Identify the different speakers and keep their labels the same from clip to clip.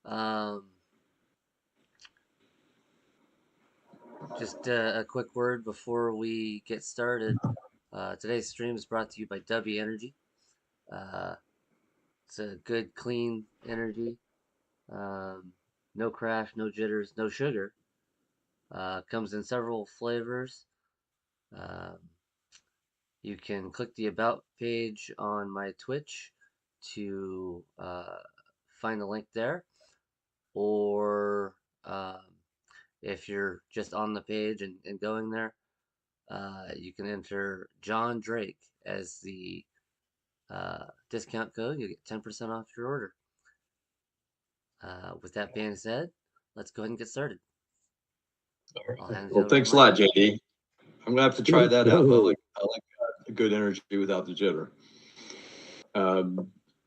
Speaker 1: Um, just a quick word before we get started. Today's stream is brought to you by W Energy. Uh, it's a good, clean energy. Um, no crash, no jitters, no sugar. Comes in several flavors. Um, you can click the About page on my Twitch to find the link there, or if you're just on the page and going there, you can enter John Drake as the discount code. You'll get 10% off your order. With that being said, let's go ahead and get started. I'll hand it
Speaker 2: Well,
Speaker 1: over
Speaker 2: thanks
Speaker 1: to
Speaker 2: a
Speaker 1: Mike.
Speaker 2: lot, JD. I'm gonna have to try that out. I like good energy without the jitter.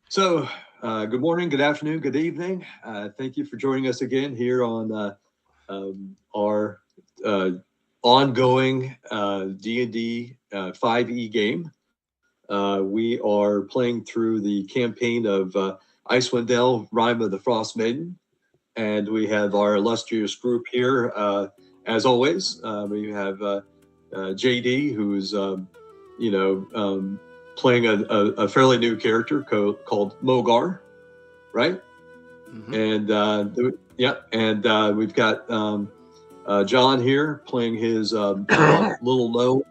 Speaker 2: So, good morning, good afternoon, good evening. Thank you for joining us again here on our ongoing D&D 5e game. We are playing through the campaign of Icewind Dale, Rime of the Frost Maiden, and we have our illustrious group here. As always, we have JD, who's playing a fairly new character called Mogar, right?
Speaker 1: Mm-hmm.
Speaker 2: And we've got John here playing his little gnome,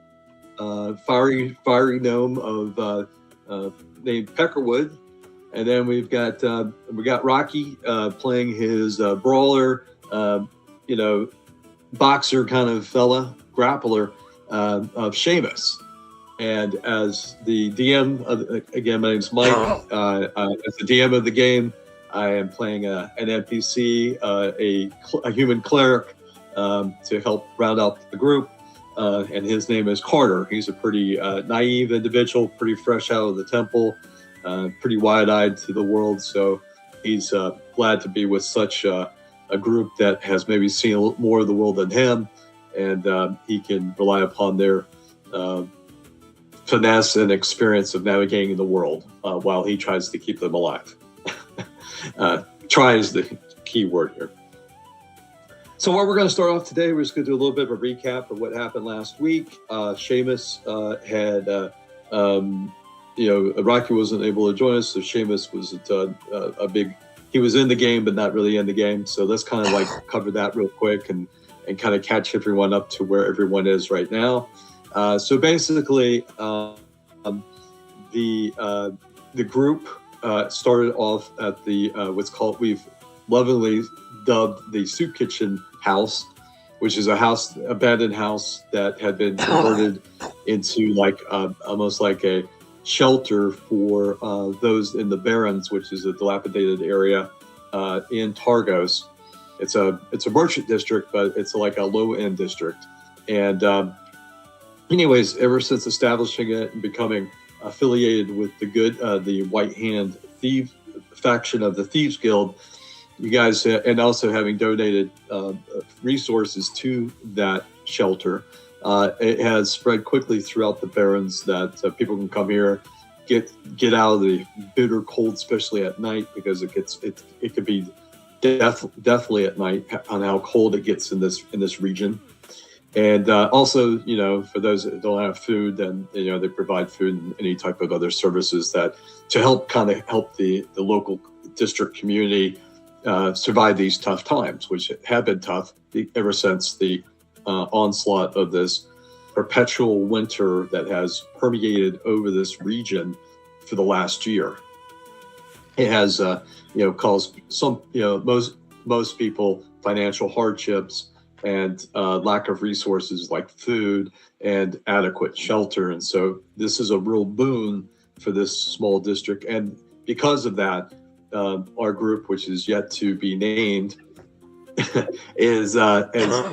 Speaker 2: fiery gnome of named Peckerwood, and then we got Rocky playing his brawler, boxer kind of fella, grappler of Seamus. And as the DM, again, my name's Mike. As the DM of the game, I am playing an NPC, a human cleric, to help round out the group. And his name is Carter. He's a pretty naive individual, pretty fresh out of the temple, pretty wide-eyed to the world. So he's glad to be with such a group that has maybe seen a little more of the world than him, and he can rely upon their finesse and experience of navigating the world while he tries to keep them alive. Try is the key word here. So what we're going to start off today, we're just going to do a little bit of a recap of what happened last week. Seamus had, Rocky wasn't able to join us, so Seamus was he was in the game, but not really in the game. So let's kind of like cover that real quick and kind of catch everyone up to where everyone is right now. So basically, the group started off at the we've lovingly dubbed the Soup Kitchen House, which is abandoned house that had been converted into almost like a shelter for those in the Barrens, which is a dilapidated area in Targos. It's a merchant district, but it's like a low-end district. And anyways, ever since establishing it and becoming affiliated with the White Hand Thief faction of the Thieves Guild, you guys, and also having donated resources to that shelter, it has spread quickly throughout the Barrens that people can come here, get out of the bitter cold, especially at night, because it could be definitely at night on how cold it gets in this region. And also, for those that don't have food, then they provide food and any type of other services that to help the local district community survive these tough times, which have been tough ever since the onslaught of this perpetual winter that has permeated over this region for the last year. It has caused some most people financial hardships and lack of resources like food and adequate shelter. And so this is a real boon for this small district. And because of that, our group, which is yet to be named, has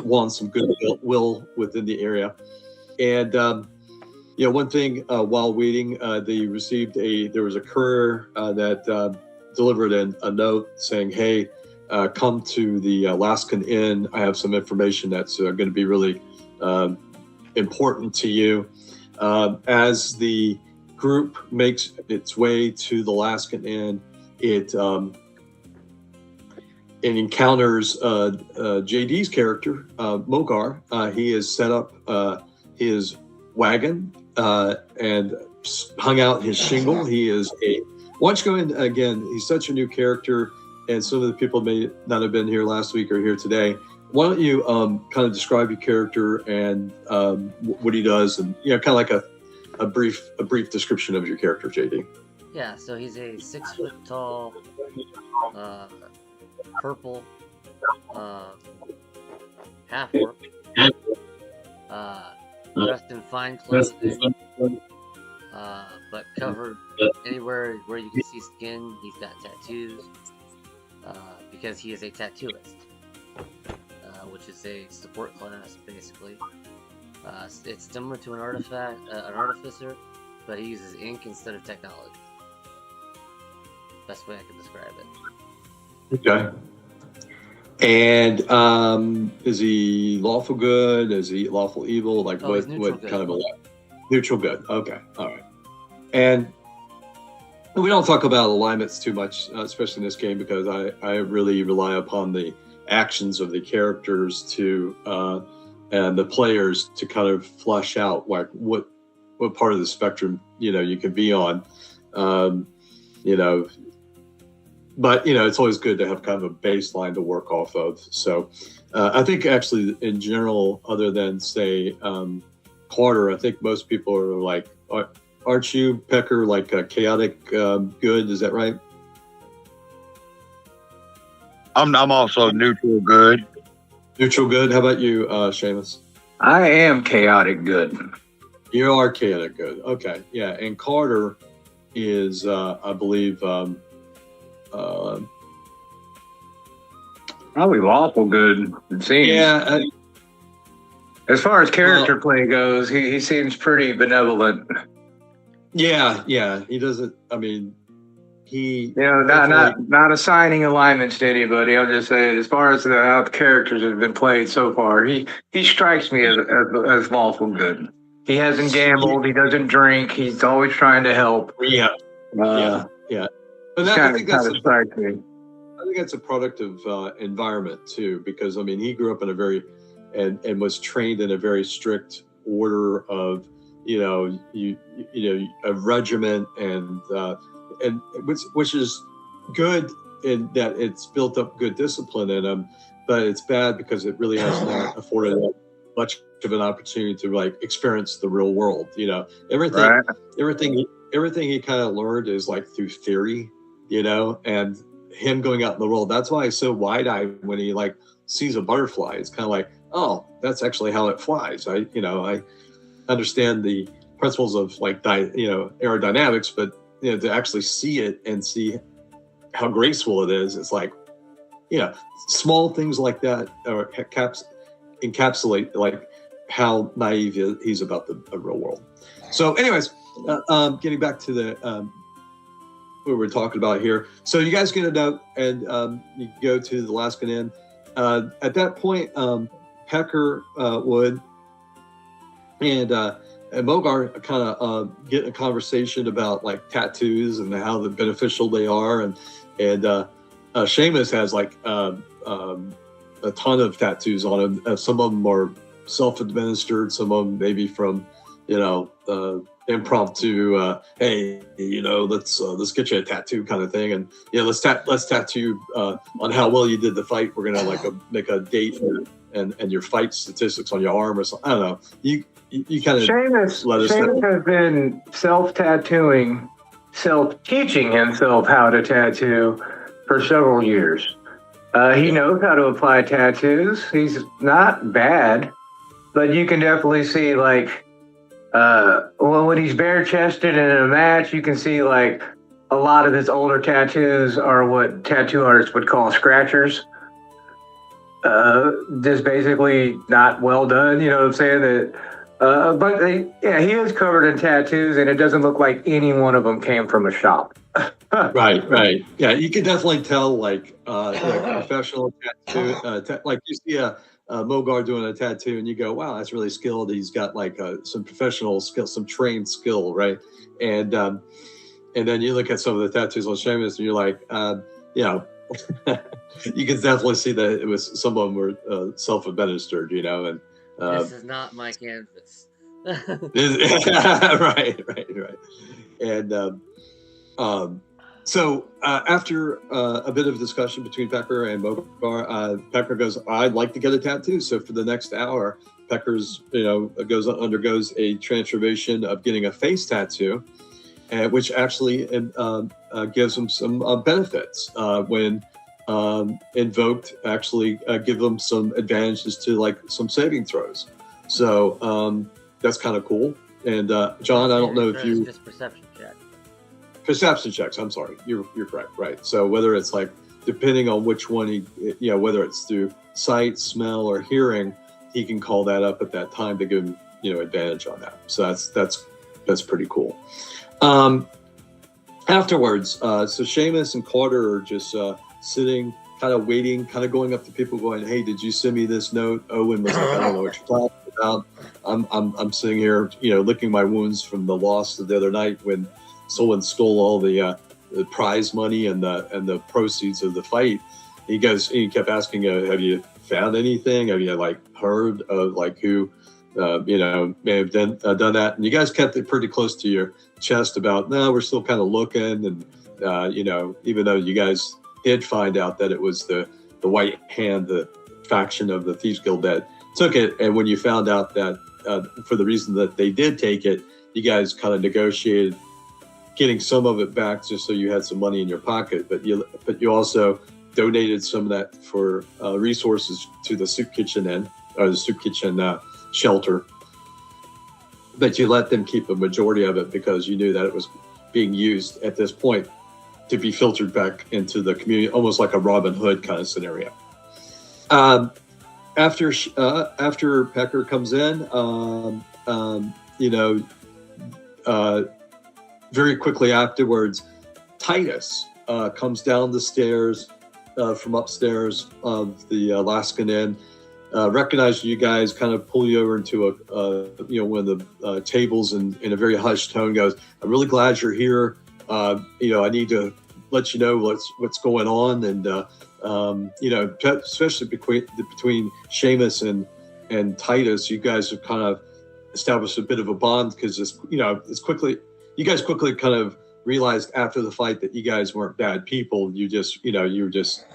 Speaker 2: won some goodwill within the area. And one thing while waiting, they received there was a courier that delivered a note saying, "Hey, come to the Alaskan Inn. I have some information that's going to be really important to you." As the group makes its way to the Alaskan Inn, and encounters JD's character, Mogar. He has set up his wagon and hung out his shingle. He is a, why don't you go in again? He's such a new character, and some of the people may not have been here last week or here today. Why don't you kind of describe your character and what he does, and kind of like a brief description of your character, JD.
Speaker 1: Yeah, so he's a 6 foot tall, purple, half orc, dressed in fine clothing, but covered anywhere where you can see skin. He's got tattoos because he is a tattooist, which is a support class basically. It's similar to an artificer, but he uses ink instead of technology. Best way I can describe it.
Speaker 2: Okay. And is he lawful good? Is he lawful evil? Like what
Speaker 1: good.
Speaker 2: kind of a neutral good? Okay, all right. And we don't talk about alignments too much, especially in this game, because I really rely upon the actions of the characters to and the players to kind of flush out like what part of the spectrum you can be on. But it's always good to have kind of a baseline to work off of. So I think actually in general, other than say Carter, I think most people are like, aren't you, Pecker, like a chaotic good? Is that right?
Speaker 3: I'm also neutral good.
Speaker 2: Neutral good. How about you, Seamus?
Speaker 4: I am chaotic good.
Speaker 2: You are chaotic good. Okay, yeah. And Carter is, I believe,
Speaker 4: probably lawful good, it seems.
Speaker 2: Yeah.
Speaker 4: As far as character play goes, he seems pretty benevolent.
Speaker 2: Yeah. He doesn't. I mean, he.
Speaker 4: Not assigning alignments to anybody. I'll just say, as far as how the characters have been played so far, he strikes me as lawful good. He hasn't gambled. He doesn't drink. He's always trying to help.
Speaker 2: Yeah. But I think that's
Speaker 4: strikes me.
Speaker 2: I think that's a product of environment too, because I mean he grew up in a very and was trained in a very strict order of a regiment and which is good in that it's built up good discipline in him, but it's bad because it really has not afforded him much of an opportunity to like experience the real world. Everything he kind of learned is like through theory. And him going out in the world. That's why he's so wide-eyed when he like sees a butterfly. It's kind of like, oh, that's actually how it flies. I understand the principles of like aerodynamics, but to actually see it and see how graceful it is, it's like, small things like that or encapsulate like how naive he's about the real world. So, anyways, getting back to the. What we're talking about here. So you guys get a note and you go to the Alaskan Inn. At that point, Pecker would and Mogar kind of get a conversation about like tattoos and how beneficial they are. And Seamus has like a ton of tattoos on him. Some of them are self-administered. Some of them maybe from, impromptu, hey, let's get you a tattoo kind of thing, and let's tattoo on how well you did the fight. We're gonna make a date and your fight statistics on your arm or something. I don't know. You kind of
Speaker 4: Seamus has been self-tattooing, self-teaching himself how to tattoo for several years. He knows how to apply tattoos. He's not bad, but you can definitely see like. When he's bare-chested in a match, you can see like a lot of his older tattoos are what tattoo artists would call scratchers. Just basically not well done, you know what I'm saying? But he is covered in tattoos, and it doesn't look like any one of them came from a shop.
Speaker 2: Right. Yeah, you can definitely tell like professional tattoo, like you see a Mogar doing a tattoo and you go, wow, that's really skilled. He's got like some professional skill, some trained skill, right? And then you look at some of the tattoos on Seamus and you're like, you can definitely see that it was some of them were self-administered, you know, and
Speaker 1: This is not my canvas.
Speaker 2: right. And so after a bit of discussion between Pecker and Mogar, Pecker goes, "I'd like to get a tattoo." So for the next hour, Pecker's undergoes a transformation of getting a face tattoo, which actually gives him some benefits when invoked. Actually, give them some advantages to like some saving throws. So that's kind of cool. And John, I don't know if you
Speaker 1: just perception check.
Speaker 2: Perception checks. I'm sorry, you're correct, right? So whether it's like depending on which one he, whether it's through sight, smell, or hearing, he can call that up at that time to give him, advantage on that. So that's pretty cool. Afterwards, so Seamus and Carter are just sitting, kind of waiting, kind of going up to people, going, "Hey, did you send me this note?" Owen was like, "I don't know what you're talking about." I'm sitting here, licking my wounds from the loss of the other night when someone stole all the prize money and the proceeds of the fight. He kept asking, "Have you found anything? Have you heard of who may have done that?" And you guys kept it pretty close to your chest about, "No, we're still kind of looking." And even though you guys did find out that it was the White Hand, the faction of the Thieves Guild that took it, and when you found out that for the reason that they did take it, you guys kind of negotiated getting some of it back just so you had some money in your pocket, but you also donated some of that for resources to the soup kitchen shelter. But you let them keep a majority of it because you knew that it was being used at this point to be filtered back into the community, almost like a Robin Hood kind of scenario. After Pecker comes in, very quickly afterwards, Titus comes down the stairs from upstairs of the Alaskan Inn, recognizes you guys, kind of pull you over into one of the tables, and in a very hushed tone goes, "I'm really glad you're here. I need to let you know what's going on." And especially between Seamus and Titus, you guys have kind of established a bit of a bond because you guys quickly kind of realized after the fight that you guys weren't bad people. You were just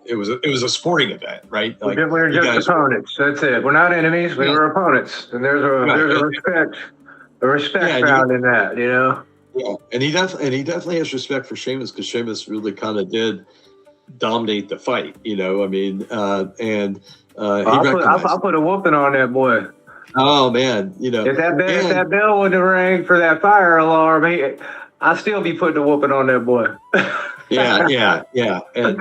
Speaker 2: it was a sporting event, right?
Speaker 4: We were just opponents. That's it. We're not enemies. We were opponents, and there's a respect found in that,
Speaker 2: Yeah, and he definitely has respect for Seamus because Seamus really kind of did dominate the fight. I'll
Speaker 4: put a whooping on that boy.
Speaker 2: Oh man,
Speaker 4: if that bell wouldn't have rang for that fire alarm, I'd still be putting a whooping on that boy.
Speaker 2: yeah, and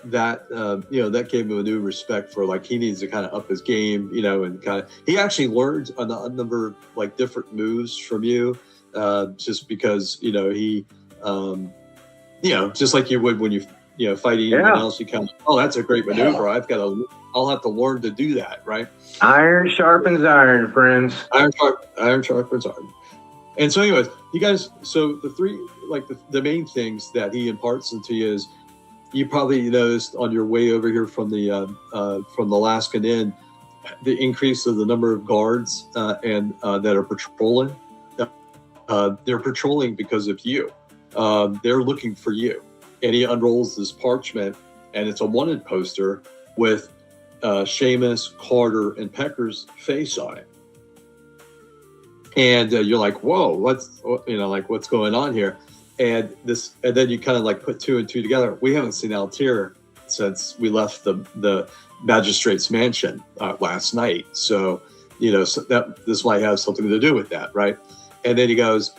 Speaker 2: that gave him a new respect for he needs to kind of up his game, and he actually learned a number of different moves from you, just because he just like you would when you fighting anyone else, you kind of, "Oh, that's a great maneuver. I'll have to learn to do that," right?
Speaker 4: Iron sharpens iron, friends.
Speaker 2: Iron sharpens iron. And so anyways, you guys, so the three, the main things that he imparts into you is, you probably noticed on your way over here from the Alaskan Inn, the increase of the number of guards and that are patrolling. They're patrolling because of you. They're looking for you. And he unrolls this parchment, and it's a wanted poster with Seamus, Carter, and Pecker's face on it. And you're like, "Whoa, what's going on here?" And then you kind of put two and two together. We haven't seen Altair since we left the magistrate's mansion last night. So, so that this might have something to do with that, right? And then he goes,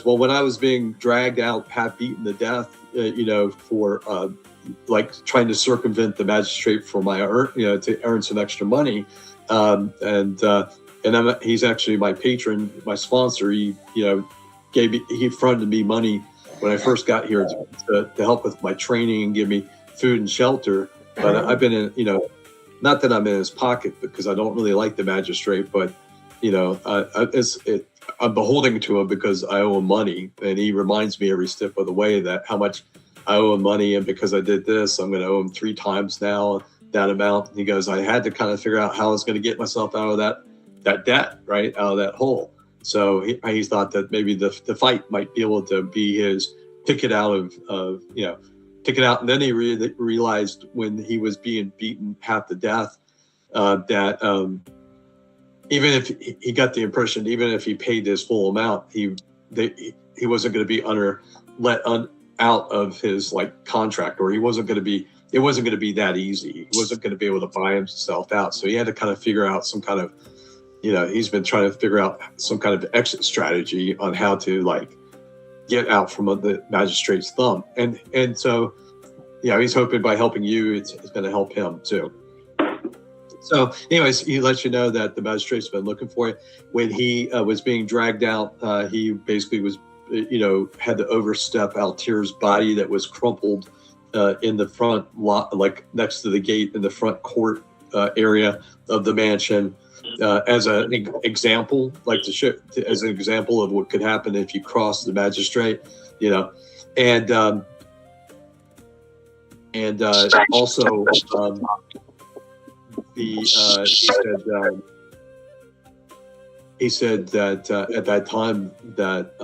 Speaker 2: "Well, when I was being dragged out, half beaten to death, for trying to circumvent the magistrate for to earn some extra money, and he's actually my patron, my sponsor. He fronted me money when I first got here to help with my training and give me food and shelter. But I've been in, not that I'm in his pocket because I don't really like the magistrate, but I'm beholden to him because I owe him money, and he reminds me every step of the way that how much I owe him money, and because I did this, I'm going to owe him 3 times now that amount. And he goes, I had to kind of figure out how I was going to get myself out of that debt, right, out of that hole. So he thought that maybe the fight might be able to be his ticket out of ticket out. And then he realized when he was being beaten half to death that even if he got the impression, even if he paid his full amount, he wasn't going to be out of his like contract, or it wasn't going to be that easy. He wasn't going to be able to buy himself out. So he had to kind of figure out some kind of, he's been trying to figure out some kind of exit strategy on how to like get out from the magistrate's thumb. And so, he's hoping by helping you, it's going to help him too. So anyways, he lets you know that the magistrate's been looking for you. When he was being dragged out, he basically was, had to overstep Altier's body that was crumpled in the front lot, like next to the gate in the front court area of the mansion, as an example, like to show, as an example of what could happen if you cross the magistrate, and also he said that at that time that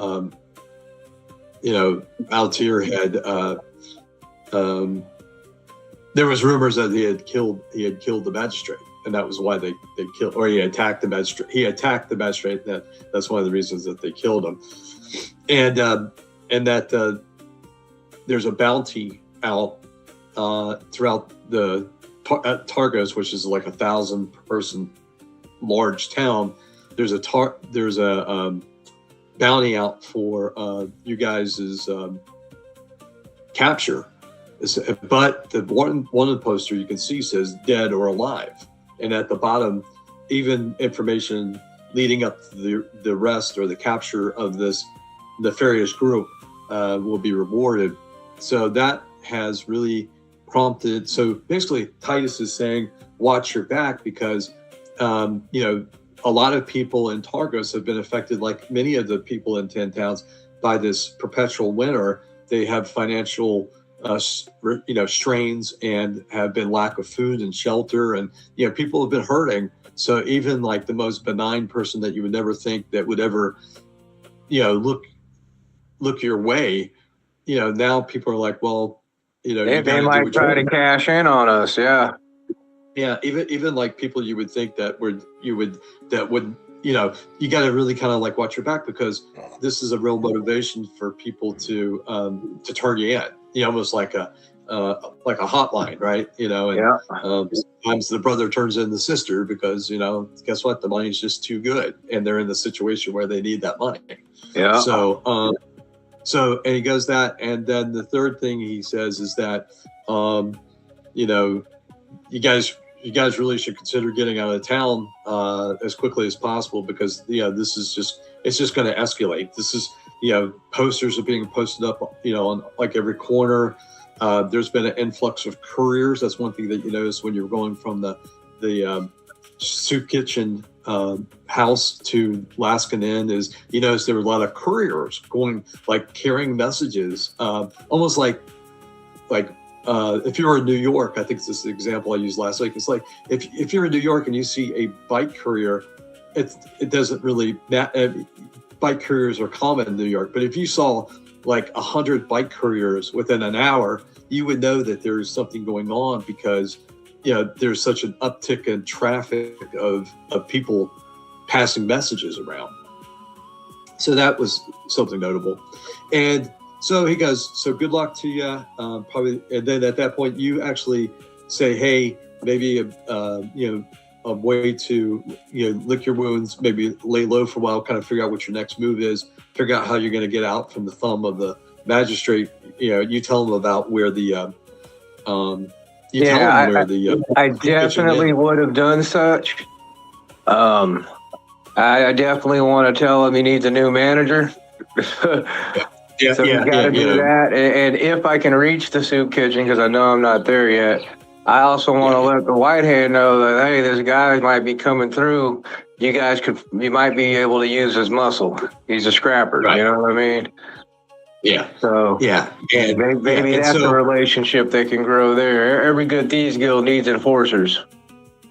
Speaker 2: Altier had there was rumors that he had killed the magistrate, and that was why they killed, or he attacked the magistrate. He attacked the magistrate. That's one of the reasons that they killed him, and that there's a bounty out throughout the Targos, which is like 1,000-person large town. There's a bounty out for you guys' capture. But the one of the poster you can see says dead or alive, and at the bottom, even information leading up to the arrest or the capture of this nefarious group will be rewarded. So that has really prompted. So basically, Titus is saying, watch your back, because a lot of people in Targos have been affected, like many of the people in 10 towns, by this perpetual winter. They have financial strains and have been lack of food and shelter, and people have been hurting. So even like the most benign person that you would never think that would ever look your way, now people are like, well,
Speaker 4: they might try to cash in on us.
Speaker 2: Even like people you would think that would you got to really kind of like watch your back, because this is a real motivation for people to turn you in, almost like a hotline, right? Sometimes the brother turns in the sister because guess what, the money's just too good, and they're in the situation where they need that money. So and he goes that, and then the third thing he says is that you guys really should consider getting out of town as quickly as possible, because this is just going to escalate. This is posters are being posted up on like every corner. There's been an influx of couriers. That's one thing that you notice when you're going from the soup kitchen house to Laskin Inn, is you notice there were a lot of couriers going, like carrying messages, almost like if you're in New York, I think this is the example I used last week. It's like if you're in New York and you see a bike courier, it doesn't really matter. Bike couriers are common in New York, but if you saw like 100 bike couriers within an hour, you would know that there is something going on, because there's such an uptick in traffic of people passing messages around. So that was something notable. And so he goes, so good luck to you. Probably, and then at that point, you actually say, hey, maybe a way to lick your wounds, maybe lay low for a while, kind of figure out what your next move is, figure out how you're going to get out from the thumb of the magistrate. You tell them about where the
Speaker 4: I definitely would have done such. I definitely want to tell him he needs a new manager. So you got to do that. And if I can reach the soup kitchen, because I know I'm not there yet, I also want to let the Whitehead know that, hey, this guy might be coming through. You might be able to use his muscle. He's a scrapper. Right. You know what I mean?
Speaker 2: Yeah.
Speaker 4: So
Speaker 2: Yeah. And
Speaker 4: maybe
Speaker 2: and
Speaker 4: that's a
Speaker 2: so
Speaker 4: relationship that can grow there. Every good thieves guild needs enforcers.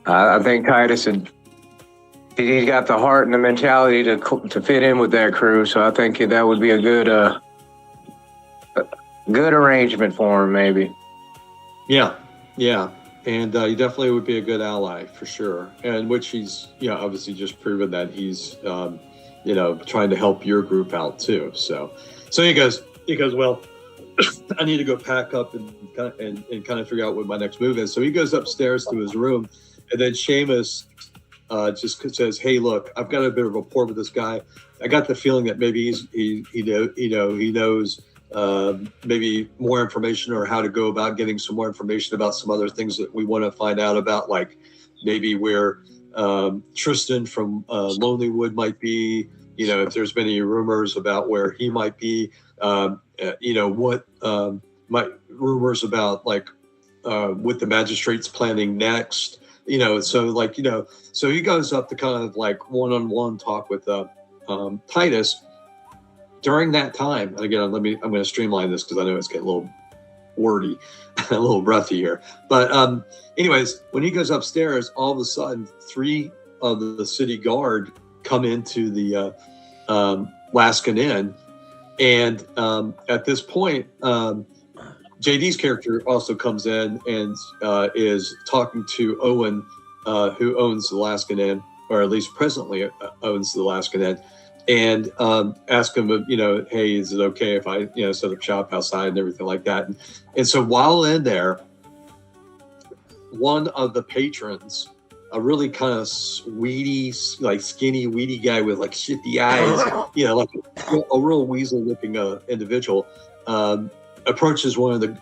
Speaker 4: I think Titus he's got the heart and the mentality to fit in with that crew. So I think that would be a good arrangement for him, maybe.
Speaker 2: yeah. And he definitely would be a good ally for sure. And which he's, obviously just proven that he's, trying to help your group out too. So he goes, well, I need to go pack up and kind of figure out what my next move is. So he goes upstairs to his room, and then Seamus just says, "Hey, look, I've got a bit of rapport with this guy. I got the feeling that maybe he knows maybe more information or how to go about getting some more information about some other things that we want to find out about, like maybe where Tristan from Lonelywood might be. If there's been any rumors about where he might be. What might rumors about like what the magistrate's planning next." So he goes up to kind of like one-on-one talk with Titus during that time. And again, I'm going to streamline this because I know it's getting a little wordy, a little breathy here. But anyways, when he goes upstairs, all of a sudden, 3 of the city guard come into the Laskin Inn. And at this point, JD's character also comes in and is talking to Owen, who owns the Laskin Inn, or at least presently owns the Laskin Inn, and ask him, hey, is it okay if I, set up shop outside and everything like that? And so while in there, one of the patrons, a really kind of weedy, like skinny, weedy guy with like shifty eyes, like a real weasel-looking individual, approaches one of the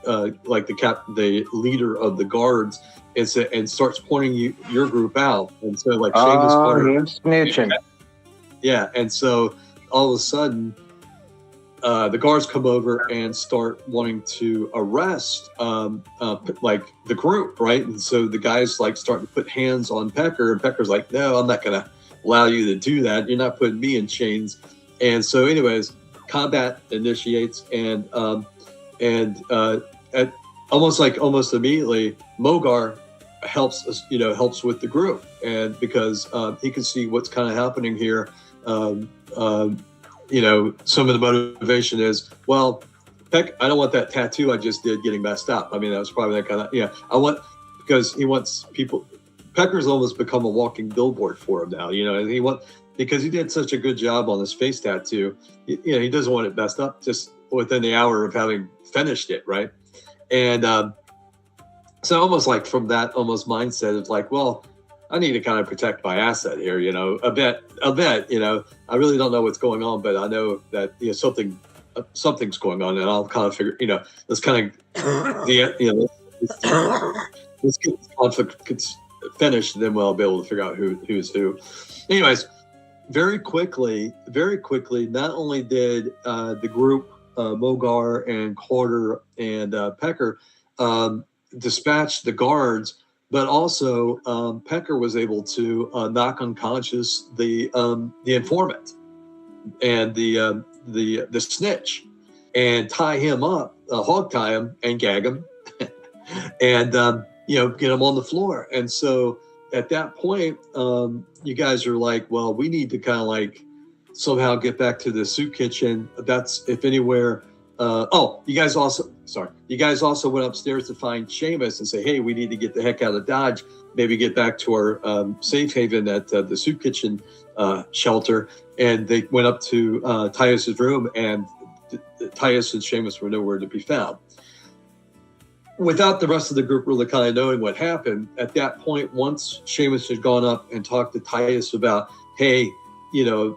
Speaker 2: the leader of the guards and starts pointing your group out. And so like Seamus,
Speaker 4: he's snitching.
Speaker 2: Yeah, and so all of a sudden, the guards come over and start wanting to arrest like the group, right? And so the guys like starting to put hands on Pecker, and Pecker's like, "No, I'm not going to allow you to do that. You're not putting me in chains." And so, anyways, combat initiates, and at almost immediately, Mogar helps us, helps with the group, and because he can see what's kind of happening here. Some of the motivation is, well, Peck, I don't want that tattoo I just did getting messed up. I mean, that was probably that kind of, because he wants people, Pecker's almost become a walking billboard for him now, and because he did such a good job on his face tattoo, he doesn't want it messed up just within the hour of having finished it, right? And so almost like from that almost mindset of like, well, I need to kind of protect my asset here, a bit. I really don't know what's going on, but I know that something's going on, and I'll kind of figure, let's kind of let's get this conflict finished, and then we'll be able to figure out who's who. Anyways, very quickly, not only did the group, Mogar and Carter and Pecker, dispatch the guards, but also Pecker was able to knock unconscious the informant and the snitch, and tie him up, hog tie him, and gag him, and get him on the floor. And so at that point, you guys are like, well, we need to kind of like somehow get back to the soup kitchen. That's if anywhere. You guys also went upstairs to find Seamus and say, hey, we need to get the heck out of Dodge, maybe get back to our safe haven at the soup kitchen shelter. And they went up to Tyus's room, and Tyus and Seamus were nowhere to be found. Without the rest of the group really kind of knowing what happened, at that point, once Seamus had gone up and talked to Tyus about, hey, we're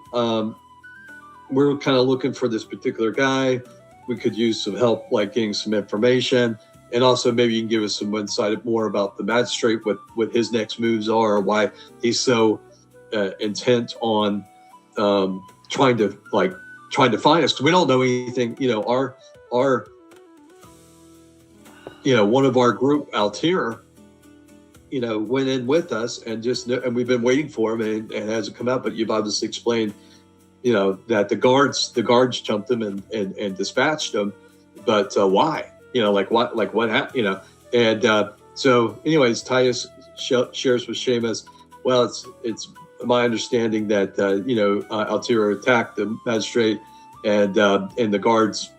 Speaker 2: kind of looking for this particular guy. We could use some help, like getting some information. And also maybe you can give us some insight more about the magistrate, what his next moves are, or why he's so intent on trying to find us. Because we don't know anything, our one of our group, Altair, went in with us and and we've been waiting for him, and hasn't come out, but you've obviously explained that the guards jumped him and dispatched him, but why? What happened? And so, anyways, Titus shares with Sheamus. Well, it's my understanding that Altiero attacked the magistrate, and the guards,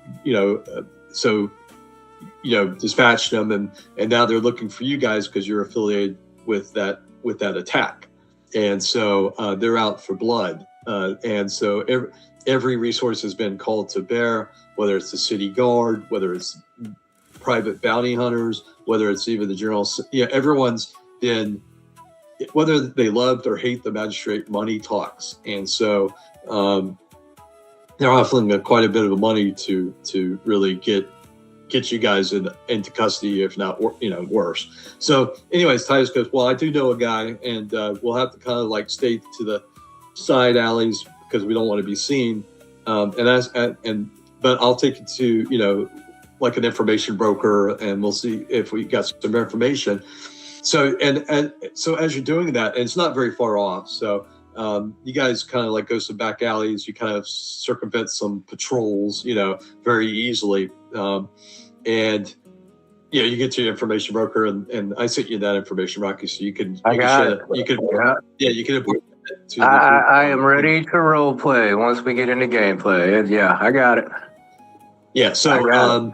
Speaker 2: dispatched them, and now they're looking for you guys because you're affiliated with that attack, and so they're out for blood, and so every resource has been called to bear, whether it's the city guard, whether it's private bounty hunters, whether it's even the general. Everyone's been, whether they loved or hate the magistrate, money talks, and so they're offering quite a bit of money to really get you guys into custody, if not worse. So, anyways, Titus goes, well, I do know a guy, and we'll have to kind of like stay to the side alleys because we don't want to be seen. But I'll take it to like an information broker, and we'll see if we got some information. So so as you're doing that, and it's not very far off, so you guys kind of like go some back alleys, you kind of circumvent some patrols, very easily, and you get to your information broker, and I sent you that information, Rocky, so you can
Speaker 4: I am ready to role play once we get into gameplay. Yeah, I got it.
Speaker 2: Yeah, so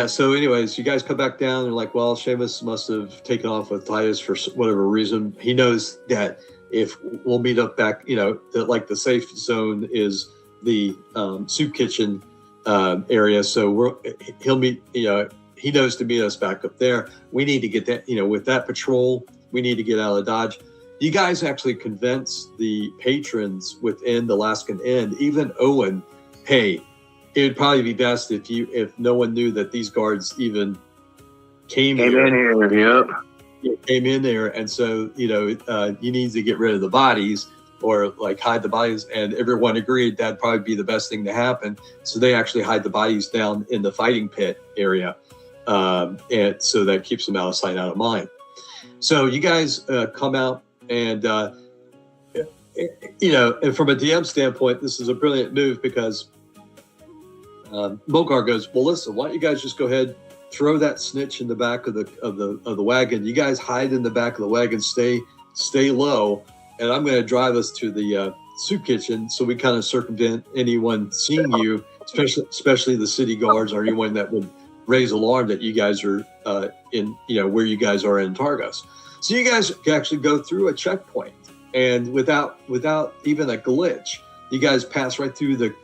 Speaker 2: so anyways, you guys come back down, and like, well, Sheamus must have taken off with Titus for whatever reason. He knows that if we'll meet up back, that like the safe zone is the soup kitchen area, so he'll meet, he knows to meet us back up there. We need to get that, with that patrol, we need to get out of Dodge. You guys actually convince the patrons within the Alaskan Inn, even Owen, hey, it would probably be best if no one knew that these guards even came in here. Yep. Came in there, and so you need to get rid of the bodies or like hide the bodies, and everyone agreed that'd probably be the best thing to happen. So they actually hide the bodies down in the fighting pit area, and so that keeps them out of sight, out of mind. So you guys come out, and and from a DM standpoint, this is a brilliant move because Mogar goes, well, listen, why don't you guys just go ahead, throw that snitch in the back of the wagon. You guys hide in the back of the wagon, stay low, and I'm going to drive us to the soup kitchen, so we kind of circumvent anyone seeing you, especially the city guards or anyone that would raise alarm that you guys are in, where you guys are in Targos. So you guys can actually go through a checkpoint, and without even a glitch, you guys pass right through the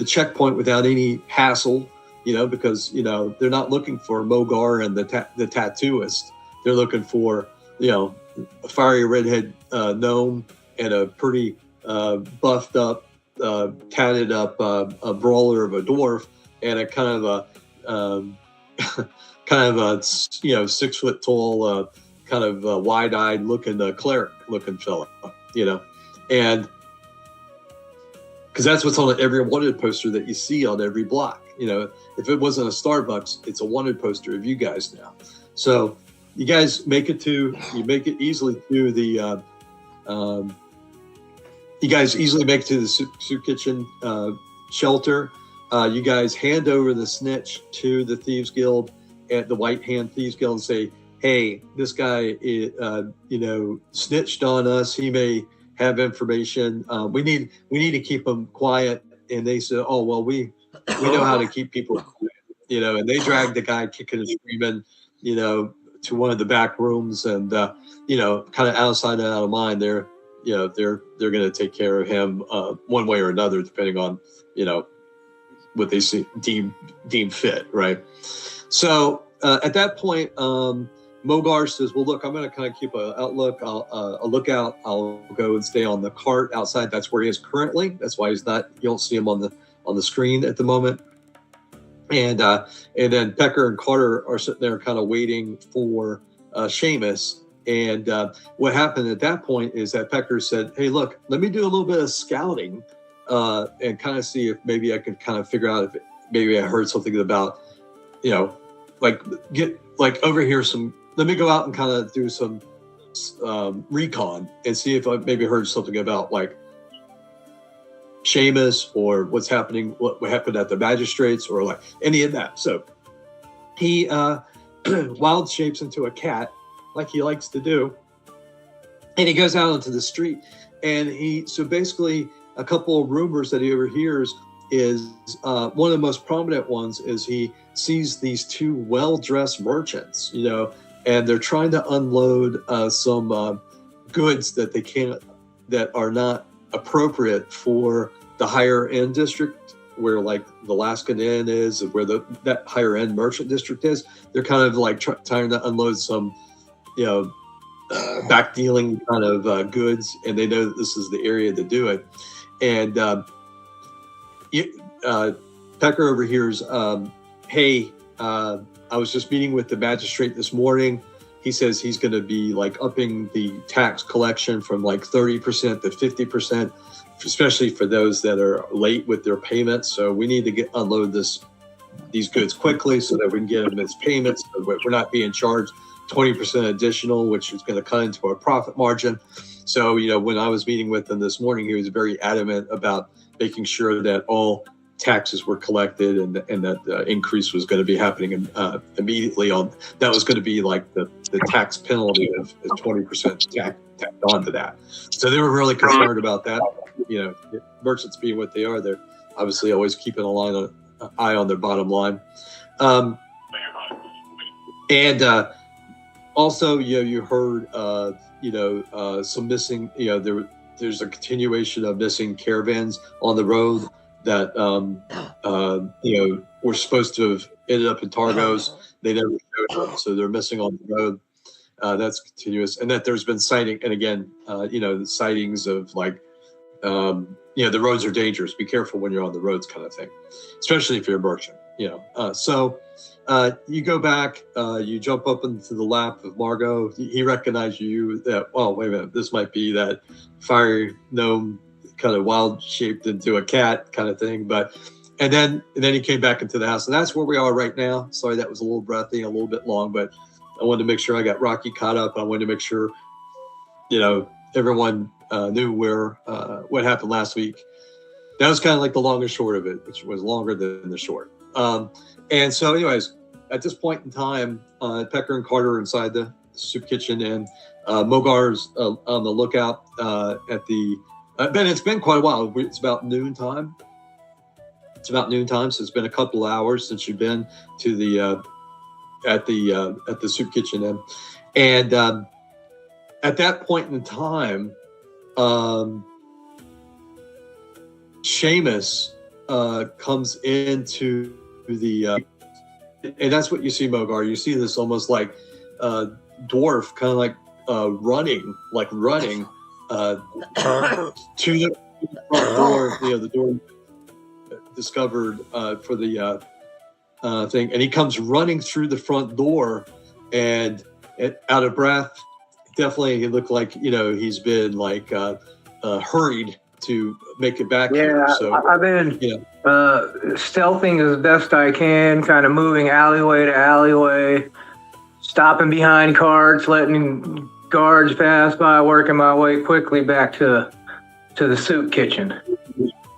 Speaker 2: checkpoint without any hassle, because they're not looking for Mogar and the tattooist. They're looking for a fiery redhead gnome and a pretty buffed up, tatted up a brawler of a dwarf, and a kind of a 6 foot tall, kind of wide eyed looking cleric looking fella, and because that's what's on every wanted poster that you see on every block. If it wasn't a Starbucks, it's a wanted poster of you guys now. So you guys make it easily to the soup kitchen shelter. You guys hand over the snitch to the Thieves Guild at the White Hand Thieves Guild and say, hey, this guy snitched on us. He may have information. We need to keep him quiet. And they said, oh, well, we know how to keep people quiet, and they dragged the guy kicking and screaming, to one of the back rooms, and kind of outside and out of mind. They're going to take care of him one way or another, depending on what they deem fit, right? So at that point, Mogar says, well, look, I'm going to kind of keep a lookout. I'll go and stay on the cart outside. That's where he is currently. That's why you don't see him on the screen at the moment. And then Pecker and Carter are sitting there kind of waiting for Sheamus. And what happened at that point is that Pecker said, hey, look, let me do a little bit of scouting and kind of see if maybe I can kind of figure out if maybe I heard something about, overhear some. Let me go out and kind of do some recon and see if I maybe heard something about Seamus or what's happening, what happened at the magistrates or like any of that. So he wild shapes into a cat like he likes to do. And he goes out onto the street and so basically a couple of rumors that he overhears is one of the most prominent ones is he sees these two well-dressed merchants, and they're trying to unload some goods that are not appropriate for the higher end district where like the Alaskan Inn is, where that higher end merchant district is. They're kind of like trying to unload some, back dealing kind of goods, and they know that this is the area to do it. And Pecker overhears, hey, I was just meeting with the magistrate this morning. He says he's going to be like upping the tax collection from like 30% to 50%, especially for those that are late with their payments. So we need to unload these goods quickly so that we can get them as payments. So we're not being charged 20% additional, which is going to cut into our profit margin. So, when I was meeting with him this morning, he was very adamant about making sure that all taxes were collected and that the increase was going to be happening immediately that was going to be like the tax penalty of 20% tacked onto that. So they were really concerned about that. Merchants being what they are, they're obviously always keeping an eye on their bottom line. And also, you heard, some missing, there's a continuation of missing caravans on the road that, were supposed to have ended up in Targos. They never showed up, so they're missing on the road. That's continuous. And that there's been sighting, and again, the sightings of like, the roads are dangerous. Be careful when you're on the roads kind of thing, especially if you're a merchant, So you go back, you jump up into the lap of Margot. He recognized you that, oh, wait a minute, this might be that fiery gnome kind of wild shaped into a cat kind of thing. And then he came back into the house, and that's where we are right now. Sorry, that was a little breathy, a little bit long, but I wanted to make sure I got Rocky caught up. I wanted to make sure, everyone knew what happened last week. That was kind of like the long and short of it, which was longer than the short. And so anyways, at this point in time, Pecker and Carter are inside the soup kitchen, and Mogar's on the lookout at the, Ben, it's been quite a while. It's about noontime. So it's been a couple of hours since you've been to the, at the soup kitchen. And at that point in time, Seamus comes into the, and that's what you see, Mogar. You see this almost like dwarf, kind of like running to the front door. The door discovered for the thing, and he comes running through the front door, and out of breath. Definitely, he looked like he's been like hurried to make it back here. So
Speaker 4: I've been stealthing as best I can, kind of moving alleyway to alleyway, stopping behind carts, letting guards pass by, working my way quickly back to the soup kitchen.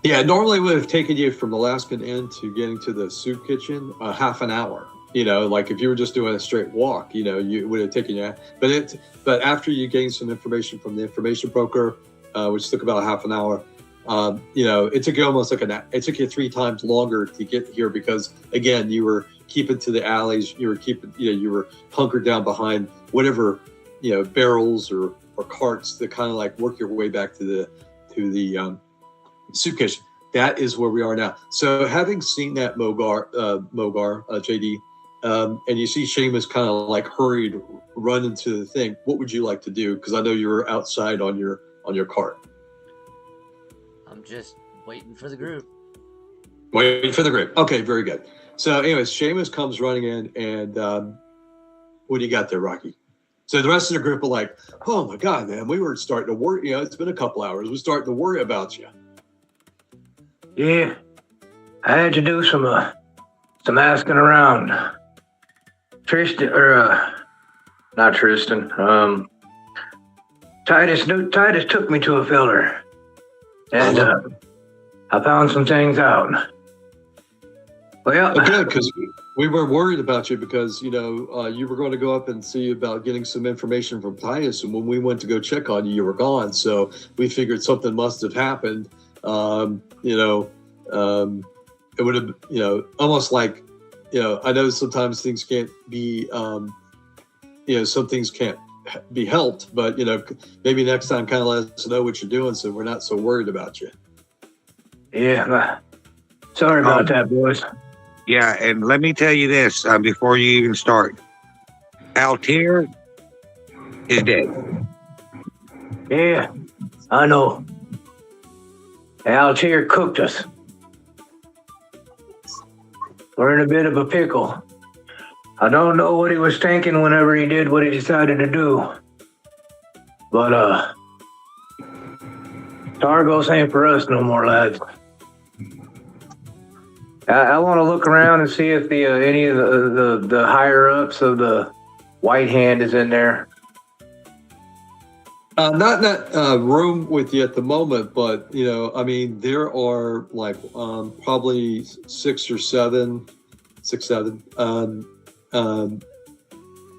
Speaker 2: Yeah, normally it would have taken you from Alaskan Inn to getting to the soup kitchen half an hour. Like if you were just doing a straight walk, you would have taken you. But after you gained some information from the information broker, which took about half an hour, it took you almost it took you 3 times longer to get here because again, you were keeping to the alleys, you were hunkered down behind whatever, barrels or carts to kind of like work your way back to the soup kitchen. That is where we are now. So having seen that Mogar, JD, and you see Seamus kind of like hurried, run into the thing. What would you like to do? Because I know you were outside on your cart.
Speaker 1: I'm just waiting for the group.
Speaker 2: Waiting for the group. Okay, very good. So, anyways, Seamus comes running in, and what do you got there, Rocky? So the rest of the group are like, "Oh my God, man, we were starting to worry. It's been a couple hours. We're starting to worry about you."
Speaker 4: Yeah, I had to do some asking around. Not Tristan. Titus took me to a feller, and I found some things out. Well,
Speaker 2: Good, because we were worried about you because, you were going to go up and see about getting some information from Titus. And when we went to go check on you, you were gone. So we figured something must have happened. It would have, almost like, I know sometimes things can't be, some things can't be helped, but, maybe next time kind of let us know what you're doing so we're not so worried about you.
Speaker 4: yeah. Sorry about that, boys.
Speaker 3: Yeah, and let me tell you this before you even start. Altair is dead.
Speaker 4: Yeah, I know. Altair cooked us. We're in a bit of a pickle. I don't know what he was thinking whenever he did what he decided to do. But, Targos ain't for us no more, lads. I want to look around and see if any of the higher ups of the White Hand is in there.
Speaker 2: Not in that room with you at the moment, but there are like probably six, seven,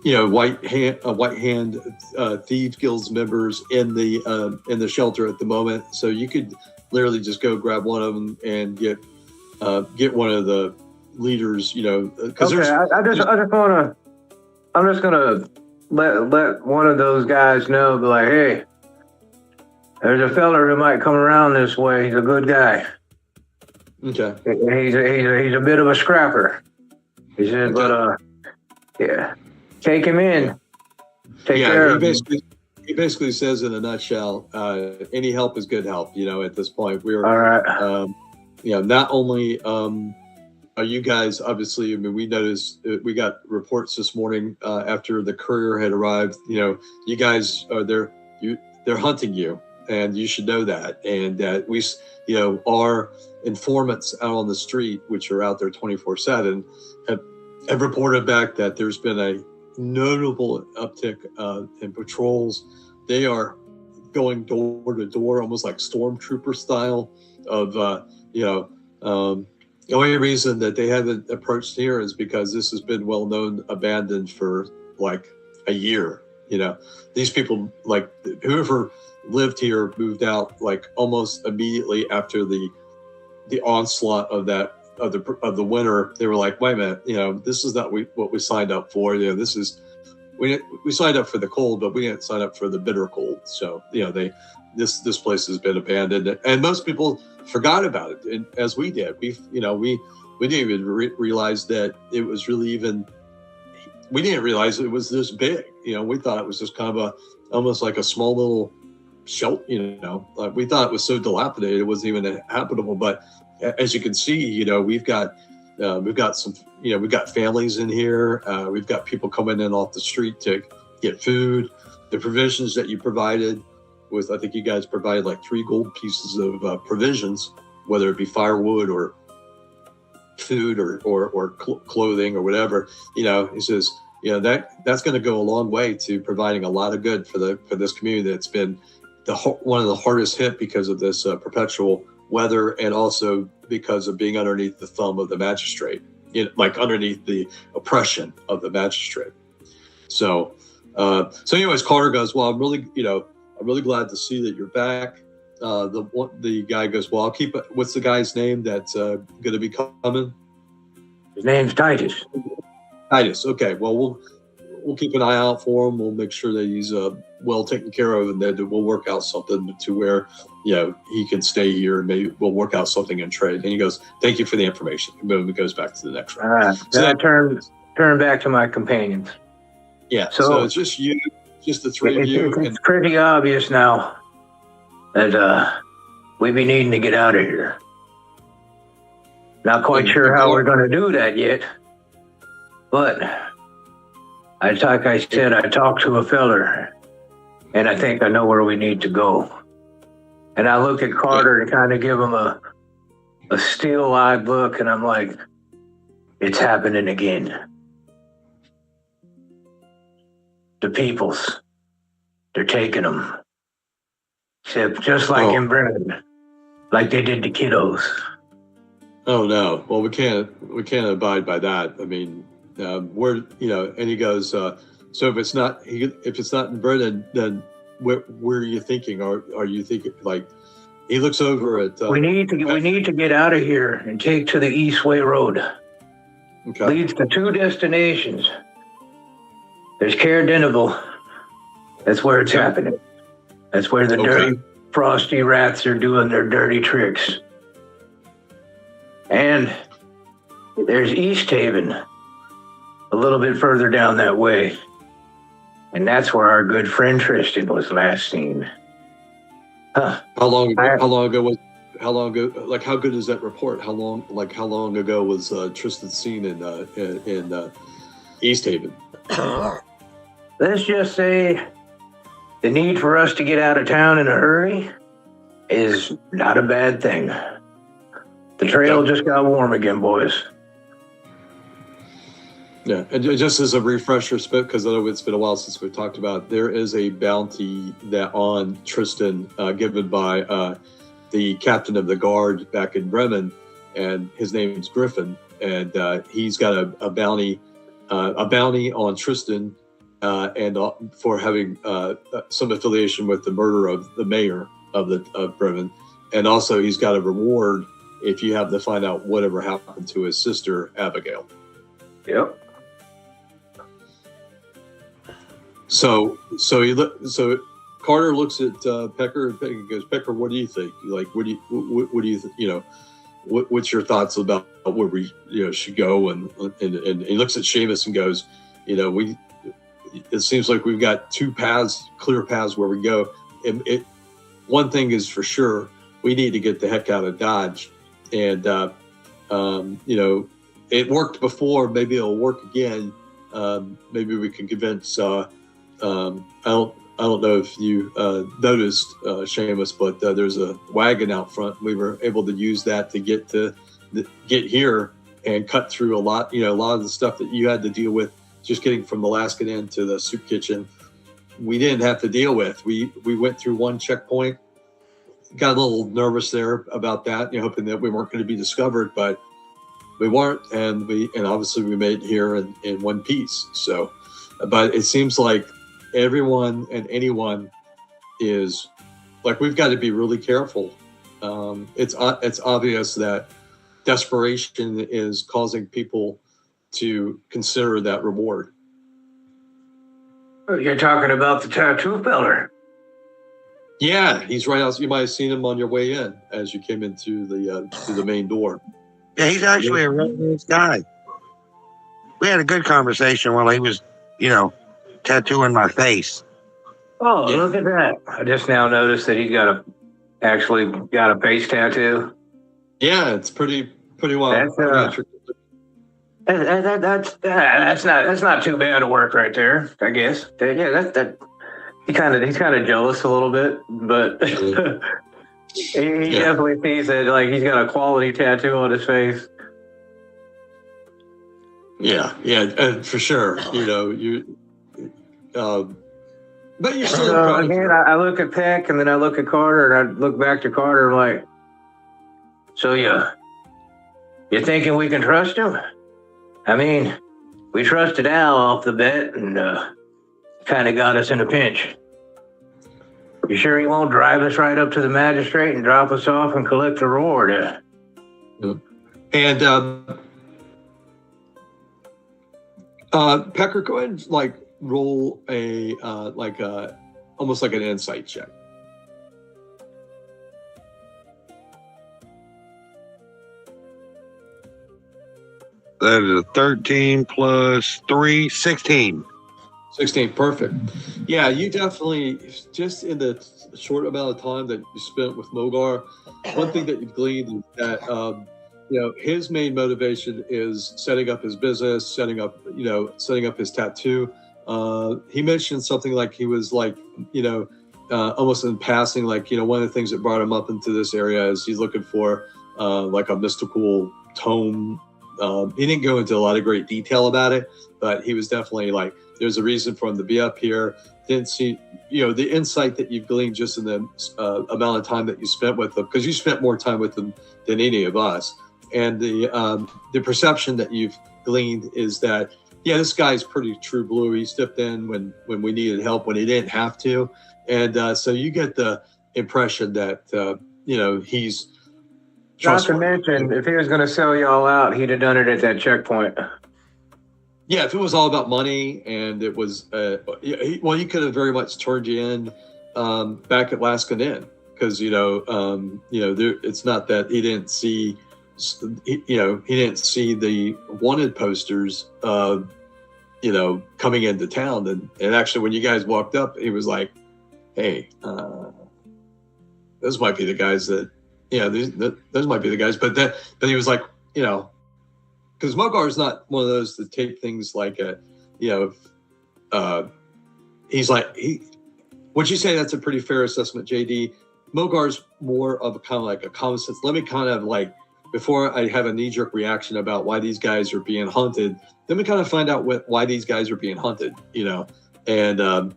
Speaker 2: White Hand Thieves Guild members in the shelter at the moment. So you could literally just go grab one of them and get one of the leaders. Because
Speaker 4: okay, I'm just gonna let one of those guys know, be like, hey, there's a feller who might come around this way. He's a good guy.
Speaker 2: Okay.
Speaker 4: He's a bit of a scrapper. He said,
Speaker 2: Okay.
Speaker 4: but yeah, take him in. Take care of him.
Speaker 2: He basically says in a nutshell, any help is good help. At this point, we're
Speaker 4: All right.
Speaker 2: not only are you guys obviously, we noticed we got reports this morning after the courier had arrived. You guys are there. They're hunting you, and you should know that. And that we, our informants out on the street, which are out there 24/7, have reported back that there's been a notable uptick in patrols. They are going door to door, almost like stormtrooper style. The only reason that they haven't approached here is because this has been well known, abandoned for like a year. These people, like whoever lived here, moved out like almost immediately after the onslaught of the winter. They were like, wait a minute, this is not what we signed up for. This is we signed up for the cold, but we didn't sign up for the bitter cold. So this place has been abandoned, and most people forgot about it, and as we did. We didn't even realize that it was really even. We didn't realize it was this big. We thought it was just kind of almost like a small little shelter. Like we thought it was so dilapidated it wasn't even habitable. But as you can see, we've got some. We've got families in here. We've got people coming in off the street to get food. The provisions that you provided. I think you guys provided like 3 gold pieces of provisions, whether it be firewood or food or clothing or whatever. He says, that's going to go a long way to providing a lot of good for this community that's been one of the hardest hit because of this perpetual weather, and also because of being underneath the thumb of the magistrate, like underneath the oppression of the magistrate. So anyways, Carter goes, well, I'm really glad to see that you're back. The guy goes, well, I'll keep it. What's the guy's name that's going to be coming?
Speaker 4: His name's Titus.
Speaker 2: Titus. Okay. Well, we'll keep an eye out for him. We'll make sure that he's well taken care of, and then we'll work out something to where he can stay here, and maybe we'll work out something in trade. And he goes, thank you for the information. And boom, it goes back to the next round.
Speaker 4: All right. So I turn back to my companions.
Speaker 2: Yeah. So it's just you. Just the 3 of you.
Speaker 4: It's pretty obvious now that we be needing to get out of here. Not quite sure how we're going to do that yet, but like I said, I talked to a feller, and I think I know where we need to go. And I look at Carter and kind of give him a steel-eyed look, and I'm like, it's happening again. The peoples, they're taking them. Except just like in Brennan, like they did to kiddos.
Speaker 2: Oh no. Well, we can't abide by that. I mean, we're and he goes. So if it's not in Britain, then where are you thinking? Are you thinking like? He looks over at.
Speaker 4: We need to get out of here and take to the Eastway Road.
Speaker 2: Okay.
Speaker 4: Leads to 2 destinations. There's Cair Dineval. That's where it's happening. That's where the dirty, frosty rats are doing their dirty tricks. And there's East Haven, a little bit further down that way. And that's where our good friend Tristan was last seen. Huh.
Speaker 2: How long ago? Like, how good is that report? How long ago was Tristan seen in East Haven?
Speaker 4: Let's just say the need for us to get out of town in a hurry is not a bad thing. The trail just got warm again, boys.
Speaker 2: Yeah, and just as a refresher, because I know it's been a while since we've talked about it, there is a bounty that on Tristan given by the captain of the guard back in Bremen, and his name's Griffin, and he's got a bounty on Tristan, and for having some affiliation with the murder of the mayor of Bremen, and also he's got a reward if you happen to find out whatever happened to his sister Abigail.
Speaker 4: Yep.
Speaker 2: So Carter looks at Pecker and goes, Pecker, what do you think? Like, what do you think? What's your thoughts about where we should go? And he looks at Seamus and goes, it seems like we've got 2 clear paths where we go. One thing is for sure, we need to get the heck out of Dodge, and it worked before. Maybe it'll work again. Maybe we can convince. I don't know if you noticed, Seamus, but there's a wagon out front. We were able to use that to get here and cut through a lot of the stuff that you had to deal with just getting from the Alaskan Inn to the soup kitchen. We didn't have to deal with. We went through one checkpoint, got a little nervous there about that, hoping that we weren't going to be discovered, but we weren't, and obviously we made it here in one piece. So, but it seems like everyone and anyone is like, we've got to be really careful. It's obvious that desperation is causing people to consider that reward.
Speaker 4: You're talking about the tattoo feller.
Speaker 2: Yeah, he's right out. You might have seen him on your way in as you came into the main door.
Speaker 3: Yeah, he's actually a really nice guy. We had a good conversation while he was, tattooing my face.
Speaker 4: Oh, yeah. Look at that. I just now noticed that he's actually got a face tattoo.
Speaker 2: Yeah, it's pretty wild.
Speaker 4: That's not too bad of work right there, I guess. Yeah, he's kind of jealous a little bit, but he definitely sees that like he's got a quality tattoo on his face.
Speaker 2: Yeah, for sure. But you're still
Speaker 4: again. I look at Peck, and then I look at Carter, and I look back to Carter, and like, so you thinking we can trust him? I mean, we trusted Al off the bat, and kind of got us in a pinch. You sure he won't drive us right up to the magistrate and drop us off and collect the reward?
Speaker 2: And Pecker, go ahead and roll a almost like an insight check.
Speaker 3: That is a 13 plus 3, 16.
Speaker 2: 16, perfect. Yeah, you definitely, just in the short amount of time that you spent with Mogar, one thing that you've gleaned is that his main motivation is setting up his business, setting up his tattoo. He mentioned something like he was almost in passing, one of the things that brought him up into this area is he's looking for like a mystical tome He didn't go into a lot of great detail about it, but he was definitely like, there's a reason for him to be up here. Didn't see, the insight that you've gleaned just in the amount of time that you spent with them, because you spent more time with them than any of us. And the perception that you've gleaned is that, yeah, this guy's pretty true blue. He stepped in when we needed help, when he didn't have to. And so you get the impression that, he's
Speaker 4: Not to mention, if he was going to sell y'all out, he'd have done it at that checkpoint.
Speaker 2: Yeah, if it was all about money and it was, he could have very much turned you in back at Laskin Inn, because it's not that he didn't see, he didn't see the wanted posters, coming into town, and actually when you guys walked up, he was like, "Hey, those might be the guys that, those might be the guys," but he was like, because Mogar is not one of those to take things like he's like, would you say that's a pretty fair assessment, JD? Mogar's more of a kind of like a common sense. Let me kind of like, before I have a knee-jerk reaction about why these guys are being hunted, let me kind of find out why these guys are being hunted, and kind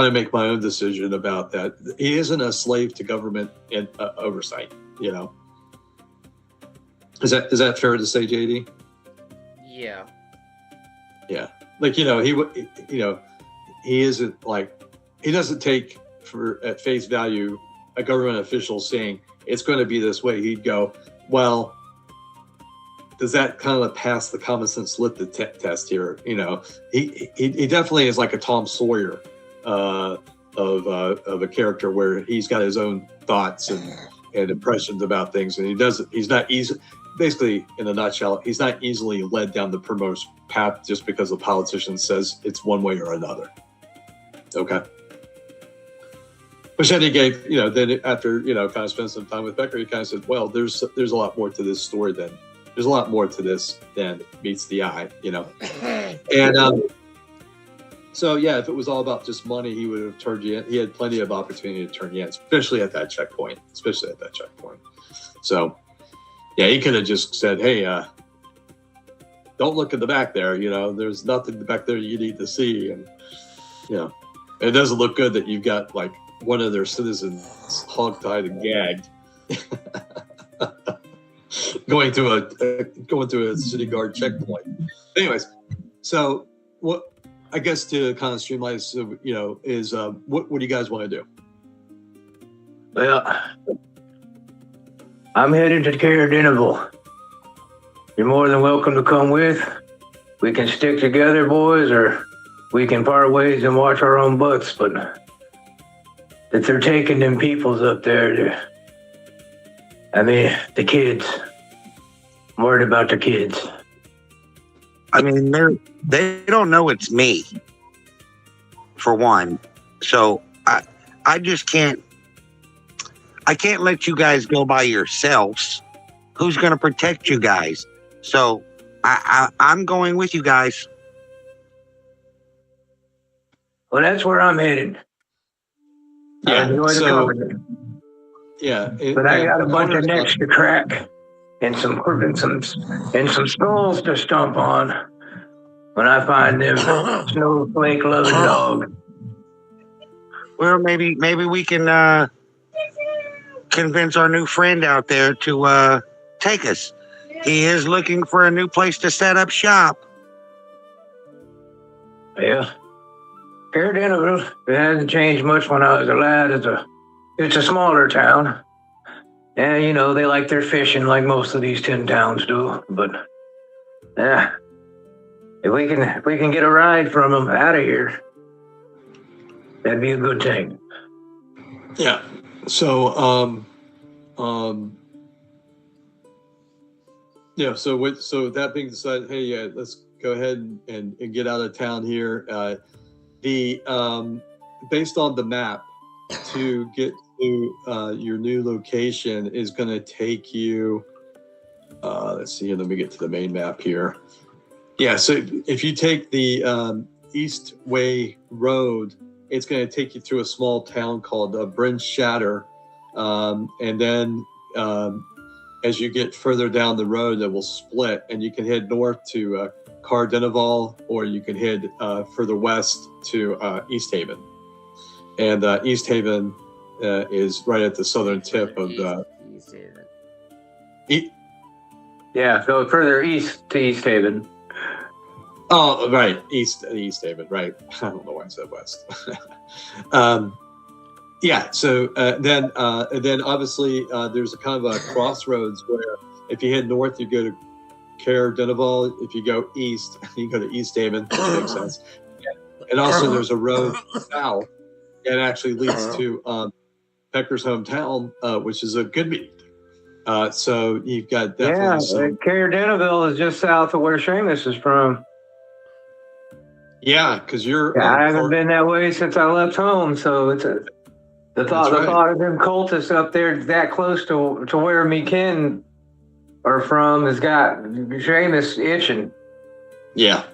Speaker 2: of make my own decision about that. He isn't a slave to government and oversight, Is that fair to say, JD?
Speaker 1: Yeah.
Speaker 2: Yeah. Like, he isn't like, he doesn't take for at face value a government official saying it's going to be this way. He'd go, well, does that kind of pass the common sense lit test here? He definitely is like a Tom Sawyer of a character where he's got his own thoughts and impressions about things, and he's not easy. Basically, in a nutshell, he's not easily led down the primrose path just because the politician says it's one way or another. Okay. Which then he gave, then after, kind of spent some time with Becker, he kind of said, well, there's a lot more to this story there's a lot more to this than meets the eye, And so, yeah, if it was all about just money, he would have turned you in. He had plenty of opportunity to turn you in, especially at that checkpoint. So, yeah, he could have just said, hey, don't look in the back there. There's nothing back there you need to see. And, it doesn't look good that you've got like one of their citizens hogtied and gagged going to a city guard checkpoint. Anyways, so what I guess to kind of streamline this, is what do you guys want to do?
Speaker 4: Well, I'm headed to Caradineville. You're more than welcome to come with. We can stick together, boys, or we can part ways and watch our own butts, but if they're taking them peoples up there, the kids. I'm worried about the kids.
Speaker 3: I mean, they don't know it's me, for one. So I just can't. I can't let you guys go by yourselves. Who's going to protect you guys? So I'm going with you guys.
Speaker 4: Well, that's where I'm headed.
Speaker 2: Yeah.
Speaker 4: I enjoy the company.
Speaker 2: Yeah.
Speaker 4: But I got a bunch of necks to crack and some skulls to stomp on when I find them snowflake loving dog.
Speaker 3: Well, maybe we can convince our new friend out there to take us. He is looking for a new place to set up shop.
Speaker 4: Yeah. Caradineville, it hasn't changed much when I was a lad. It's a smaller town. And, they like their fishing like most of these 10 towns do. But, yeah, if we can get a ride from them out of here, that'd be a good thing.
Speaker 2: Yeah. So, so that being said, hey, let's go ahead and get out of town here. Based on the map, to get to your new location is going to take you, let's see, let me get to the main map here. Yeah, so if you take the East Way Road, it's going to take you through a small town called Bryn Shatter, and then as you get further down the road, it will split, and you can head north to Cardinal, or you can head further west to East Haven. And East Haven is right at the southern tip of the.
Speaker 1: East Haven.
Speaker 4: Yeah, go further east to East Haven.
Speaker 2: Oh, right, East Haven, right. I don't know why I said west. Yeah, so then obviously there's a kind of a crossroads where if you head north, you go to Cardinal. If you go east, you go to East Haven, which makes sense. And also there's a road south that actually leads to Pecker's hometown, which is a good meeting. So you've got definitely some.
Speaker 4: Cardinal is just south of where Seamus is from.
Speaker 2: Yeah, because you're.
Speaker 4: I haven't been that way since I left home, so it's the thought of them cultists up there that close to where me kin are from has got Seamus itching.
Speaker 2: Yeah.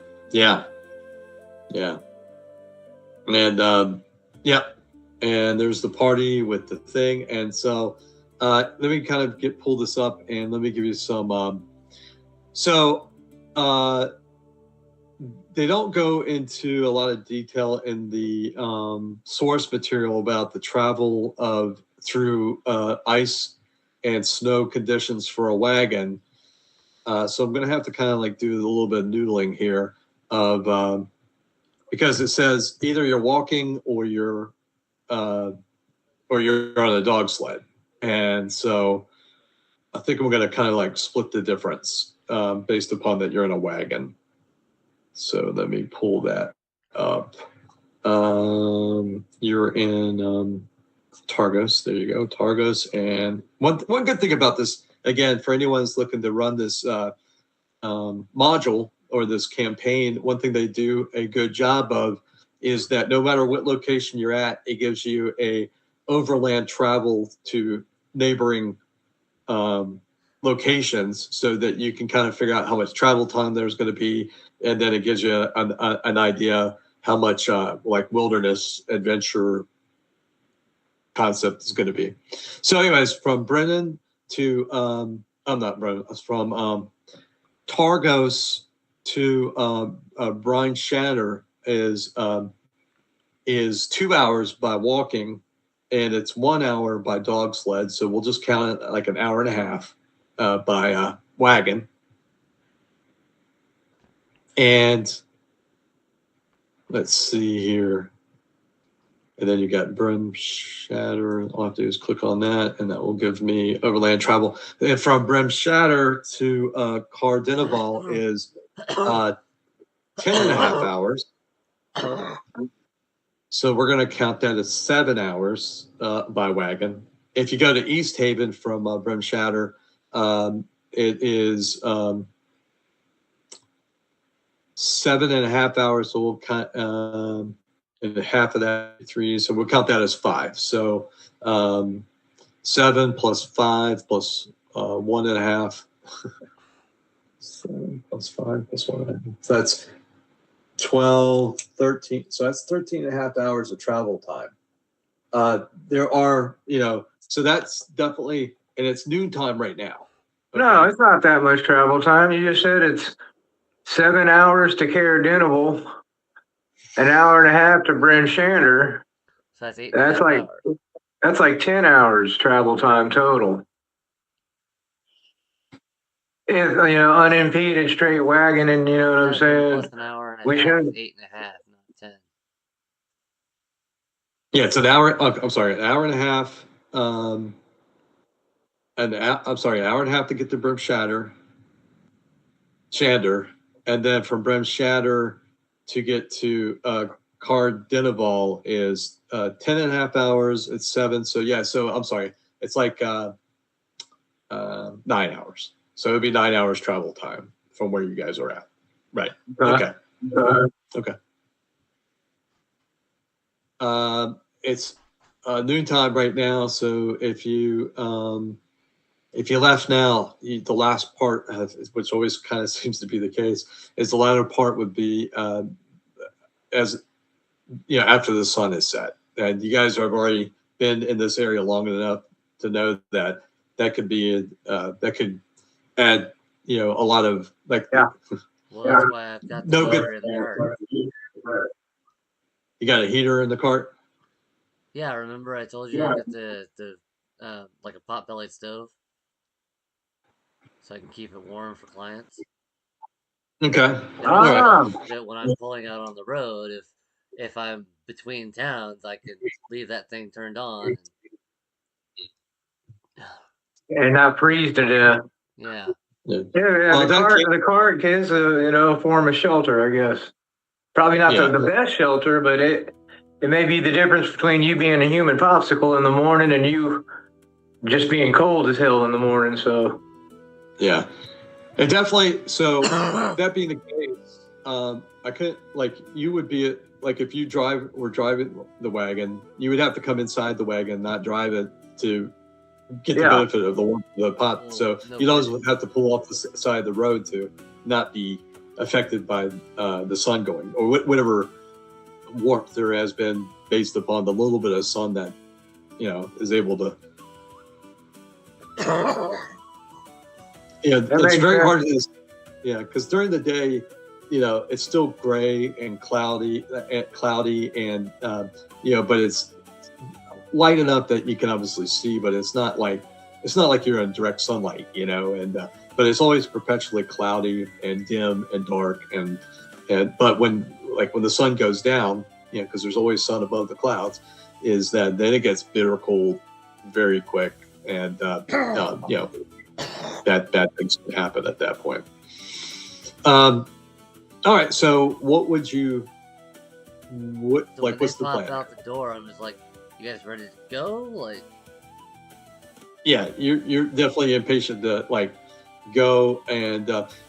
Speaker 2: And and there's the party with the thing, and so let me kind of pull this up, and let me give you some. They don't go into a lot of detail in the source material about the travel through ice and snow conditions for a wagon. So I'm going to have to kind of like do a little bit of noodling here because it says either you're walking or you're on a dog sled. And so I think I'm going to kind of like split the difference based upon that you're in a wagon. So let me pull that up. You're in Targos. There you go, Targos. And one good thing about this, again, for anyone who's looking to run this module or this campaign, one thing they do a good job of is that no matter what location you're at, it gives you a overland travel to neighboring locations so that you can kind of figure out how much travel time there's going to be. And then it gives you an idea how much like wilderness adventure concept is going to be. So anyways, from Brennan to, I'm not Brennan, it's from Targos to Bryn Shatter is 2 hours by walking, and it's 1 hour by dog sled. So we'll just count it like an hour and a half by wagon. And let's see here. And then you got Bryn Shatter. All I have to do is click on that, and that will give me overland travel. And from Bryn Shatter to Cardinal is 10 and a half hours. So we're going to count that as 7 hours by wagon. If you go to East Haven from Bryn Shatter, it is 7.5 hours. So we'll count, and half of that 3. So we'll count that as 5. So 7 plus 5 plus 1.5. 7 plus 5 plus 1.5. So that's 12, 13. So that's 13.5 hours of travel time. There are, so that's definitely, and it's noontime right now.
Speaker 4: Okay? No, it's not that much travel time. You just said it's 7 hours to Cardinal, an hour and a half to Bryn Shatter.
Speaker 1: So that's 8.
Speaker 4: That's like 10 hours travel time total. If unimpeded straight wagon, and you know what I'm saying.
Speaker 1: Plus an hour and a half. 8.5, not 10.
Speaker 2: Yeah, it's an hour. I'm sorry, an hour and a half. An hour and a half to get to Bryn Shatter, and then from Bryn Shatter to get to Cardinal is 10.5 hours. It's 7. So yeah, so I'm sorry, it's like 9 hours. So it'd be 9 hours travel time from where you guys are at. Right. Okay. Okay. It's noontime right now. So if you left now, the last part, which always kind of seems to be the case, is the latter part would be as after the sun is set. And you guys have already been in this area long enough to know that that could be that could add, you know, a lot of like.
Speaker 4: Yeah.
Speaker 1: Well, that's why I've got the
Speaker 2: No good.
Speaker 1: heater in the cart.
Speaker 2: You got a heater in the cart?
Speaker 1: Yeah, remember I told you I got the like a pot-bellied stove, so I can keep it warm for clients.
Speaker 2: Okay.
Speaker 1: That
Speaker 2: All right.
Speaker 1: way, that when I'm pulling out on the road, if I'm between towns, I can leave that thing turned on.
Speaker 4: And not freeze to death.
Speaker 1: Yeah.
Speaker 2: Yeah.
Speaker 4: Yeah,
Speaker 2: Well,
Speaker 4: the cart is a form of shelter, I guess. Probably not
Speaker 2: Yeah.
Speaker 4: the best shelter, but it may be the difference between you being a human popsicle in the morning and you just being cold as hell in the morning. So
Speaker 2: Yeah. And definitely. So that being the case, I couldn't, like, you would be like, if you were driving the wagon, you would have to come inside the wagon, not drive it to get the benefit of the pot.
Speaker 1: Well,
Speaker 2: So
Speaker 1: no
Speaker 2: you'd always have to pull off the side of the road to not be affected by the sun going, or whatever warmth there has been based upon the little bit of sun that, you know, is able to. Yeah, it's very hard to. Yeah, because during the day, you know, it's still gray and cloudy, and you know, but it's light enough that you can obviously see, but it's not like you're in direct sunlight, you know, and but it's always perpetually cloudy and dim and dark, and but when the sun goes down, you know, because there's always sun above the clouds, is that then it gets bitter cold very quick, and you know, that bad things can happen at that point. All right, so what would you
Speaker 1: So when
Speaker 2: what's
Speaker 1: they
Speaker 2: the
Speaker 1: popped
Speaker 2: plan?
Speaker 1: out the door, I'm just like, you guys ready to go? Like,
Speaker 2: Yeah, you're definitely impatient to like go, and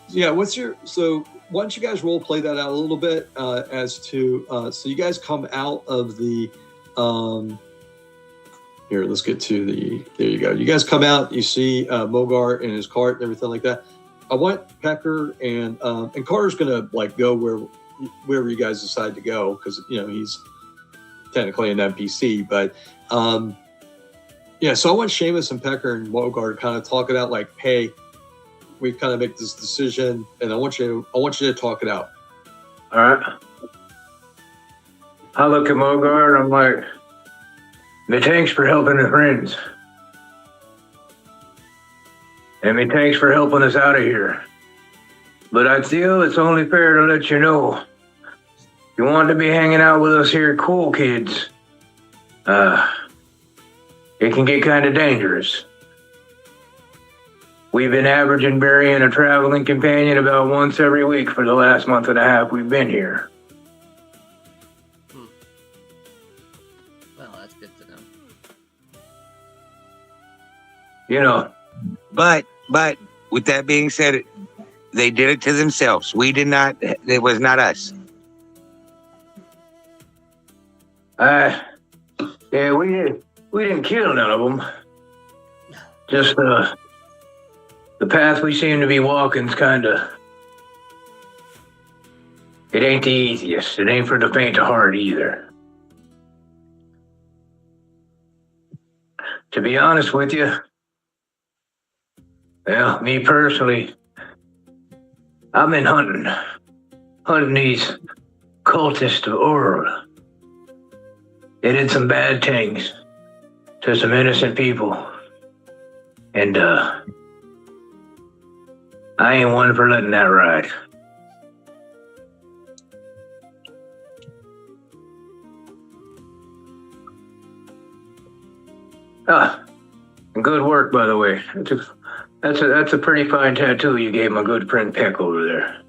Speaker 2: yeah. So why don't you guys role play that out a little bit as to so you guys come out of the here. Let's get to there you go. You guys come out. You see Mogar in his cart and everything like that. I want Pecker and Carter's gonna like go wherever you guys decide to go, because you know he's technically an NPC, but yeah. So I want Seamus and Pecker and Mogar to kind of talk it out. Like, hey, we kind of make this decision, and I want you to talk it out.
Speaker 4: all right. I look at Mogar and I'm like, me thanks for helping the friends. And me thanks for helping us out of here. But I feel it's only fair to let you know, you want to be hanging out with us here cool kids, it can get kind of dangerous. We've been averaging burying a traveling companion about once every week for the last month and a half we've been here.
Speaker 1: well, that's good to know.
Speaker 4: You know,
Speaker 3: But with that being said, they did it to themselves. We did not. It was not us.
Speaker 4: yeah, we didn't kill none of them. Just the path we seem to be walking's kind of. It ain't the easiest. It ain't for the faint of heart either. To be honest with you, well, me personally, I've been hunting these cultists of Orl. They did some bad things to some innocent people. And, I ain't one for letting that ride. Good work, by the way. That's a pretty fine tattoo you gave my good friend Peck over there.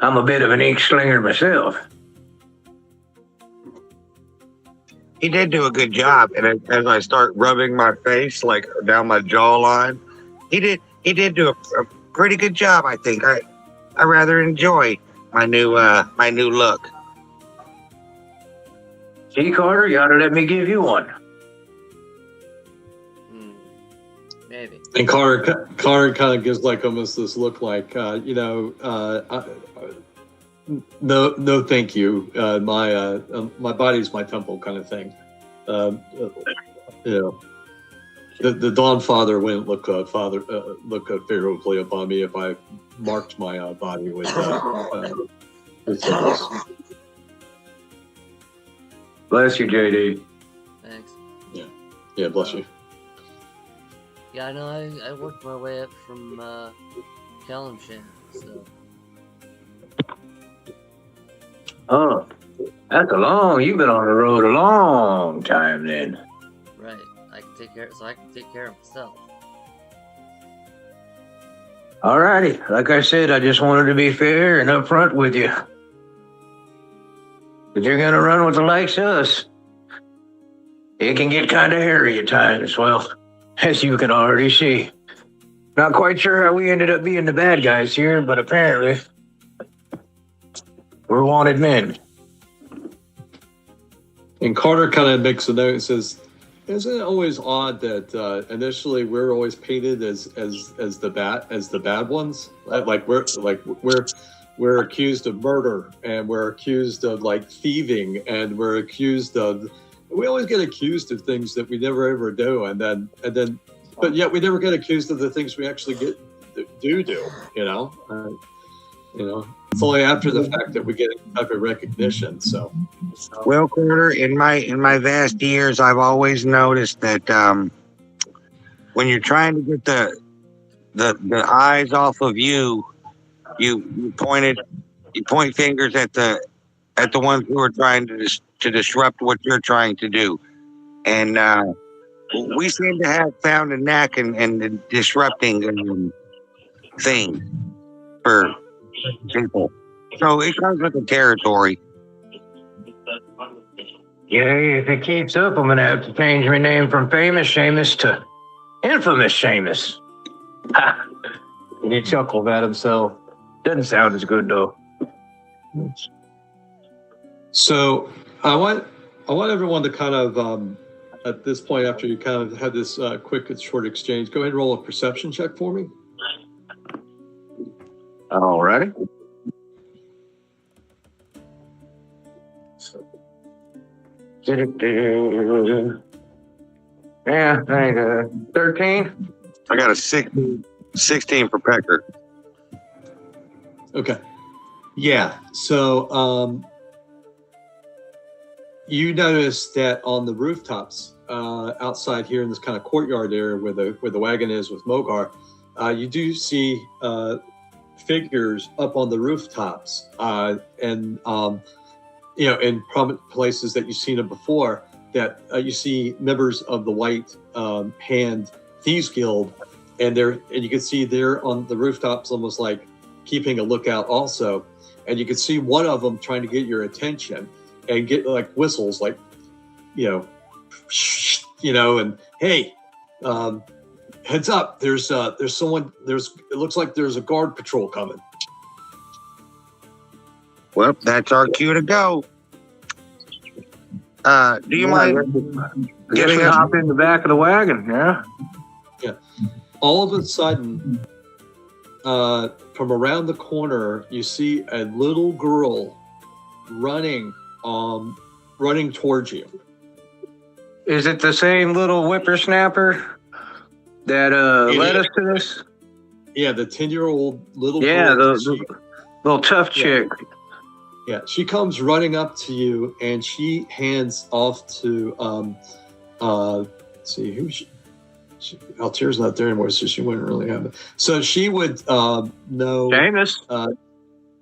Speaker 4: I'm a bit of an ink slinger myself.
Speaker 3: He did do a good job, and as I start rubbing my face like down my jawline, he did do a pretty good job. I think I rather enjoy my new look.
Speaker 4: See, Carter, you ought to let me give you one.
Speaker 1: Maybe.
Speaker 2: And Carter kind of gives like almost this look like, you know, no, thank you. My body's my temple kind of thing. you know, the Dawn Father wouldn't look favorably upon me if I marked my body with symbols.
Speaker 4: Bless you, JD.
Speaker 1: Thanks.
Speaker 2: Yeah, bless you.
Speaker 1: Yeah, I know. I worked my way up from Kalimshan, so
Speaker 4: Oh, you've been on the road a long time then.
Speaker 1: right. I can take care of myself.
Speaker 4: Alrighty, like I said, I just wanted to be fair and upfront with you. If you're gonna run with the likes of us, it can get kind of hairy at times, well, as you can already see. Not quite sure how we ended up being the bad guys here, but apparently, we're wanted men.
Speaker 2: And Carter kind of makes a note and says, "Isn't it always odd that initially we're always painted as the bad ones? We're accused of murder, and we're accused of like thieving, and we always get accused of things that we never ever do, and then but yet we never get accused of the things we actually do. You know, it's only after the fact that we get any type of recognition. So,
Speaker 3: Well, Carter, in my vast years, I've always noticed that when you're trying to get the eyes off of you, you point fingers at the ones who are trying to disrupt what you're trying to do, and we seem to have found a knack in disrupting things for people. So it comes with the territory.
Speaker 4: Yeah, if it keeps up, I'm gonna have to change my name from Famous Seamus to Infamous Seamus. Ha! And he chuckled at himself. Doesn't sound as good though.
Speaker 2: so I want everyone to kind of at this point, after you kind of had this quick and short exchange, go ahead and roll a perception check for me.
Speaker 4: Alrighty. Yeah, I think 13.
Speaker 3: I got a 16 for Pecker.
Speaker 2: Okay. Yeah. So you notice that on the rooftops outside here in this kind of courtyard area where the wagon is with Mogar, you do see figures up on the rooftops and in prominent places that you've seen them before, that you see members of the White Hand Thieves Guild, and you can see they're on the rooftops almost like keeping a lookout also, and you can see one of them trying to get your attention and get like whistles, like and hey, heads up, there's someone, it looks like there's a guard patrol coming.
Speaker 3: Well, that's our cue to go. Do you mind
Speaker 4: Guess we hop in the back of the wagon, yeah?
Speaker 2: All of a sudden, from around the corner, you see a little girl running towards you.
Speaker 4: Is it the same little whippersnapper that led us to this?
Speaker 2: Yeah, the 10-year-old little
Speaker 4: Yeah,
Speaker 2: girl.
Speaker 4: the little tough chick.
Speaker 2: Yeah, she comes running up to you, and she hands off to let's see who Altier's not there anymore, so she wouldn't really have it. So she would know
Speaker 4: Seamus.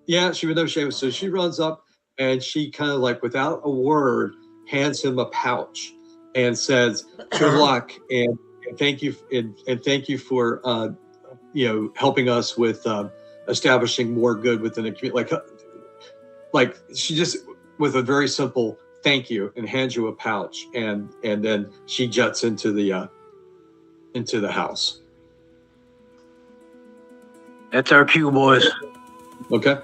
Speaker 2: Yeah, she would know Seamus. So she runs up and she kind of like without a word hands him a pouch and says, "Good luck and thank you and thank you for helping us with establishing more good within the community." Like she just with a very simple thank you and hands you a pouch, and then she jets into the house.
Speaker 4: That's our cue, boys.
Speaker 2: Okay,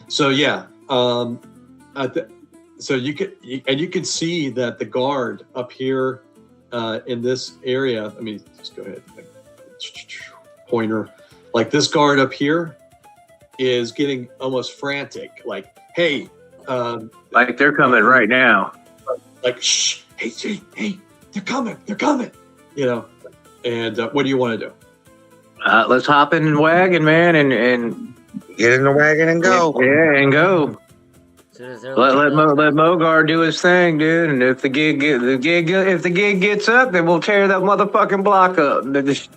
Speaker 2: so yeah, so you can see that the guard up here in this area. Let me just go ahead. Pointer, like this guard up here is getting almost frantic. Like, hey,
Speaker 4: like they're coming right now.
Speaker 2: Like, shh, hey, they're coming, you know. And what do you want to do?
Speaker 4: Let's hop in the wagon, man, and
Speaker 3: Get in the wagon and go.
Speaker 4: Yeah, and go.
Speaker 1: As soon as they're
Speaker 4: Let
Speaker 1: looking up,
Speaker 4: Mogar do his thing, dude. And if the gig gets up, then we'll tear that motherfucking block up. That's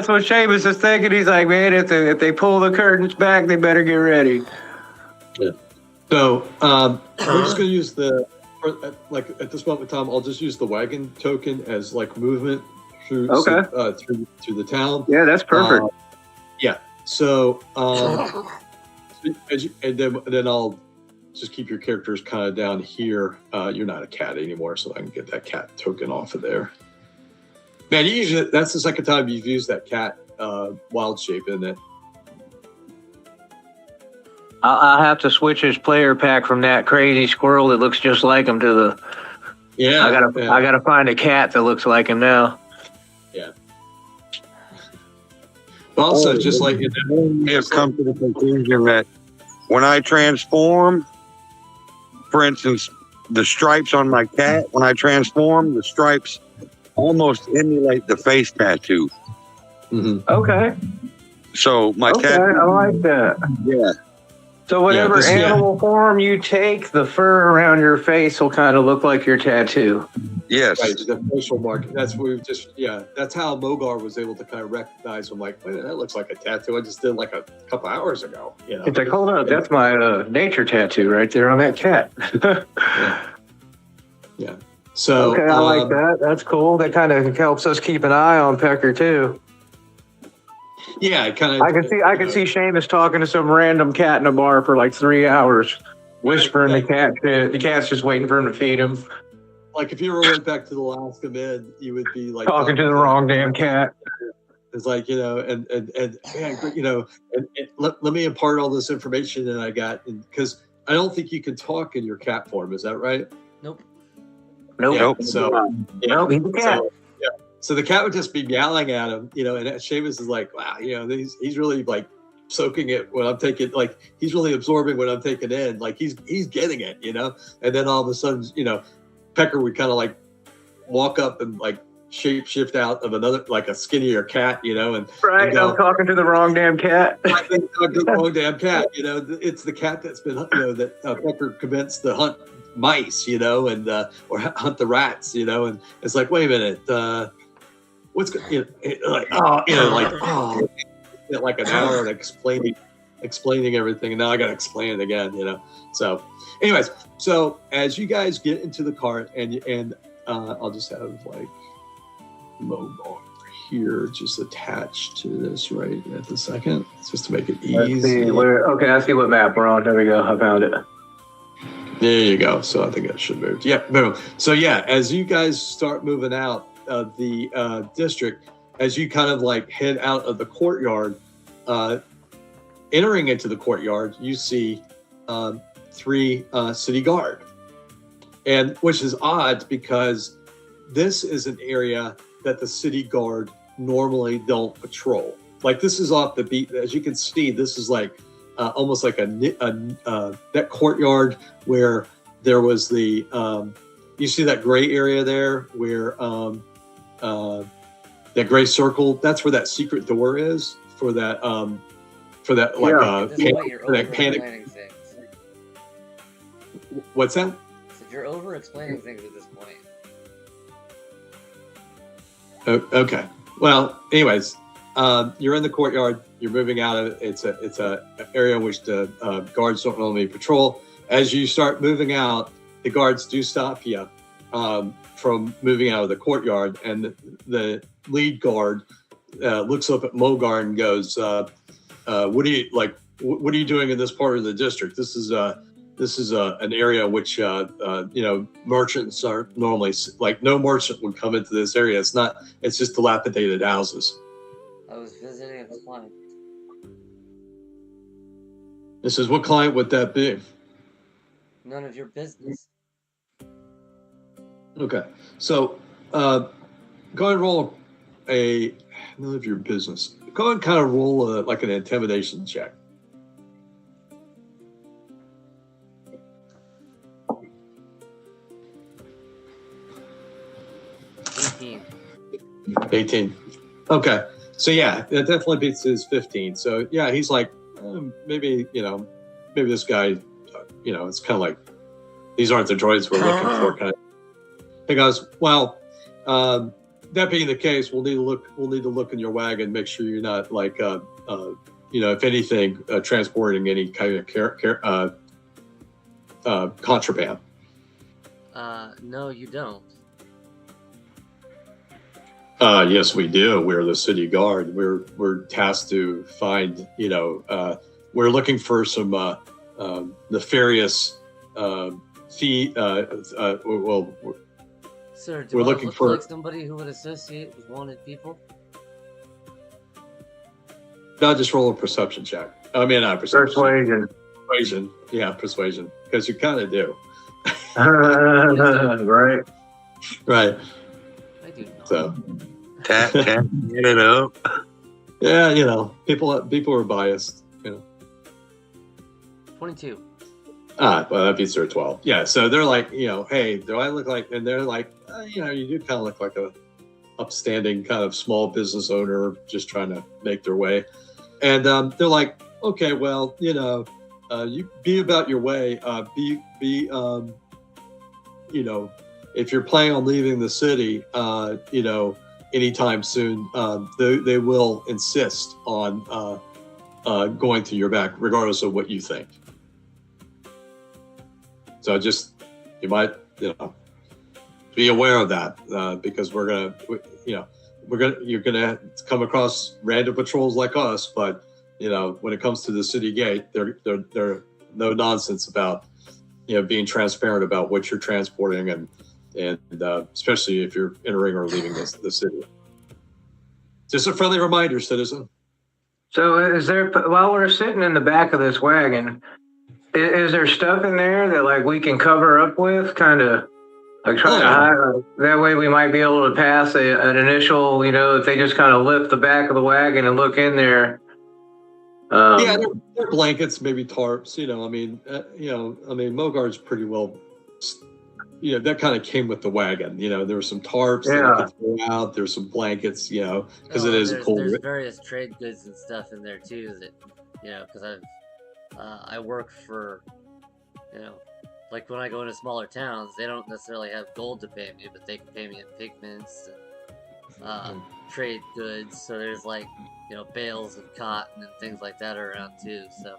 Speaker 4: what Seamus is thinking. He's like, man, if they pull the curtains back, they better get ready.
Speaker 2: Yeah. So we're just going to use like at this moment in time, I'll just use the wagon token as like movement through through the town.
Speaker 4: Yeah, that's perfect.
Speaker 2: Yeah. So then I'll just keep your characters kind of down here. You're not a cat anymore, so I can get that cat token off of there. Man, that's the second time you've used that cat wild shape, isn't it?
Speaker 4: I'll have to switch his player pack from that crazy squirrel that looks just like him to the.
Speaker 2: Yeah.
Speaker 4: I gotta find a cat that looks like him now.
Speaker 2: Yeah. Also, just like
Speaker 3: I have come to the conclusion that when I transform, for instance, the stripes on my cat, when I transform, the stripes almost emulate the face tattoo.
Speaker 2: Mm-hmm.
Speaker 4: Okay.
Speaker 3: So my cat.
Speaker 4: I like that.
Speaker 3: Yeah.
Speaker 4: So whatever animal form you take, the fur around your face will kind of look like your tattoo.
Speaker 3: Yes.
Speaker 2: Right, the facial mark. That's what we've that's how Mogar was able to kind of recognize him, like, wait, that looks like a tattoo I just did like a couple hours ago. You know?
Speaker 4: It's like, hold up, that's my nature tattoo right there on that cat.
Speaker 2: Yeah. So
Speaker 4: okay, I like that. That's cool. That kind of helps us keep an eye on Pecker too.
Speaker 2: Yeah, I can
Speaker 4: see Seamus talking to some random cat in a bar for like 3 hours, whispering the cat shit. The cat's just waiting for him to feed him.
Speaker 2: Like if you ever went back to the last Mid, you would be like
Speaker 4: talking to the wrong damn cat.
Speaker 2: It's like, you know, and man, you know, and let me impart all this information that I got, because I don't think you can talk in your cat form. Is that right?
Speaker 1: Nope.
Speaker 2: Yeah, so
Speaker 4: nope, he's a cat.
Speaker 2: So the cat would just be yelling at him, you know, and Seamus is like, wow, you know, he's really like soaking it when I'm taking, like, he's really absorbing what I'm taking in, like he's getting it, you know. And then all of a sudden, you know, Pecker would kind of like walk up and like shape shift out of another, like a skinnier cat, you know, and
Speaker 4: right, I'm talking to the wrong damn cat.
Speaker 2: I think talking to the wrong damn cat, you know. It's the cat that's been, you know, that Pecker commenced to hunt mice, you know, and or hunt the rats, you know, and it's like, wait a minute, what's good, you know, like, oh, you know, like, oh, like an hour and explaining everything, and now I got to explain it again, you know. So, anyways, so as you guys get into the cart, and I'll just have like Mogar here just attached to this right at the second, just to make it easy.
Speaker 4: Okay, I see what map we're on. There we go. I found it.
Speaker 2: There you go. So I think I should move. Yeah, boom. So yeah, as you guys start moving out of the district, as you kind of like head out of the courtyard, entering into the courtyard, you see 3 city guard, and which is odd because this is an area that the city guard normally don't patrol. Like this is off the beat. As you can see, this is like almost like that courtyard where there was the you see that gray area there where that gray circle, that's where that secret door is for that like panic. What's that?
Speaker 1: So you're over explaining things at this point.
Speaker 2: Okay. Well, anyways, you're in the courtyard. You're moving out of it. It's a area in which the guards don't normally patrol. As you start moving out, the guards do stop you from moving out of the courtyard, and the lead guard looks up at Mogar and goes, "What are you like? What are you doing in this part of the district? This is an area which you know, merchants are normally, like, no merchant would come into this area. It's just dilapidated houses."
Speaker 1: I was visiting a client.
Speaker 2: This is, what client would that be?
Speaker 1: None of your business.
Speaker 2: Okay, so go ahead and roll none of your business. Go ahead and kind of roll like an intimidation check.
Speaker 1: 18.
Speaker 2: 18. Okay. So yeah, it definitely beats his 15. So yeah, he's like, maybe this guy, it's kind of like, these aren't the droids we're looking for. Kind of. He goes, well, that being the case, we'll need to look in your wagon, make sure you're not like, if anything, transporting any kind of contraband.
Speaker 1: No, you don't.
Speaker 2: Yes, we do. We're the city guard. We're tasked to find. We're looking for some nefarious fee. Well,
Speaker 1: Sir, do
Speaker 2: we're
Speaker 1: I
Speaker 2: looking
Speaker 1: look
Speaker 2: for
Speaker 1: like somebody who would associate with wanted people?
Speaker 2: not just roll a perception check. I mean, not perception.
Speaker 4: Persuasion.
Speaker 2: Persuasion. Yeah, persuasion. Because you kind of do.
Speaker 4: Right.
Speaker 2: Right.
Speaker 1: I do not.
Speaker 2: So.
Speaker 3: Tap, get it up.
Speaker 2: Yeah, people are biased.
Speaker 1: 22.
Speaker 2: Well, that beats their 12. Yeah, so they're like, hey, do I look like? And they're like, you do kind of look like a upstanding kind of small business owner just trying to make their way. And they're like, okay, well, you be about your way. If you're planning on leaving the city, anytime soon, they will insist on going to your back, regardless of what you think. So you might, be aware of that because you're gonna come across random patrols like us, but when it comes to the city gate, they're no nonsense about being transparent about what you're transporting and especially if you're entering or leaving the city. Just a friendly reminder, citizen.
Speaker 4: So is there, while we're sitting in the back of this wagon, is there stuff in there that like we can cover up with, kind of like trying to hide? That way we might be able to pass an initial, if they just kind of lift the back of the wagon and look in there.
Speaker 2: They're blankets, maybe tarps. Mogard's pretty well. That kind of came with the wagon. There were some tarps that you could throw out. There's some blankets, because it is cold.
Speaker 1: There's various trade goods and stuff in there too. That because I work for, like when I go into smaller towns, they don't necessarily have gold to pay me, but they can pay me in pigments and trade goods. So there's like bales of cotton and things like that around too. So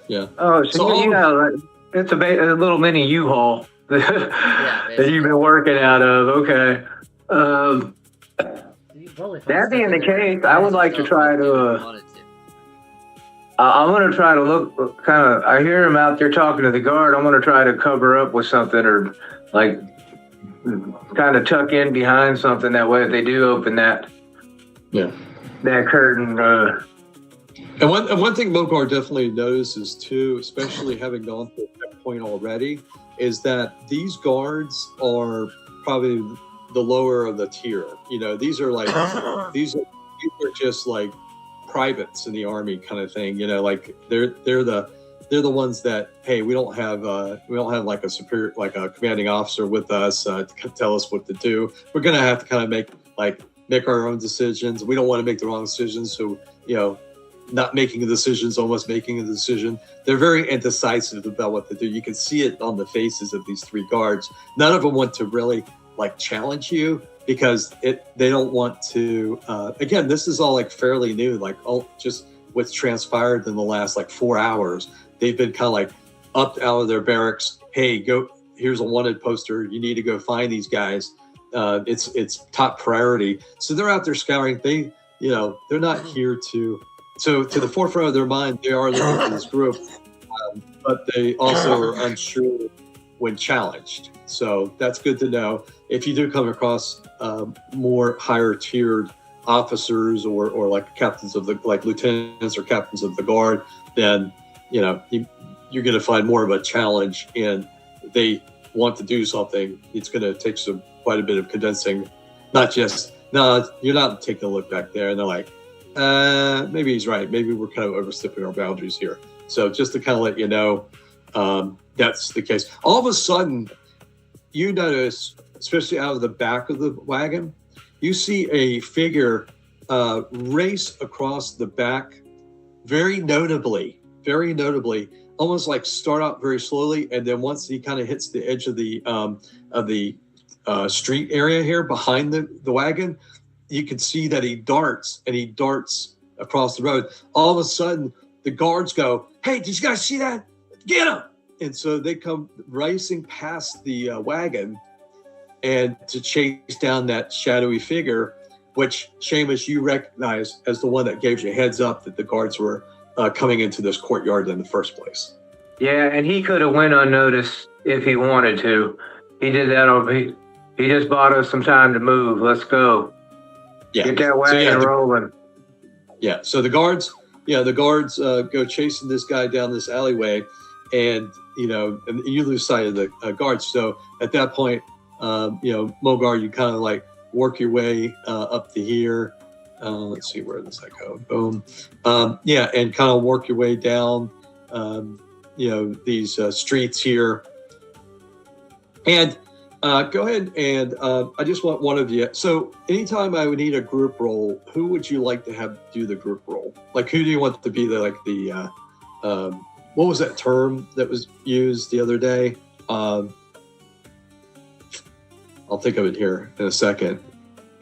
Speaker 2: yeah.
Speaker 4: Oh, so it's a little mini U-Haul that you've been working out of. Okay. That being the case, I would like to try to. I'm going to try to look kind of. I hear him out there talking to the guard. I'm going to try to cover up with something or like kind of tuck in behind something. That way, if they do open that curtain.
Speaker 2: And one thing Mogard definitely notices too, especially having gone through that point already, is that these guards are probably the lower of the tier. These are like these are just like privates in the army kind of thing. Like they're the ones that, hey, we don't have like a superior, like a commanding officer with us to tell us what to do. We're gonna have to kind of make our own decisions. We don't want to make the wrong decisions, so not making the decisions, almost making a decision. They're very indecisive about what to do. You can see it on the faces of these three guards. None of them want to really like challenge you because they don't want to. Again, this is all like fairly new, like just what's transpired in the last like 4 hours. They've been kind of like up out of their barracks. Hey, go! Here's a wanted poster. You need to go find these guys. It's top priority. So they're out there scouring. They're not here to. So to the forefront of their mind, they are looking for this group, but they also are unsure when challenged. So that's good to know. If you do come across more higher tiered officers or like captains of like lieutenants or captains of the guard, then you're going to find more of a challenge, and they want to do something. It's going to take quite a bit of condensing, not just no, you're not taking a look back there, and they're like. Maybe he's right. Maybe we're kind of overstepping our boundaries here. So just to kind of let you know, that's the case. All of a sudden, you notice especially out of the back of the wagon, you see a figure race across the back, very notably, almost like start out very slowly, and then once he kind of hits the edge of the street area here behind the wagon, you can see that he darts across the road. All of a sudden, the guards go, "Hey, did you guys see that? Get him!" And so they come racing past the wagon and to chase down that shadowy figure, which, Seamus, you recognize as the one that gave you a heads up that the guards were coming into this courtyard in the first place.
Speaker 4: Yeah, and he could have went unnoticed if he wanted to. He did that. He just bought us some time to move. Let's go.
Speaker 2: Yeah.
Speaker 4: Get that wagon rolling.
Speaker 2: Yeah. So the guards go chasing this guy down this alleyway, and and you lose sight of the guards. So at that point, Mogar, you kind of like work your way up to here. Let's see, where does that go? Boom. And kind of work your way down, these streets here. And go ahead and I just want one of you. So anytime I would need a group roll, who would you like to have do the group roll? Like, who do you want to be the what was that term that was used the other day? I'll think of it here in a second.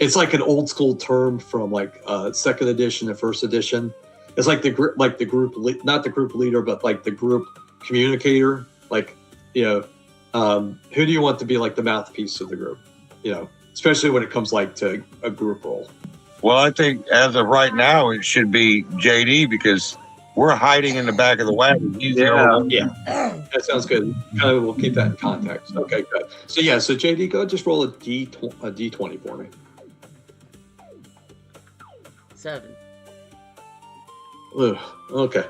Speaker 2: It's like an old school term from like second edition and first edition. It's like the group, not the group leader, but like the group communicator. Like, who do you want to be like the mouthpiece of the group? Especially when it comes like to a group role.
Speaker 3: Well, I think as of right now, it should be JD because we're hiding in the back of the wagon.
Speaker 2: Yeah, that sounds good. Kind of, we'll keep that in context. Okay, good. So JD, go just roll a D20 for me.
Speaker 1: 7.
Speaker 2: Ugh, okay.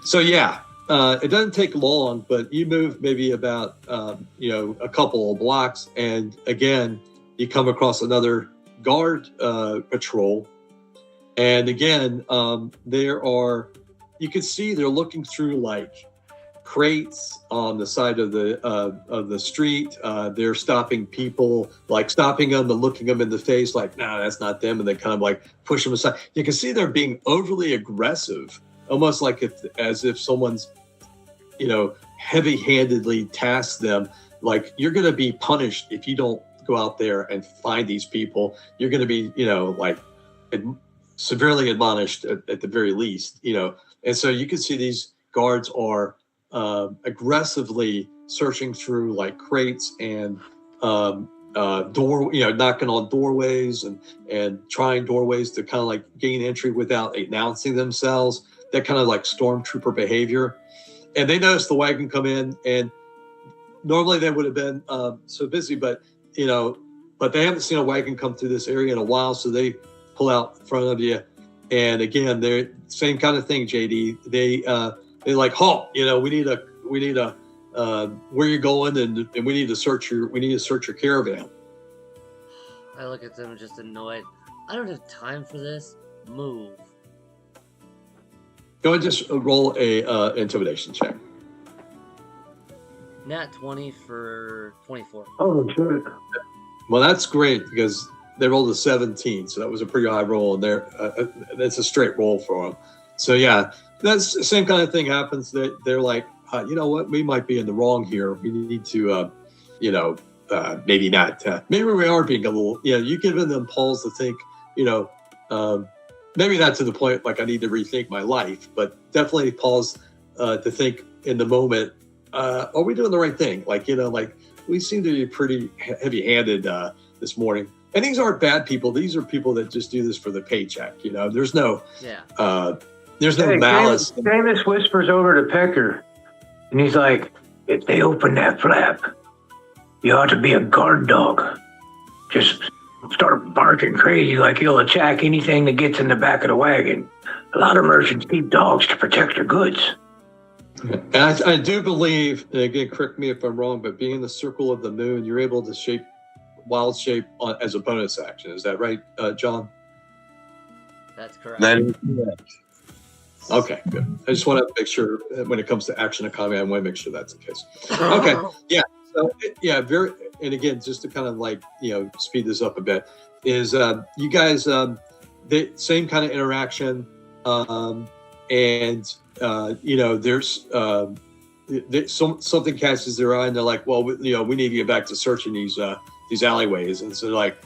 Speaker 2: So it doesn't take long, but you move maybe about a couple of blocks, and again you come across another guard patrol, and again you can see they're looking through like crates on the side of the street. They're stopping people, like stopping them and looking them in the face, like, "No, that's not them," and they kind of like push them aside. You can see they're being overly aggressive, almost like as if someone's, heavy-handedly tasked them. Like, you're going to be punished if you don't go out there and find these people. You're going to be, severely admonished at the very least. And so you can see these guards are aggressively searching through like crates and knocking on doorways and trying doorways to kind of like gain entry without announcing themselves. That kind of like stormtrooper behavior. And they noticed the wagon come in, and normally they would have been so busy, but they haven't seen a wagon come through this area in a while, so they pull out in front of you. And again, they're same kind of thing, JD. They like, "Halt! We need a where you're going, and we need to search your caravan."
Speaker 1: I look at them just annoyed. I don't have time for this. Move.
Speaker 2: Go ahead and just roll a intimidation check.
Speaker 1: Nat 20 for 24.
Speaker 4: Oh, sure.
Speaker 2: Well, that's great because they rolled a 17, so that was a pretty high roll, and that's a straight roll for them. So that's the same kind of thing happens. They're like, "You know what? We might be in the wrong here. We need to, maybe not. Maybe we are being a little. You giving them pause to think. Maybe not to the point like I need to rethink my life, but definitely pause to think in the moment. Are we doing the right thing? Like we seem to be pretty heavy-handed this morning." And these aren't bad people. These are people that just do this for the paycheck. There's no malice.
Speaker 4: Seamus whispers over to Pecker, and he's like, "If they open that flap, you ought to be a guard dog. Just start barking crazy like you'll attack anything that gets in the back of the wagon. A lot of merchants keep dogs to protect their goods."
Speaker 2: And I do believe, and again, correct me if I'm wrong, but being in the circle of the moon, you're able to wild shape as a bonus action. Is that right, John?
Speaker 1: That's correct.
Speaker 3: That is correct.
Speaker 2: Okay, good. I just want to make sure when it comes to action economy, I want to make sure that's the case. Okay, So yeah, very. And again, just to kind of like speed this up a bit, is you guys the same kind of interaction, and there's something catches their eye, and they're like, well, we need to get back to searching these alleyways, and so like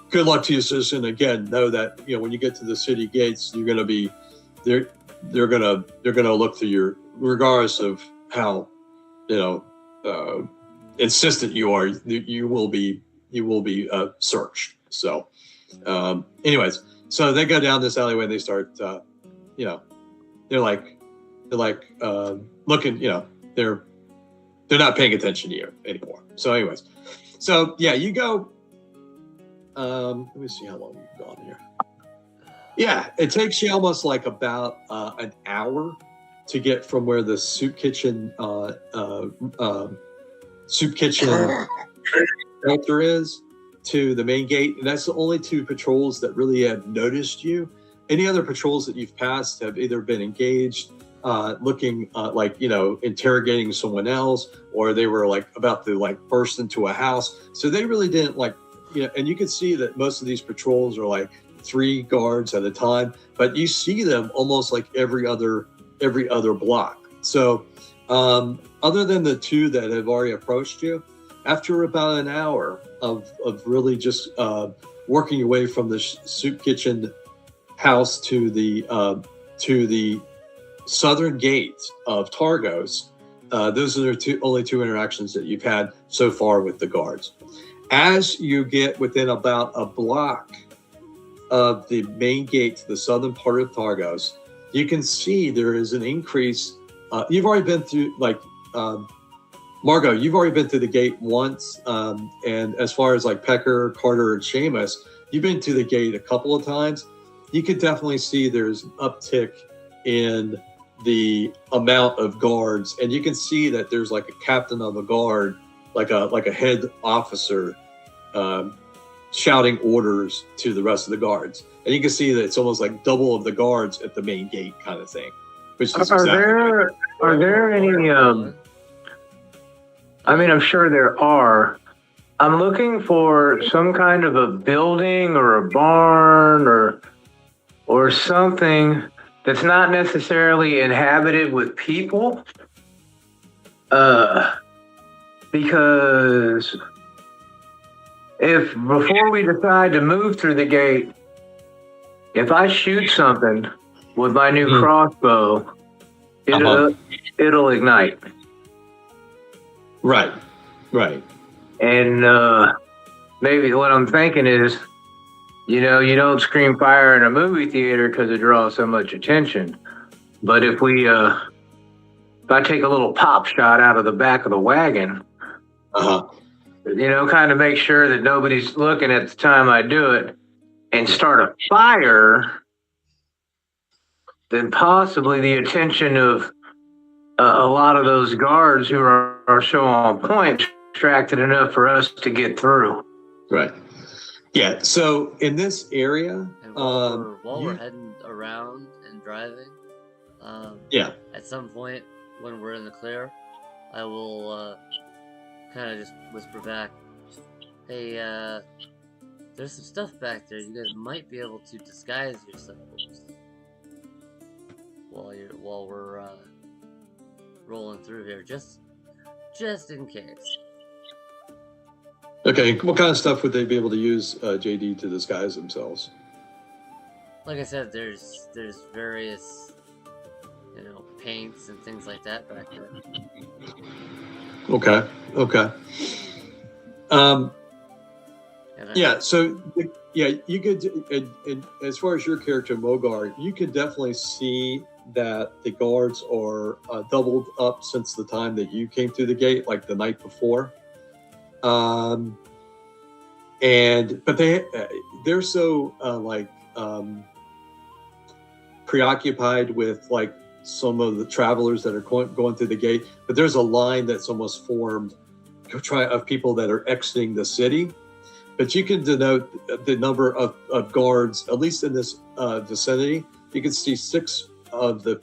Speaker 2: good luck to you, citizen. Again, know that when you get to the city gates, you're gonna be they're gonna look through your, regardless of how insistent you are, you will be searched. So anyways, so they go down this alleyway and they start they're like looking, they're not paying attention to you anymore. So anyways, so yeah, you go let me see how long you've gone here. Yeah, it takes you almost like about an hour to get from where the soup kitchen shelter is to the main gate, and that's the only two patrols that really have noticed you. Any other patrols that you've passed have either been engaged, looking interrogating someone else, or they were like about to burst into a house. So they really didn't and you can see that most of these patrols are like 3 guards at a time, but you see them almost like every other block. So other than the 2 that have already approached you, after about an hour of really just working your way from the soup kitchen house to the southern gate of Targos, those are the only two interactions that you've had so far with the guards. As you get within about a block of the main gate to the southern part of Targos, you can see there is an increase. You've already been through, Margot, you've already been through the gate once. And as far as Pecker, Carter, and Seamus, you've been to the gate a couple of times. You could definitely see there's an uptick in the amount of guards. And you can see that there's a captain of a guard, like a head officer, shouting orders to the rest of the guards. And you can see that it's almost like double of the guards at the main gate kind of thing. Which is
Speaker 4: are there any I'm sure there are. I'm looking for some kind of a building or a barn or something that's not necessarily inhabited with people. Because if before we decide to move through the gate, if I shoot something with my new crossbow, it'll ignite.
Speaker 2: Right.
Speaker 4: And maybe what I'm thinking is, you don't scream fire in a movie theater because it draws so much attention. But if I take a little pop shot out of the back of the wagon, kind of make sure that nobody's looking at the time I do it, and start a fire, then possibly the attention of a lot of those guards who are so on point distracted enough for us to get through.
Speaker 2: Right. Yeah. So in this area,
Speaker 1: and while we're heading around and driving, at some point when we're in the clear, I will kind of just whisper back, "Hey, there's some stuff back there. You guys might be able to disguise yourselves while we're rolling through here, just in case."
Speaker 2: Okay, what kind of stuff would they be able to use, JD, to disguise themselves?
Speaker 1: Like I said, there's various, paints and things like that back there.
Speaker 2: Okay. So you could, and as far as your character, Mogar, you could definitely see that the guards are doubled up since the time that you came through the gate, like the night before. But they're so preoccupied with some of the travelers that are going through the gate, but there's a line that's almost formed of people that are exiting the city. But you can denote the number of guards, at least in this vicinity. You can see 6 of the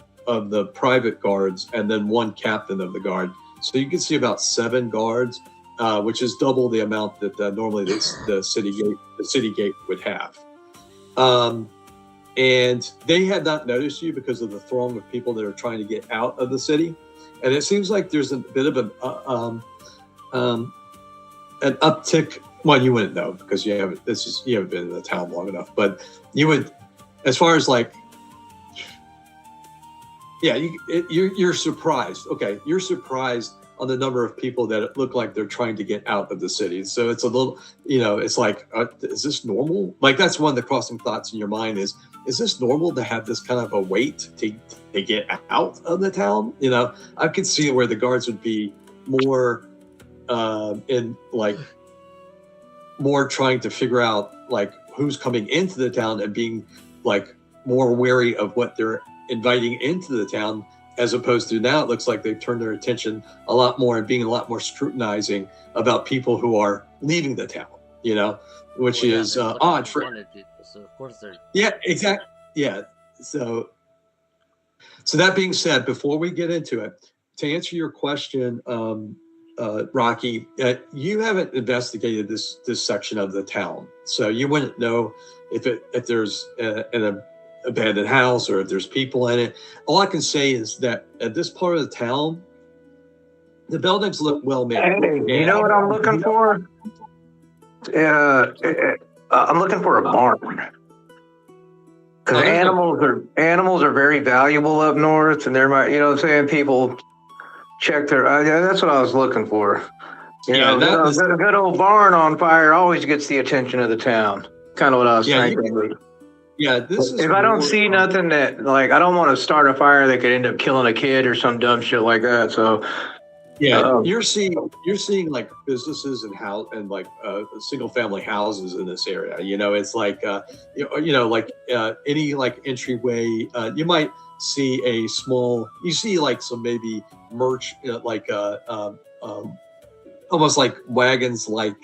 Speaker 2: private guards and then 1 captain of the guard. So you can see about 7 guards, which is double the amount that normally the city gate would have. And they had not noticed you because of the throng of people that are trying to get out of the city. And it seems like there's a bit of an uptick. Well, you wouldn't know because you haven't been in the town long enough. But you would, as far as like, yeah, you're surprised. Okay, you're surprised on the number of people that look like they're trying to get out of the city. So it's a little, it's like, is this normal? Like that's one of the crossing thoughts in your mind is this normal to have this kind of a wait to get out of the town? I could see where the guards would be more more trying to figure out like who's coming into the town and being like more wary of what they're inviting into the town, as opposed to now it looks like they've turned their attention a lot more and being a lot more scrutinizing about people who are leaving the town, which is odd for
Speaker 1: people, so of course they're
Speaker 2: exactly. Yeah. So that being said, before we get into it, to answer your question, Rocky, you haven't investigated this section of the town, so you wouldn't know if there's an abandoned house or if there's people in it. All I can say is that at this part of the town, the buildings look well made.
Speaker 4: Hey, you know what I'm looking for? I'm looking for a barn. Because animals are very valuable up north, and there might, people check their. That's what I was looking for. A good old barn on fire always gets the attention of the town. Kind of what I was thinking.
Speaker 2: This is.
Speaker 4: If I don't see nothing that, like, I don't want to start a fire that could end up killing a kid or some dumb shit like that. So.
Speaker 2: Yeah, you're seeing like businesses and like single family houses in this area. It's like any like entryway. You might see you see like some maybe merch, like almost like wagons, like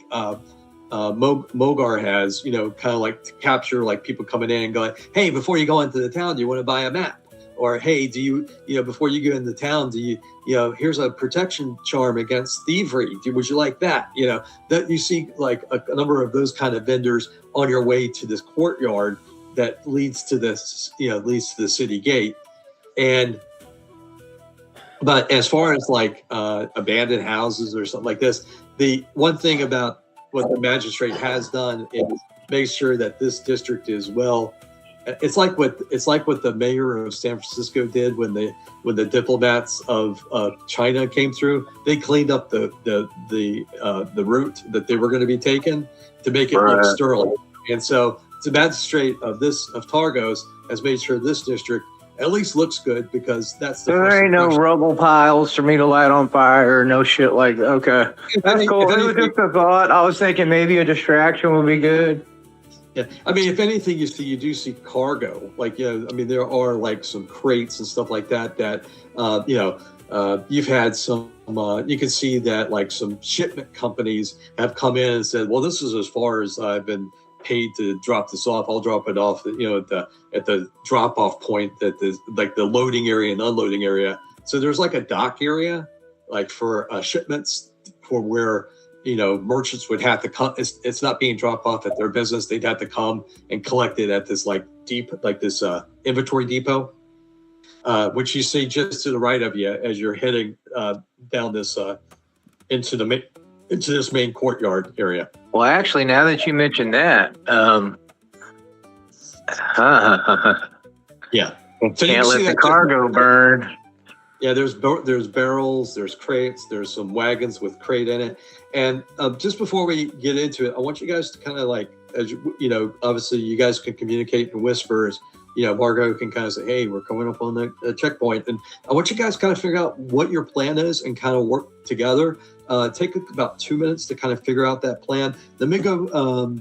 Speaker 2: Mogar has. Kind of like to capture like people coming in and going, hey, before you go into the town, do you want to buy a map? Or hey, do you before you go into town, do you here's a protection charm against thievery? Would you like that? That you see like a number of those kind of vendors on your way to this courtyard that leads to this, leads to the city gate. But as far as like abandoned houses or something like this, the one thing about what the magistrate has done is make sure that this district is well. It's like what the mayor of San Francisco did when the diplomats of China came through. They cleaned up the route that they were going to be taken to make it look sterling. And so the magistrate of Targos has made sure this district at least looks good, because that's the
Speaker 4: there ain't no rubble piles for me to light on fire, no shit like that. Okay, that's cool. It was just a thought. I was thinking maybe a distraction would be good.
Speaker 2: Yeah, I mean, if anything, you do see cargo. Like, there are like some crates and stuff like that. You've had some. You can see that like some shipment companies have come in and said, "Well, this is as far as I've been paid to drop this off. I'll drop it off, at the drop off point, that the like the loading area and unloading area. So there's like a dock area, like for shipments, for where." Merchants would have to come. It's not being dropped off at their business. They'd have to come and collect it at this this inventory depot, which you see just to the right of you as you're heading down this into this main courtyard area.
Speaker 4: Well, actually, now that you mentioned that,
Speaker 2: yeah,
Speaker 4: so can't let the cargo burn.
Speaker 2: Yeah, there's barrels, there's crates, there's some wagons with crate in it. And just before we get into it, I want you guys to kind of like, as obviously you guys can communicate in whispers. Margot can kind of say, hey, we're coming up on the checkpoint. And I want you guys kind of figure out what your plan is and kind of work together. Take about 2 minutes to kind of figure out that plan. Let me go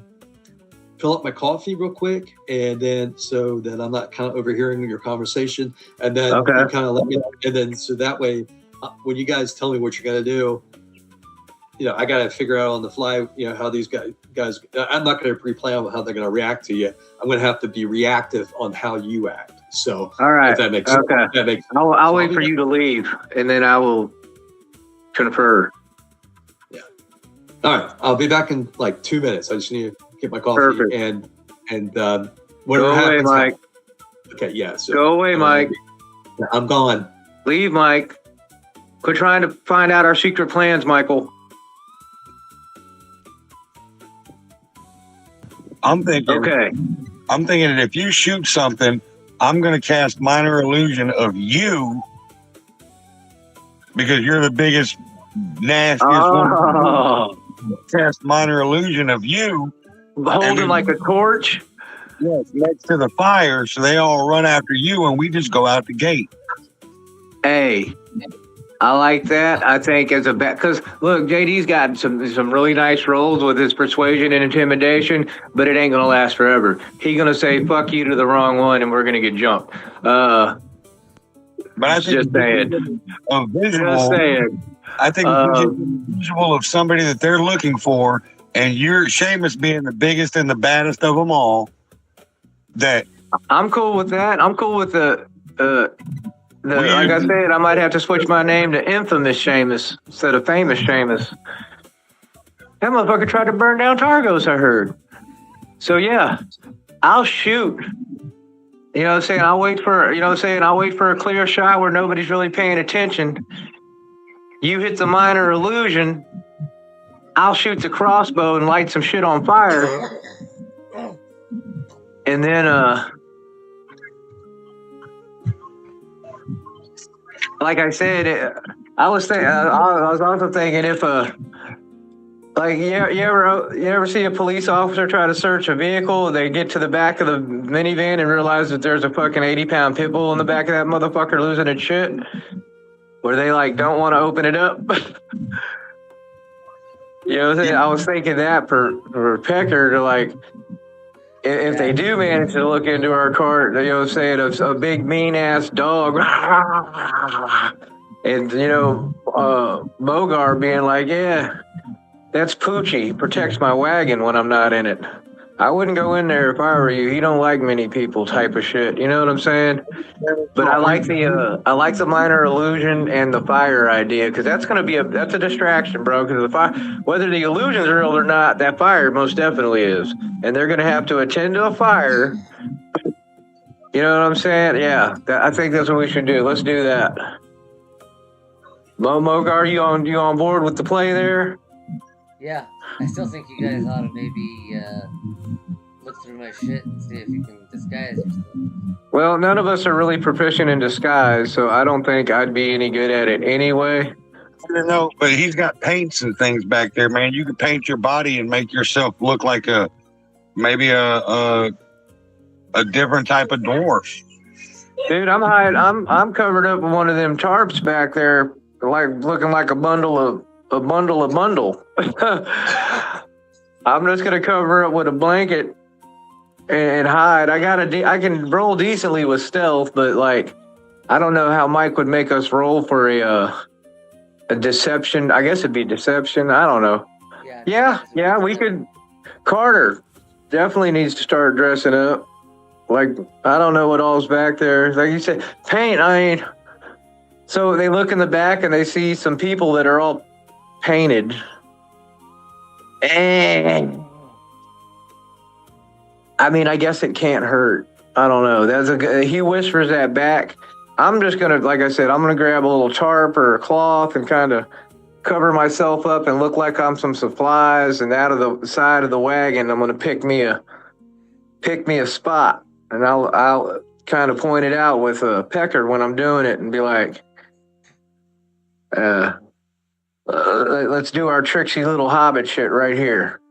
Speaker 2: fill up my coffee real quick, and then so that I'm not kind of overhearing your conversation, and then you kind of let me, and then so that way, when you guys tell me what you're gonna do, I gotta figure out on the fly, how these guys. I'm not gonna pre-plan how they're gonna react to you. I'm gonna have to be reactive on how you act. So,
Speaker 4: all right,
Speaker 2: if that makes sense.
Speaker 4: Okay, I'll wait for you to leave, and then I will Confer.
Speaker 2: All right, I'll be back in like 2 minutes. I just need to get my coffee
Speaker 4: Perfect.
Speaker 2: and
Speaker 4: Go
Speaker 2: whatever
Speaker 4: away,
Speaker 2: happens.
Speaker 4: Mike.
Speaker 2: Okay, yeah. So
Speaker 4: Go away, Mike.
Speaker 2: I'm gone.
Speaker 4: Leave, Mike. Quit trying to find out our secret plans, Michael.
Speaker 3: I'm thinking
Speaker 4: Okay.
Speaker 3: that if you shoot something, I'm going to cast minor illusion of you because you're the biggest, nastiest one.
Speaker 4: Oh,
Speaker 3: Cast minor illusion of you.
Speaker 4: holding like a torch.
Speaker 3: Yes, next to the fire, so they all run after you, and we just go out the gate.
Speaker 4: Hey, I like that. I think as a bet, because look, JD's got some really nice rolls with his persuasion and intimidation, but it ain't gonna last forever. He gonna say "fuck you" to the wrong one, and we're gonna get jumped.
Speaker 3: But I think
Speaker 4: Just saying.
Speaker 3: a visual.
Speaker 4: Just saying.
Speaker 3: I think a visual of somebody that they're looking for, and you're Seamus being the biggest and the baddest of them all. That
Speaker 4: I'm cool with that. I'm cool with the like I said, I might have to switch my name to Infamous Seamus instead of Famous Seamus. That motherfucker tried to burn down Targos, I heard. So yeah, I'll shoot. You know what I'm saying? I'll wait for a clear shot where nobody's really paying attention. You hit the minor illusion, I'll shoot the crossbow and light some shit on fire. And then like I said, I was also thinking if like you ever see a police officer try to search a vehicle, they get to the back of the minivan and realize that there's a fucking 80-pound pit bull in the back of that motherfucker losing its shit, where they like don't want to open it up. You know what I'm saying? I was thinking that for Pecker to like, if they do manage to look into our cart, you know what I'm saying, a big mean ass dog, and you know, Mogar being like, yeah, that's Poochie, protects my wagon when I'm not in it. I wouldn't go in there if I were you. He don't like many people type of shit. You know what I'm saying? But I like the minor illusion and the fire idea, because that's gonna be that's a distraction, bro. Because the fire, whether the illusion's real or not, that fire most definitely is, and they're gonna have to attend to a fire. You know what I'm saying? Yeah, I think that's what we should do. Let's do that. Mogar, you on board with the play there?
Speaker 1: Yeah, I still think you guys ought to maybe look through my shit and see if you can disguise yourself.
Speaker 4: Well, none of us are really proficient in disguise, so I don't think I'd be any good at it anyway.
Speaker 3: I don't know, but he's got paints and things back there, man. You can paint your body and make yourself look like maybe a different type of dwarf.
Speaker 4: Dude, I'm covered up with one of them tarps back there, like looking like a bundle. I'm just gonna cover up with a blanket and hide. I can roll decently with stealth, but like, I don't know how Mike would make us roll for a deception. I guess it'd be deception. I don't know. Yeah, we could. Carter definitely needs to start dressing up. Like, I don't know what all's back there. Like you said, paint. I mean, so they look in the back and they see some people that are all painted. And I mean, I guess it can't hurt. I don't know. He whispers that back. I'm just gonna, like I said, I'm gonna grab a little tarp or a cloth and kind of cover myself up and look like I'm some supplies. And out of the side of the wagon, I'm gonna pick me a spot, and I'll kind of point it out with a pecker when I'm doing it, and be like, let's do our tricksy little hobbit shit right here.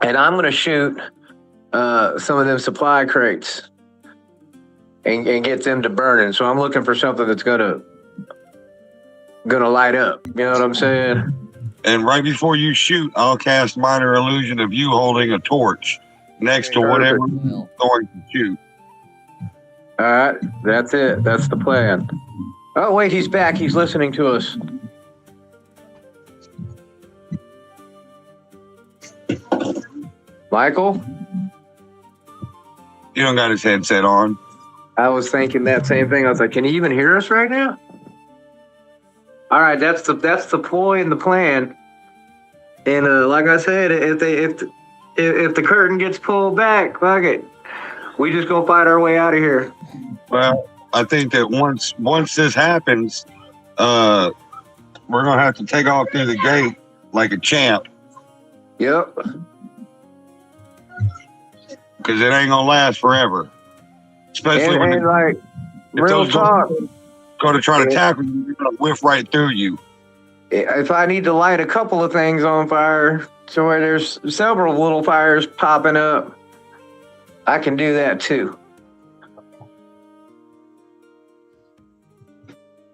Speaker 4: And I'm gonna shoot some of them supply crates and get them to burning. So I'm looking for something that's gonna light up. You know what I'm saying?
Speaker 3: And right before you shoot, I'll cast minor illusion of you holding a torch next to whatever you're going to shoot.
Speaker 4: All right, that's it. That's the plan. Oh wait, he's back. He's listening to us. Michael?
Speaker 3: You don't got his headset on.
Speaker 4: I was thinking that same thing. I was like, can he even hear us right now? All right, that's the ploy and the plan. And like I said, if the curtain gets pulled back, fuck it, we just gonna fight our way out of here.
Speaker 3: Well, I think that once this happens, we're gonna have to take off through the gate like a champ,
Speaker 4: Yep.
Speaker 3: because it ain't gonna last forever. Especially when
Speaker 4: And like
Speaker 3: if
Speaker 4: real
Speaker 3: those
Speaker 4: talk,
Speaker 3: go to try to tackle you, they're gonna whiff right through you.
Speaker 4: if I need to light a couple of things on fire, so where there's several little fires popping up, I can do that too.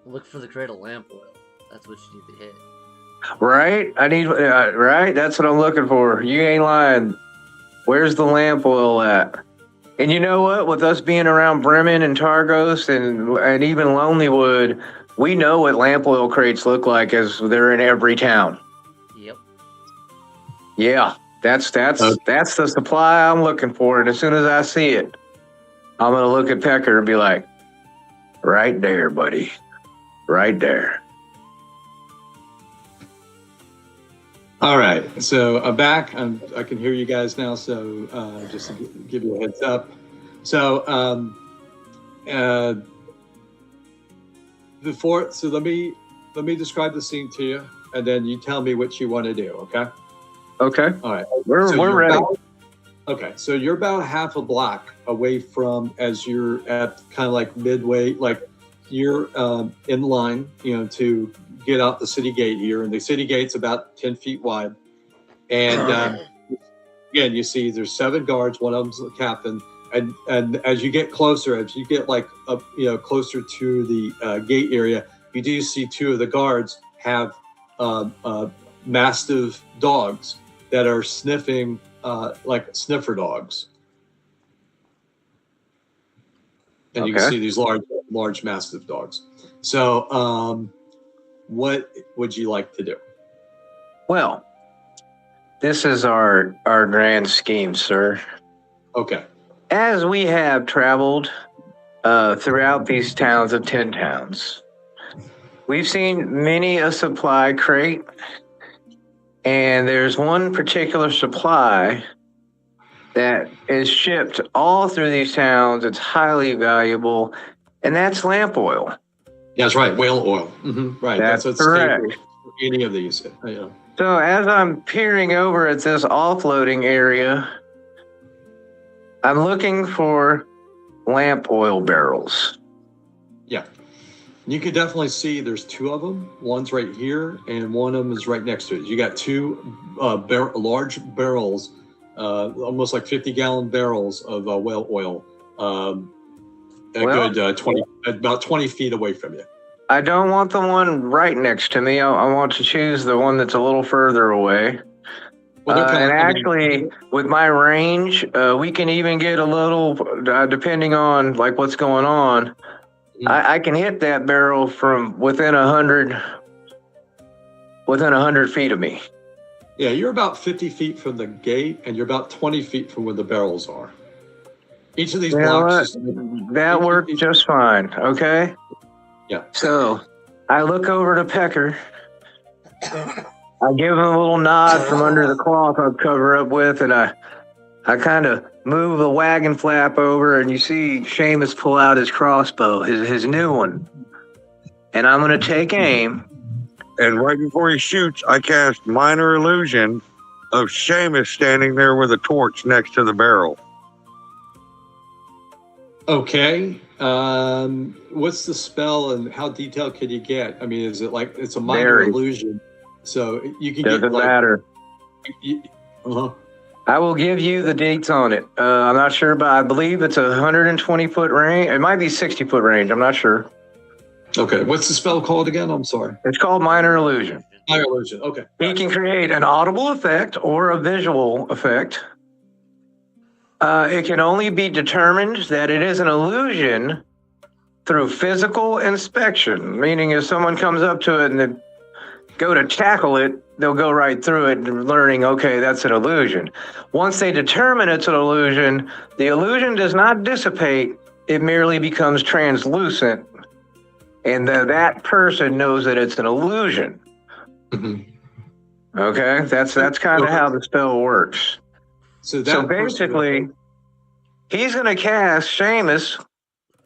Speaker 1: Look for the cradle lamp oil. That's what you need to hit.
Speaker 4: Right? I need right. That's what I'm looking for. You ain't lying. Where's the lamp oil at? And you know what? With us being around Bremen and Targos and even Lonelywood, we know what lamp oil crates look like, as they're in every town.
Speaker 1: Yep.
Speaker 4: Yeah, that's the supply I'm looking for. And as soon as I see it, I'm gonna look at Pecker and be like, right there, buddy, right there.
Speaker 2: All right, so I'm back. I can hear you guys now. So just to give you a heads up. So let me describe the scene to you, and then you tell me what you want to do. Okay.
Speaker 4: Okay.
Speaker 2: All right.
Speaker 4: We're
Speaker 2: you're
Speaker 4: ready.
Speaker 2: Okay, so you're about half a block away from, as you're at kind of like midway, like you're in line, to get out the city gate here, and the city gate's about 10 feet wide. And again, you see there's 7 guards, one of them's the captain, and as you get closer, as you get like up, closer to the gate area, you do see 2 of the guards have mastiff dogs that are sniffing like sniffer dogs. And you can see these large mastiff dogs. So what would you like to do?
Speaker 4: Well, this is our grand scheme, sir.
Speaker 2: Okay.
Speaker 4: As we have traveled throughout these towns of 10 towns, we've seen many a supply crate, and there's one particular supply that is shipped all through these towns. It's highly valuable, and that's lamp oil.
Speaker 2: Yeah, that's right. Whale oil. Mm-hmm. Right.
Speaker 4: That's
Speaker 2: what's
Speaker 4: correct.
Speaker 2: stable for any of these.
Speaker 4: So as I'm peering over at this offloading area, I'm looking for lamp oil barrels.
Speaker 2: Yeah. You can definitely see there's 2 of them. One's right here, and one of them is right next to it. You got 2 large barrels, almost like 50-gallon barrels of whale oil, good 20 feet away from you.
Speaker 4: I don't want the one right next to me. I want to choose the one that's a little further away.
Speaker 2: Well,
Speaker 4: And actually, with my range, we can even get a little, depending on like what's going on. I can hit that barrel from within 100 feet of me.
Speaker 2: Yeah, you're about 50 feet from the gate, and you're about 20 feet from where the barrels are. Each of these blocks.
Speaker 4: That worked just fine. Okay.
Speaker 2: Yeah.
Speaker 4: So I look over to Pecker. I give him a little nod from under the cloth I've covered up with, and I kind of move the wagon flap over, and you see Seamus pull out his crossbow, his new one. And I'm going to take aim.
Speaker 3: And right before he shoots, I cast minor illusion of Seamus standing there with a torch next to the barrel.
Speaker 2: Okay. What's the spell, and how detailed can you get? I mean, is it like it's a minor illusion? So you can
Speaker 4: Doesn't
Speaker 2: get like,
Speaker 4: matter.
Speaker 2: Uh-huh.
Speaker 4: I will give you the dates on it. I'm not sure, but I believe it's a 120-foot range. It might be 60-foot range. I'm not sure.
Speaker 2: Okay. What's the spell called again? I'm sorry.
Speaker 4: It's called minor illusion.
Speaker 2: Minor illusion. Okay.
Speaker 4: He can create an audible effect or a visual effect. It can only be determined that it is an illusion through physical inspection, meaning if someone comes up to it and they go to tackle it, they'll go right through it and learning, okay, that's an illusion. Once they determine it's an illusion, the illusion does not dissipate. It merely becomes translucent and that person knows that it's an illusion.
Speaker 2: Mhm.
Speaker 4: Okay, that's kind of how the spell works.
Speaker 2: So that
Speaker 4: So
Speaker 2: person-
Speaker 4: basically, he's going to cast Seamus,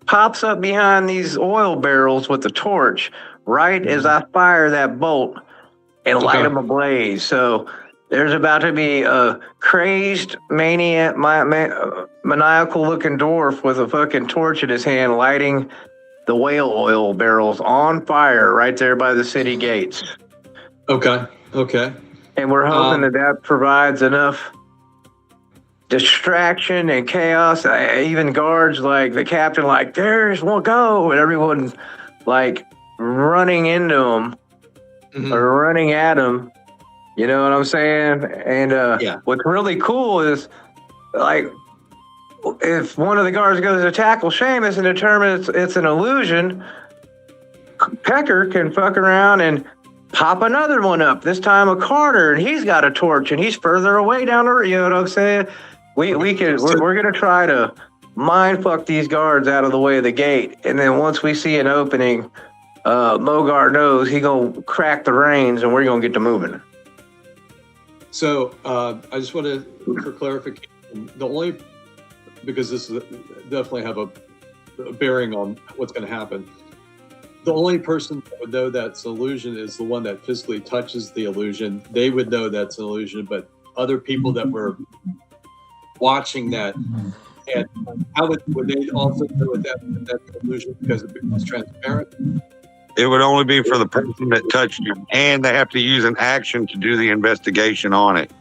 Speaker 4: pops up behind these oil barrels with the torch right as I fire that bolt and light
Speaker 2: Okay.
Speaker 4: them ablaze. So there's about to be a crazed maniacal looking dwarf with a fucking torch in his hand lighting the whale oil barrels on fire right there by the city gates.
Speaker 2: Okay.
Speaker 4: And we're hoping that provides enough distraction and chaos. Even guards like the captain, like, there's one, go, and everyone like running into him
Speaker 2: Mhm.
Speaker 4: or running at him. You know what I'm saying? And
Speaker 2: Yeah.
Speaker 4: what's really cool is, like, if one of the guards goes to tackle Seamus and determines it's an illusion, Pecker can fuck around and pop another one up. This time a Carter, and he's got a torch, and he's further away down the road. You know what I'm saying? We're gonna try to mind fuck these guards out of the way of the gate, and then once we see an opening, Mogart knows he gonna crack the reins, and we're gonna get to moving.
Speaker 2: So I just want to, for clarification, the only, because this is definitely have a bearing on what's going to happen. The only person that would know that's an illusion is the one that physically touches the illusion. They would know that's an illusion, but other people that were watching that, and how would they also know that's an illusion because it becomes transparent?
Speaker 3: It would only be for the person that touched you, and they have to use an action to do the investigation on it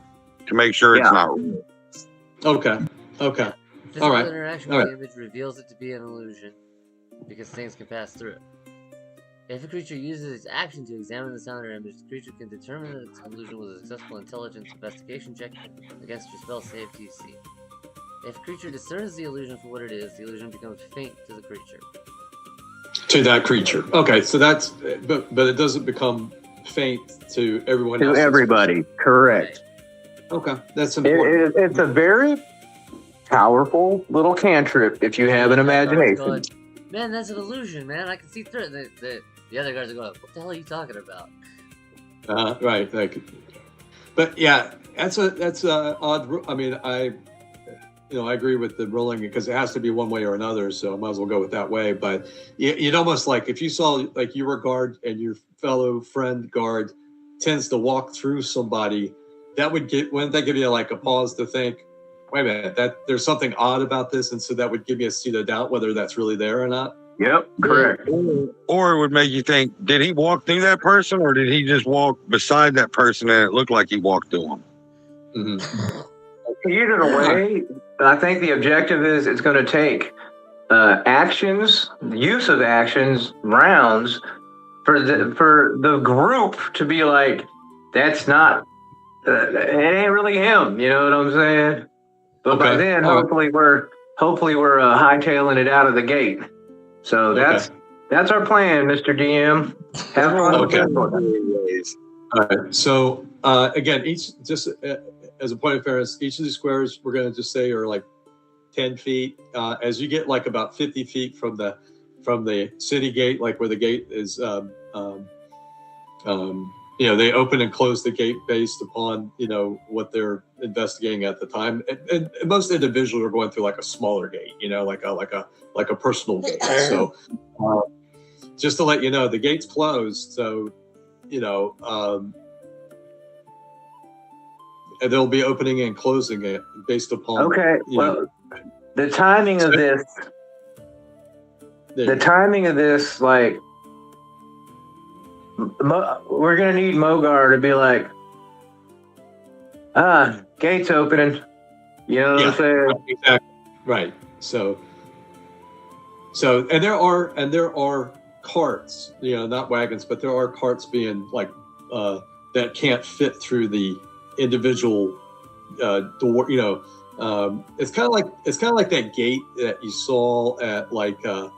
Speaker 3: to make sure it's not real.
Speaker 2: Okay.
Speaker 1: Physical
Speaker 2: right.
Speaker 1: interaction
Speaker 2: All
Speaker 1: with
Speaker 2: right.
Speaker 1: the image reveals it to be an illusion because things can pass through it. If a creature uses its action to examine the sound or image, the creature can determine that its illusion was a successful intelligence investigation check against your spell save DC. If a creature discerns the illusion for what it is, the illusion becomes faint to the creature.
Speaker 2: To that creature. Okay, so that's, but it doesn't become faint to everyone else.
Speaker 4: To everybody, correct.
Speaker 2: Okay, that's important.
Speaker 4: It's a very powerful little cantrip if you have an imagination.
Speaker 1: Going, man, that's an illusion, man. I can see through it. The other guys are going, what the hell are you talking about?
Speaker 2: Right. But yeah, that's a odd. I mean, I agree with the ruling because it has to be one way or another. So I might as well go with that way. But you'd almost like if you saw like you were guard and your fellow friend guard tends to walk through somebody, wouldn't that give you like a pause to think, wait a minute, that there's something odd about this, and so that would give you a seed of doubt whether that's really there or not.
Speaker 4: Yep, correct.
Speaker 3: Or it would make you think, did he walk through that person, or did he just walk beside that person and it looked like he walked through him?
Speaker 2: Mm-hmm.
Speaker 4: Either way, I think the objective is it's going to take actions, use of actions, rounds for the group to be like, that's not, it ain't really him. You know what I'm saying? But by then, hopefully we're hightailing it out of the gate. So that's our plan, Mr. DM. Have fun.
Speaker 2: Okay. All right. So again, as a point of fairness, each of these squares we're going to just say are like 10 feet. As you get like about 50 feet from the city gate, like where the gate is, they open and close the gate based upon what they're investigating at the time. And most individuals are going through like a smaller gate, like a personal gate. So just to let you know, the gate's closed. So and they'll be opening and closing it based upon.
Speaker 4: Okay. Well, the timing of this. The timing of this, like, we're gonna need Mogar to be like, gate's opening. You know what I'm saying?
Speaker 2: Exactly. Right. So, and there are carts, not wagons, but there are carts being like that can't fit through the individual door. It's kind of like that gate that you saw at like the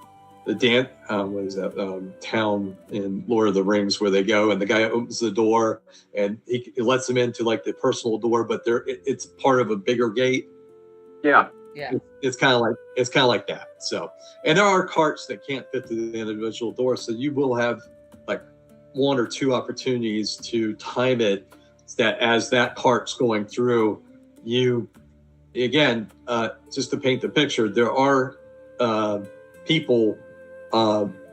Speaker 2: what is that town in Lord of the Rings where they go and the guy opens the door and he lets them into like the personal door, but it's part of a bigger gate.
Speaker 4: Yeah.
Speaker 1: Yeah.
Speaker 2: It's kind of like that. So, and there are carts that can't fit through the individual door, so you will have like one or two opportunities to time it, that as that cart's going through, you again, just to paint the picture, there are people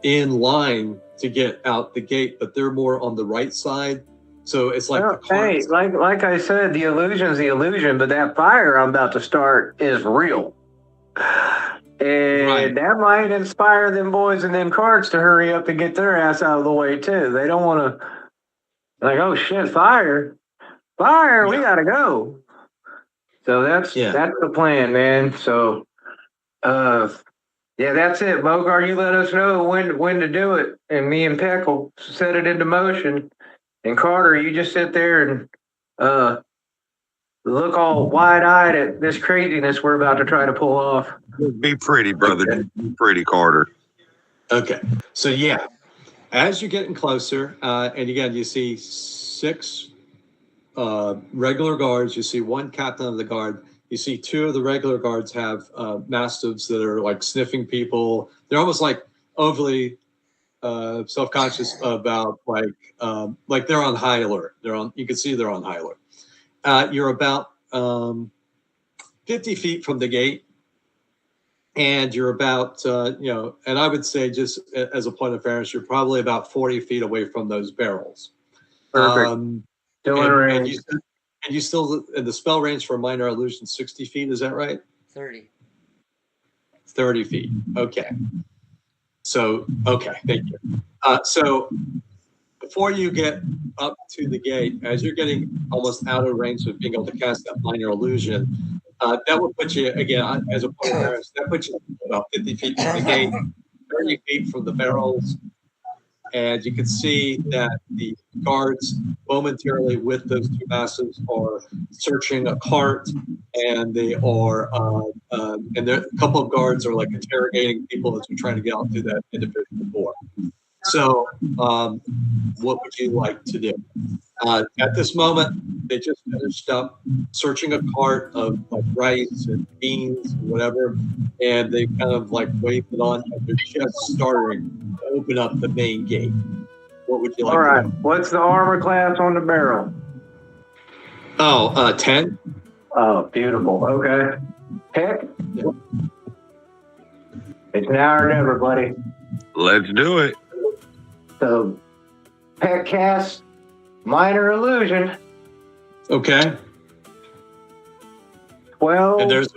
Speaker 2: in line to get out the gate, but they're more on the right side. So it's like the
Speaker 4: hey,
Speaker 2: carts.
Speaker 4: like I said, the illusion's the illusion, but that fire I'm about to start is real. And
Speaker 2: Right.
Speaker 4: that might inspire them boys in them carts to hurry up and get their ass out of the way too. They don't want to, like, oh shit, fire, we
Speaker 2: Yeah.
Speaker 4: gotta go. So that's the plan, man. So, yeah, that's it, Bogart. You let us know when to do it, and me and Peck will set it into motion. And Carter, you just sit there and look all wide-eyed at this craziness we're about to try to pull off.
Speaker 3: Be pretty, brother.
Speaker 2: Okay.
Speaker 3: Be pretty, Carter.
Speaker 2: Okay. So yeah, as you're getting closer, and again, you see 6 regular guards. You see 1 captain of the guard. You see 2 of the regular guards have mastiffs that are like sniffing people. They're almost like overly self-conscious about like they're on high alert. You can see they're on high alert. You're about 50 feet from the gate, and you're about and I would say, just as a point of fairness, you're probably about 40 feet away from those barrels.
Speaker 4: Perfect. Still in range.
Speaker 2: And you still, in the spell range for minor illusion, 60 feet, is that right?
Speaker 1: 30.
Speaker 2: 30 feet. Okay. So, okay, thank you. So before you get up to the gate, as you're getting almost out of range of being able to cast that minor illusion, that would put you, again, as a point of reference, that puts you about 50 feet from the gate, 30 feet from the barrels, and you can see that the guards momentarily with those 2 mastiffs are searching a cart, and they are, and there, a couple of guards are like interrogating people as they're trying to get out through that individual door. So, what would you like to do? At this moment, they just finished up searching a cart of like rice and beans and whatever, and they kind of like waved it on, and they're just starting to open up the main gate. What would you like
Speaker 4: All right.
Speaker 2: to do?
Speaker 4: What's the armor class on the barrel?
Speaker 2: Oh, 10.
Speaker 4: Oh, beautiful. Okay. Heck.
Speaker 2: Yeah.
Speaker 4: It's now or never, buddy.
Speaker 3: Let's do it.
Speaker 4: So, Peck cast minor illusion.
Speaker 2: Okay.
Speaker 4: 12.
Speaker 2: And there's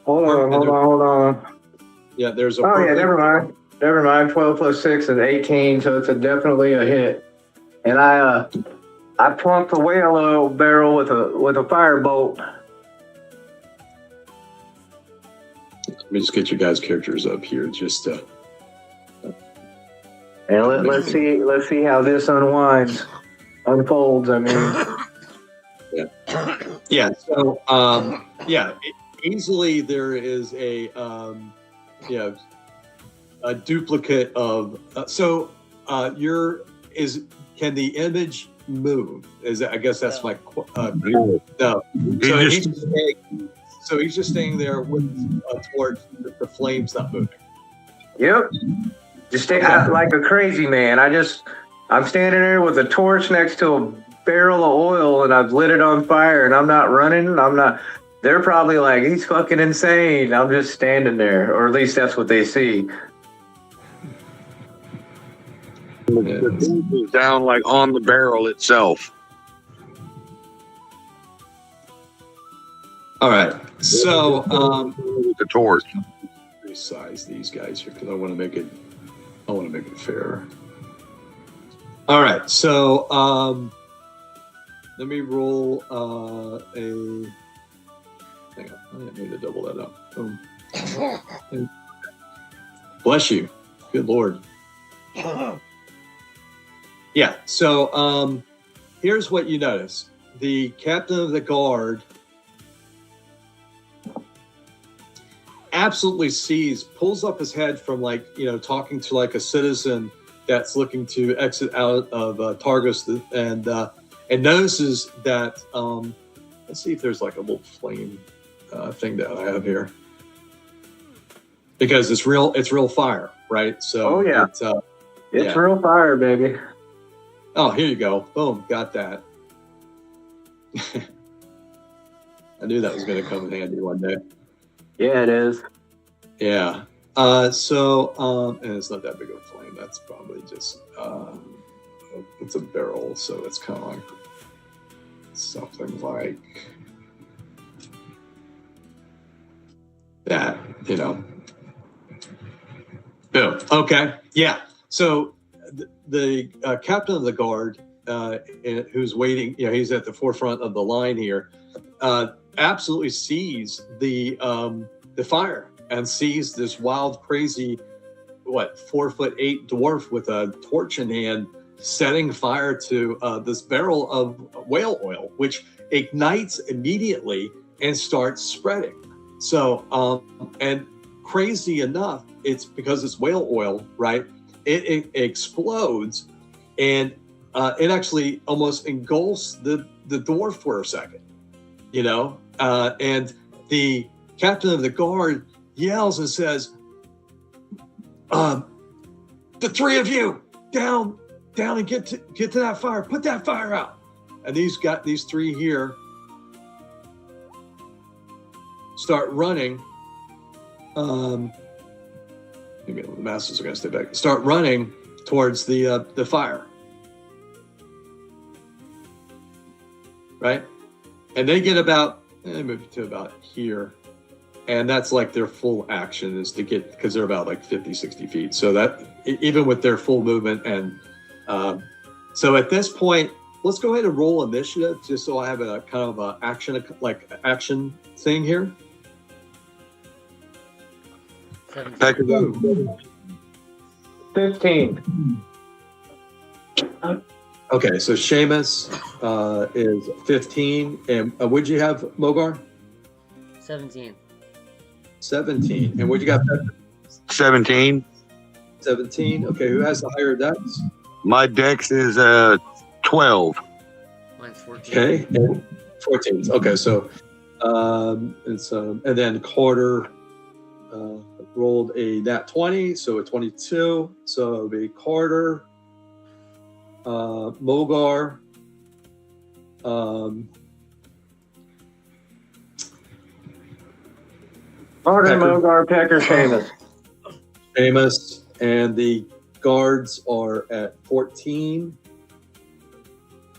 Speaker 4: Hold on.
Speaker 2: yeah, there's a
Speaker 4: Oh, yeah,
Speaker 2: perfect-
Speaker 4: never mind. 12 plus 6 is 18, so it's definitely a hit. And I plunked the whale oil barrel with a firebolt.
Speaker 2: Let me just get you guys' characters up here. Just
Speaker 4: And let's see how this unfolds. I mean,
Speaker 2: yeah. So yeah, easily there is a a duplicate of. Can the image move? I guess that's my no. So he's just staying there with towards the flames not moving.
Speaker 4: yep. Just stay like a crazy man. I'm standing there with a torch next to a barrel of oil, and I've lit it on fire, and I'm not running. They're probably like, he's fucking insane. I'm just standing there, or at least that's what they see.
Speaker 3: The torch is down like on the barrel itself.
Speaker 2: All right. So
Speaker 3: With the torch.
Speaker 2: resize these guys here because I want to make it fair. All right. So let me roll a. Hang on. I didn't mean to double that up. Boom. Bless you. Good Lord. Yeah. So here's what you notice: the captain of the guard absolutely pulls up his head from talking to like a citizen that's looking to exit out of Targus, and notices that let's see if there's like a little flame thing that I have here. because it's real fire, right? So
Speaker 4: Oh, yeah.
Speaker 2: it's,
Speaker 4: It's
Speaker 2: yeah.
Speaker 4: real fire, baby.
Speaker 2: Oh, here you go. Boom, got that. I knew that was going to come in handy one day.
Speaker 4: Yeah, it is.
Speaker 2: Yeah. And it's not that big of a flame. That's probably just it's a barrel, so it's kind of like something like that, you know. Boom. Okay. Yeah. So the captain of the guard, who's waiting, you know, he's at the forefront of the line here, absolutely sees the fire and sees this wild, crazy, 4'8" dwarf with a torch in hand setting fire to this barrel of whale oil, which ignites immediately and starts spreading. So, and crazy enough, it's because it's whale oil, right? It explodes, and it actually almost engulfs the dwarf for a second, you know? And the captain of the guard yells and says, the three of you down and get to that fire, put that fire out. And these three here start running. Maybe the masters are going to stay back. Start running towards the fire, right? And they get about maybe to about here, and that's like their full action is to get, because they're about like 50, 60 feet. So that even with their full movement, and so at this point, let's go ahead and roll initiative, just so I have a kind of a action thing here.
Speaker 1: 17.
Speaker 4: 15.
Speaker 2: Okay, so Seamus is 15, and what'd you have, Mogar?
Speaker 1: 17.
Speaker 2: 17, and what'd you got, Pepper?
Speaker 3: 17.
Speaker 2: 17. Okay, who has the higher dex?
Speaker 3: My dex is 12.
Speaker 1: Mine's 14.
Speaker 2: Okay, and 14. Okay, so and then Carter rolled a nat 20, so a 22. So it'll be Carter, Mogar,
Speaker 4: Martin,
Speaker 2: Pecker.
Speaker 4: Mogar, Pecker, Seamus.
Speaker 2: Seamus, and the guards are at 14.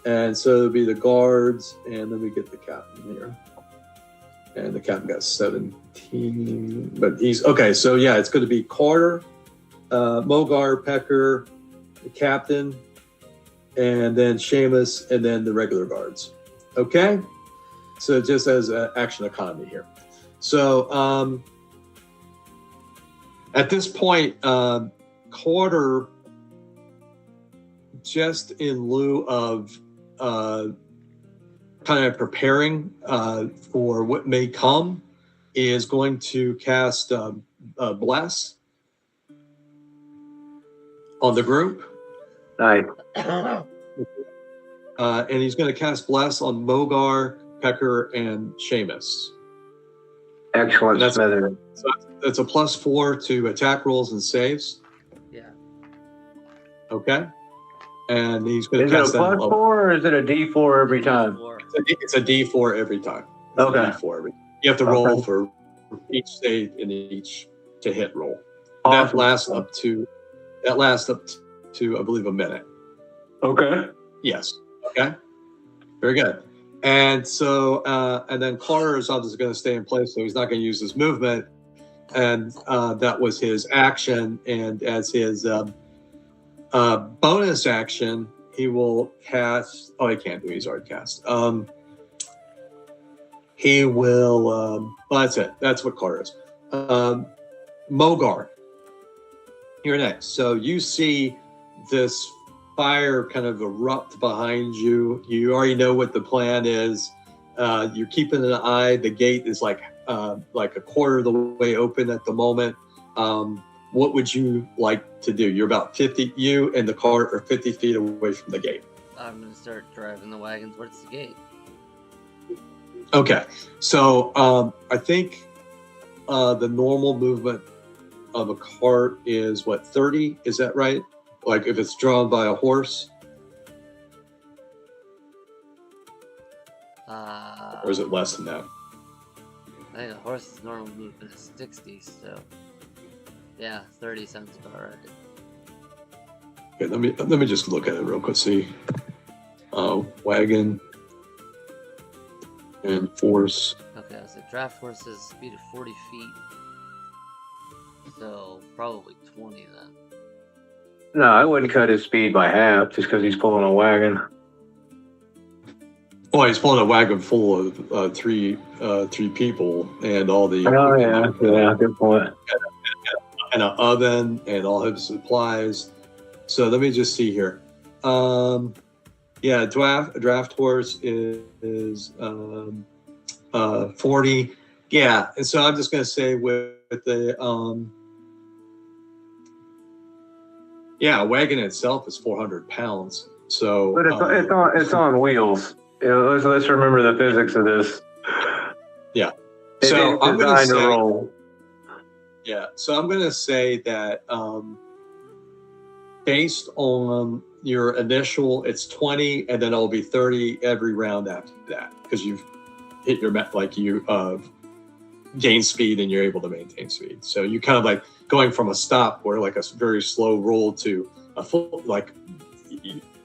Speaker 2: And so it'll be the guards, and then we get the captain here. And the captain got 17, but he's okay. So yeah, it's going to be Carter, Mogar, Pecker, the captain, and then Seamus, and then the regular guards. Okay, so just as an action economy here. So at this point, Carter, just in lieu of kind of preparing for what may come, is going to cast Bless on the group.
Speaker 4: Nice.
Speaker 2: And he's going to cast Bless on Mogar, Pecker, and Seamus.
Speaker 4: Excellent,
Speaker 2: That's-
Speaker 4: Smithers.
Speaker 2: So that's a +4 to attack rolls and saves.
Speaker 1: Yeah.
Speaker 2: Okay. And he's going
Speaker 4: Is
Speaker 2: to
Speaker 4: it a
Speaker 2: cast that.
Speaker 4: +4 or is it a D4 every time?
Speaker 1: 4.
Speaker 2: It's a D4 every time. It's a
Speaker 4: Okay.
Speaker 2: D4 every. You have to roll
Speaker 4: Okay.
Speaker 2: for each save and each to hit roll.
Speaker 4: Awesome.
Speaker 2: That lasts up to I believe a minute.
Speaker 4: Okay.
Speaker 2: Yes. Okay. Very good. And so and then Carter is obviously going to stay in place, so he's not going to use his movement. And that was his action. And as his bonus action, he will cast. Oh, he can't do. He's already cast. He will. Well, that's it. That's what Carter is. Mogar. You're next. So you see this fire kind of erupt behind you. You already know what the plan is. You're keeping an eye. The gate is like a quarter of the way open at the moment. What would you like to do? You're about 50. You and the cart are 50 feet away from the gate.
Speaker 1: I'm going to start driving the wagon towards the gate.
Speaker 2: Okay. So I think the normal movement of a cart is what, 30? Is that right? Like if it's drawn by a horse, or is it less than that?
Speaker 1: I think a horse is normally moving at 60, so yeah, 30 sounds about right.
Speaker 2: Okay, let me just look at it real quick. See, wagon and force.
Speaker 1: Okay, so draft horses speed of 40 feet, so probably 20 then.
Speaker 4: No, I wouldn't cut his speed by half just because he's pulling a wagon.
Speaker 2: Well, he's pulling a wagon full of three people and all the.
Speaker 4: Oh yeah, good point.
Speaker 2: And an oven and all his supplies. So let me just see here. Yeah, draft horse is 40. Yeah, and so I'm just gonna say with the wagon itself is 400 pounds. So,
Speaker 4: But it's on wheels. You know, let's remember the physics of this.
Speaker 2: Yeah.
Speaker 4: It
Speaker 2: So
Speaker 4: is
Speaker 2: I'm gonna
Speaker 4: designed to
Speaker 2: say,
Speaker 4: roll.
Speaker 2: yeah. So I'm gonna say that based on your initial, it's 20, and then it'll be 30 every round after that because you've hit your gain speed and you're able to maintain speed. So you kind of like going from a stop where like a very slow roll to a full, like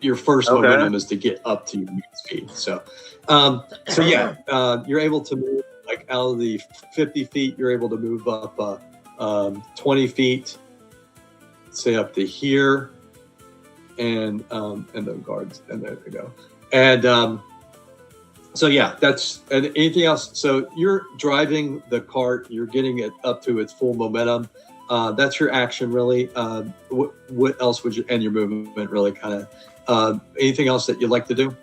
Speaker 2: your first momentum is to get up to your speed. So, you're able to move like out of the 50 feet, you're able to move up 20 feet, say up to here, and the guards, and there we go. And that's, and anything else. So you're driving the cart, you're getting it up to its full momentum. That's your action, really. What else would you, and your movement, really, kind of. Anything else that you'd like to do?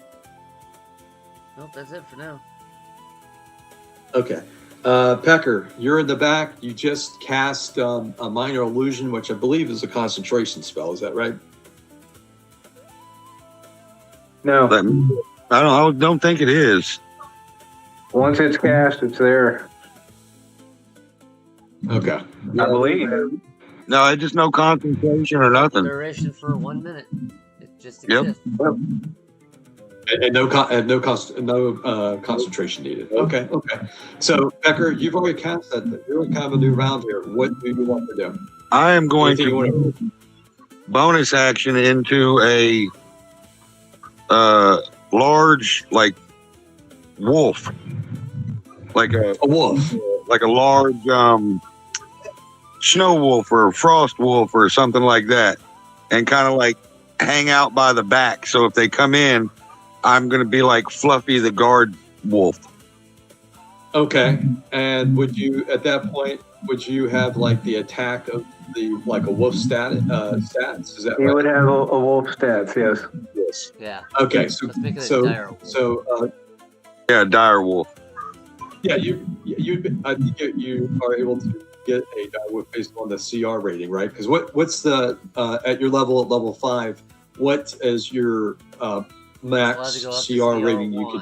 Speaker 1: Nope, that's it for now.
Speaker 2: Okay. Pecker, you're in the back. You just cast a minor illusion, which I believe is a concentration spell. Is that right?
Speaker 4: No,
Speaker 3: I don't think it is.
Speaker 4: once it's cast, it's there.
Speaker 2: Okay.
Speaker 4: I believe.
Speaker 3: No, I just no concentration or nothing.
Speaker 1: Duration for 1 minute. It just
Speaker 3: Yep.
Speaker 1: exists.
Speaker 2: And no concentration needed. Okay. So, Becker, you've already cast that. You're in kind of a new round here. What do you want to do?
Speaker 3: I am going
Speaker 2: Anything you want
Speaker 3: to
Speaker 2: to
Speaker 3: bonus action into a large, like, wolf, like a
Speaker 2: wolf.
Speaker 3: like a large snow wolf or frost wolf or something like that, and kind of like hang out by the back. So if they come in, I'm going to be like Fluffy the guard wolf.
Speaker 2: Okay. And would you, at that point, would you have like the attack of the, like a wolf stats? Is that
Speaker 4: You
Speaker 2: right?
Speaker 4: would have a wolf stats, yes.
Speaker 2: Yes.
Speaker 1: Yeah.
Speaker 2: Okay. So,
Speaker 1: Let's make it a dire wolf.
Speaker 3: Yeah, dire wolf.
Speaker 2: yeah, I think you are able to get a dire wolf based on the CR rating, right? Because what's the at your level 5? What is your max
Speaker 1: Allowed to go up to
Speaker 2: CR rating you
Speaker 1: CR1
Speaker 2: could?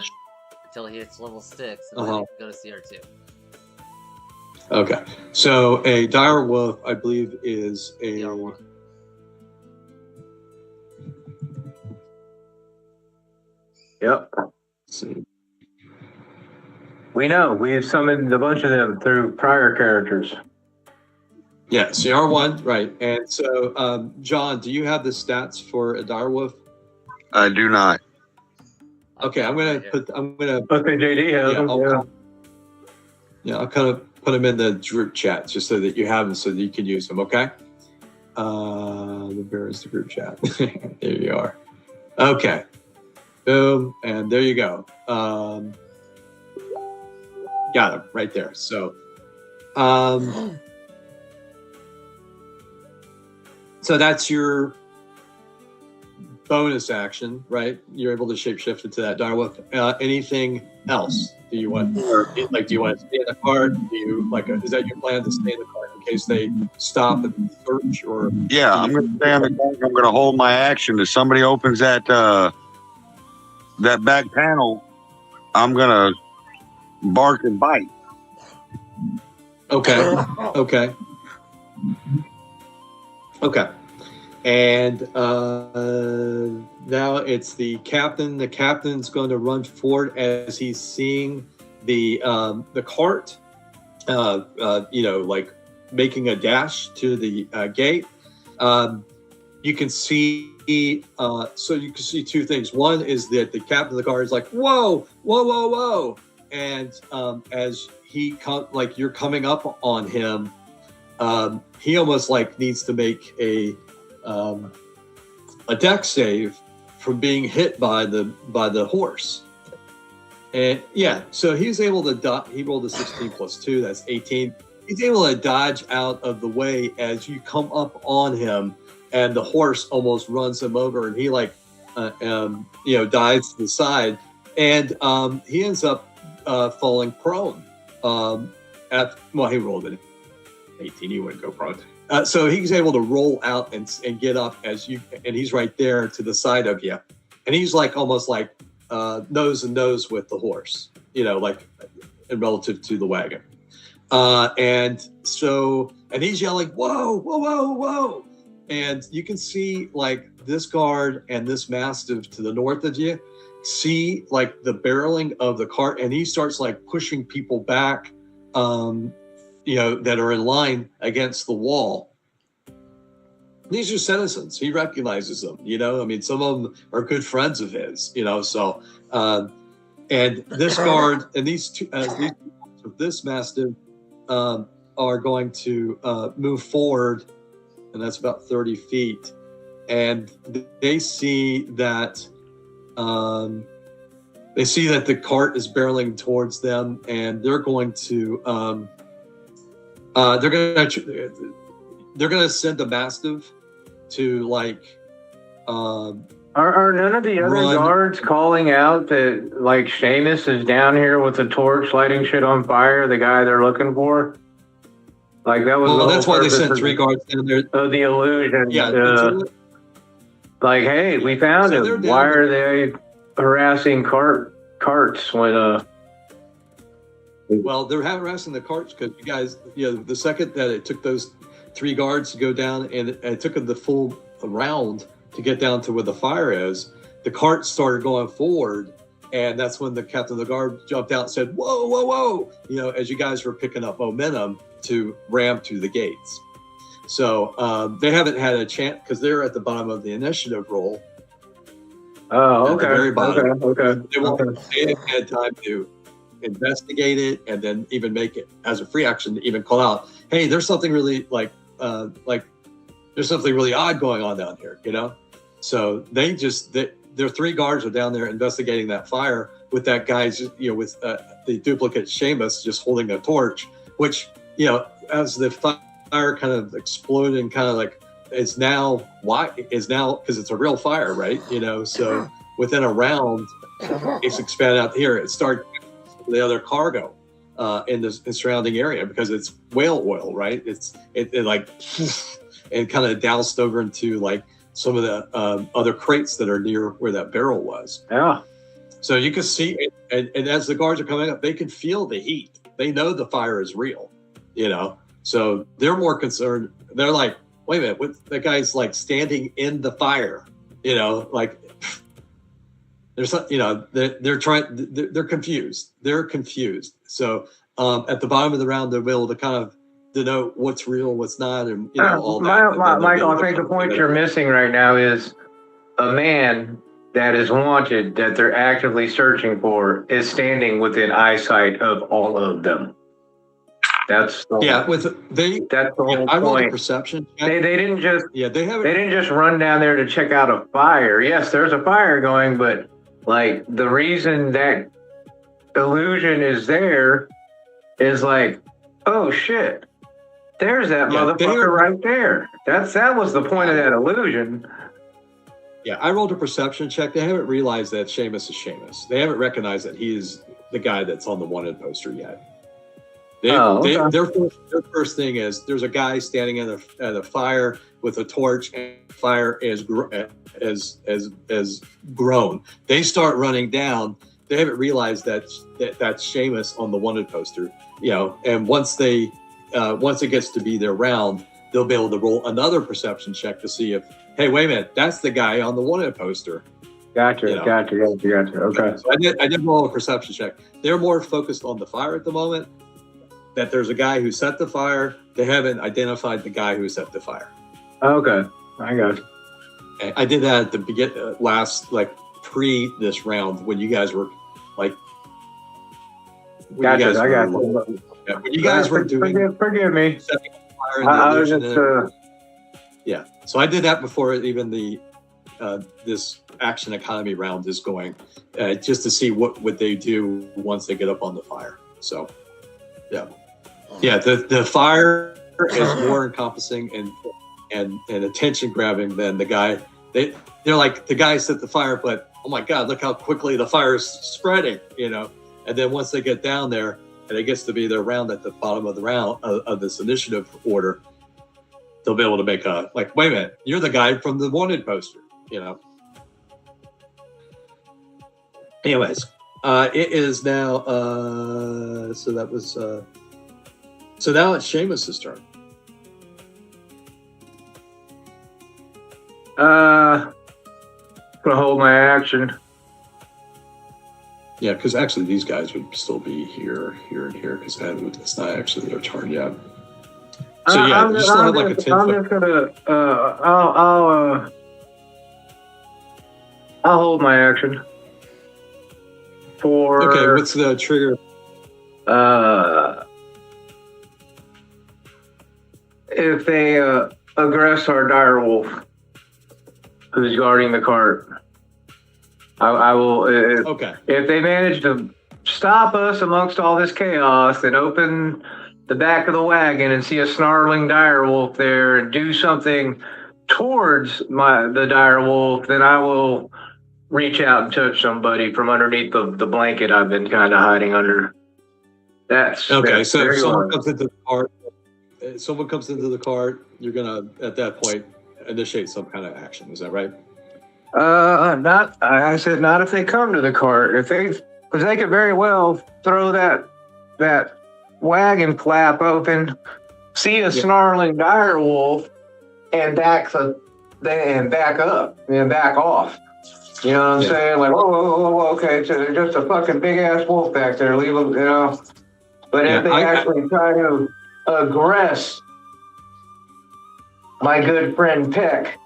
Speaker 1: until he hits level 6, and then he can go to CR2.
Speaker 2: Okay, so a dire wolf, I believe, is a
Speaker 1: CR1.
Speaker 4: Yep.
Speaker 2: let's see.
Speaker 4: We know. We've summoned a bunch of them through prior characters.
Speaker 2: Yeah, CR1, right? And so, John, do you have the stats for a dire wolf?
Speaker 3: I do not.
Speaker 2: Okay, I'm gonna.
Speaker 4: Okay, JD has them.
Speaker 2: I'll kind of put them in the group chat just so that you have them, so that you can use them. Okay. Where is the group chat? There you are. Okay. Boom, and there you go. Got them right there. So, so that's your bonus action, right? You're able to shapeshift into that dire wolf. Anything else? Do you want, or like, do you want to stay in the cart? Do you like? Is that your plan to stay in the cart in case they stop and search? Or
Speaker 3: Yeah, I'm going to stay on the back. I'm going to hold my action. If somebody opens that back panel, I'm going to bark and bite.
Speaker 2: okay, okay. Okay. And now it's the captain. The captain's going to run forward as he's seeing the cart, like making a dash to the gate. You can see, so you can see two things. One is that the captain of the cart is like, whoa, whoa, whoa, whoa. And as he like you're coming up on him, he almost like needs to make a deck save from being hit by the horse. And yeah, so he's able to he rolled a 16 plus 2, that's 18. He's able to dodge out of the way as you come up on him, and the horse almost runs him over, and he like dives to the side, and he ends up falling prone. He rolled an 18. He wouldn't go prone. So he's able to roll out and get up and he's right there to the side of you, and he's like almost like nose and nose with the horse, like in relative to the wagon. And he's yelling, whoa, whoa, whoa, whoa. And you can see like this guard and this mastiff to the north of you see like the barreling of the cart, and he starts like pushing people back, that are in line against the wall. These are citizens. He recognizes them, some of them are good friends of his, so, and this guard and these two, this mastiff, are going to move forward, and that's about 30 feet. And they see that, the cart is barreling towards them, and they're going to, they're going to send a mastiff to like.
Speaker 4: Are none of the other guards calling out that like Seamus is down here with a torch lighting shit on fire? The guy they're looking for. Like that was.
Speaker 2: Well, that's why they sent 3 guards down there.
Speaker 4: Of the illusion.
Speaker 2: Yeah.
Speaker 4: Like, hey, we found him. Why are they harassing carts when?
Speaker 2: Well, they're harassing the carts because you guys, the second that it took those 3 guards to go down, and it took them the full round to get down to where the fire is, the cart started going forward, and that's when the captain of the guard jumped out and said, whoa, whoa, whoa, as you guys were picking up momentum to ram to the gates. So they haven't had a chance because they're at the bottom of the initiative roll.
Speaker 4: Oh, okay.
Speaker 2: At the very bottom.
Speaker 4: Okay.
Speaker 2: They haven't had time to investigate it and then even make it as a free action to even call out, hey, there's something really there's something really odd going on down here, So their 3 guards are down there investigating that fire with that guy's, with the duplicate Seamus just holding a torch, which, as the fire kind of exploded and kind of like is now because it's a real fire, right? So within a round, it's expanded out here. It started the other cargo in the surrounding area because it's whale oil, right? It like and kind of doused over into like some of the other crates that are near where that barrel was.
Speaker 4: Yeah.
Speaker 2: So you can see, and as the guards are coming up, they can feel the heat. They know the fire is real, So they're more concerned. They're like, wait a minute, that guy's like standing in the fire, like there's, they're confused. They're confused. So at the bottom of the round, they'll be able to kind of denote what's real, what's not, and all that.
Speaker 4: Michael, I think the point you're missing right now is a man that is wanted, that they're actively searching for, is standing within eyesight of all of them. That's the That's the whole
Speaker 2: I rolled a
Speaker 4: point.
Speaker 2: perception check.
Speaker 4: They didn't just
Speaker 2: they
Speaker 4: didn't just run down there to check out a fire. Yes, there's a fire going, but like the reason that illusion is there is like, oh shit, there's that motherfucker right there. That was the point of that illusion.
Speaker 2: Yeah, I rolled a perception check. They haven't realized that Seamus is Seamus. They haven't recognized that he is the guy that's on the wanted poster yet. Their first thing is there's a guy standing at a fire with a torch, and the fire is grown. They start running down. They haven't realized that's Seamus on the wanted poster, and once it gets to be their round, they'll be able to roll another perception check to see if, hey, wait a minute, that's the guy on the wanted poster.
Speaker 4: Gotcha.
Speaker 2: You know.
Speaker 4: Gotcha. Okay.
Speaker 2: So I did roll a perception check. They're more focused on the fire at the moment. That there's a guy who set the fire. They haven't identified the guy who set the fire.
Speaker 4: Okay. I got you.
Speaker 2: I did that at the last, like, pre this round when you guys were like.
Speaker 4: Gotcha. I got you.
Speaker 2: Yeah, when you guys were doing.
Speaker 4: Forgive me.
Speaker 2: Setting fire and
Speaker 4: I was just.
Speaker 2: Yeah. So I did that before even the this action economy round is going, just to see what they do once they get up on the fire. So, yeah. Yeah, the fire is more encompassing and attention grabbing than the guy. They're like, the guy set the fire, but oh my God, look how quickly the fire is spreading, you know. And then once they get down there, and it gets to be their round at the bottom of the round of this initiative order, they'll be able to make a, like, wait a minute, you're the guy from the wanted poster, you know. Anyways, it is now. So that was. So now it's Seamus's turn.
Speaker 4: Gonna hold my action.
Speaker 2: Yeah, because actually these guys would still be here, and here, because it's not actually their turn yet. So yeah, you still have like a 10
Speaker 4: I'm
Speaker 2: foot.
Speaker 4: just gonna. I'll hold my action. For
Speaker 2: Okay, what's the trigger?
Speaker 4: If they aggress our dire wolf who's guarding the cart, I will.
Speaker 2: Okay.
Speaker 4: If they manage to stop us amongst all this chaos and open the back of the wagon and see a snarling dire wolf there and do something towards the dire wolf, then I will reach out and touch somebody from underneath the blanket I've been kind of hiding under. That's
Speaker 2: Okay. So if
Speaker 4: very
Speaker 2: someone
Speaker 4: long.
Speaker 2: comes into the cart, you're gonna at that point initiate some kind of action. Is that right?
Speaker 4: Not. I said not if they come to the cart. Because they could very well throw that wagon flap open, see a snarling dire wolf, and back up and back off. You know what I'm saying? Like, whoa, okay, so there's just a fucking big ass wolf back there. Leave them, you know. But if they actually try to aggress my good friend Peck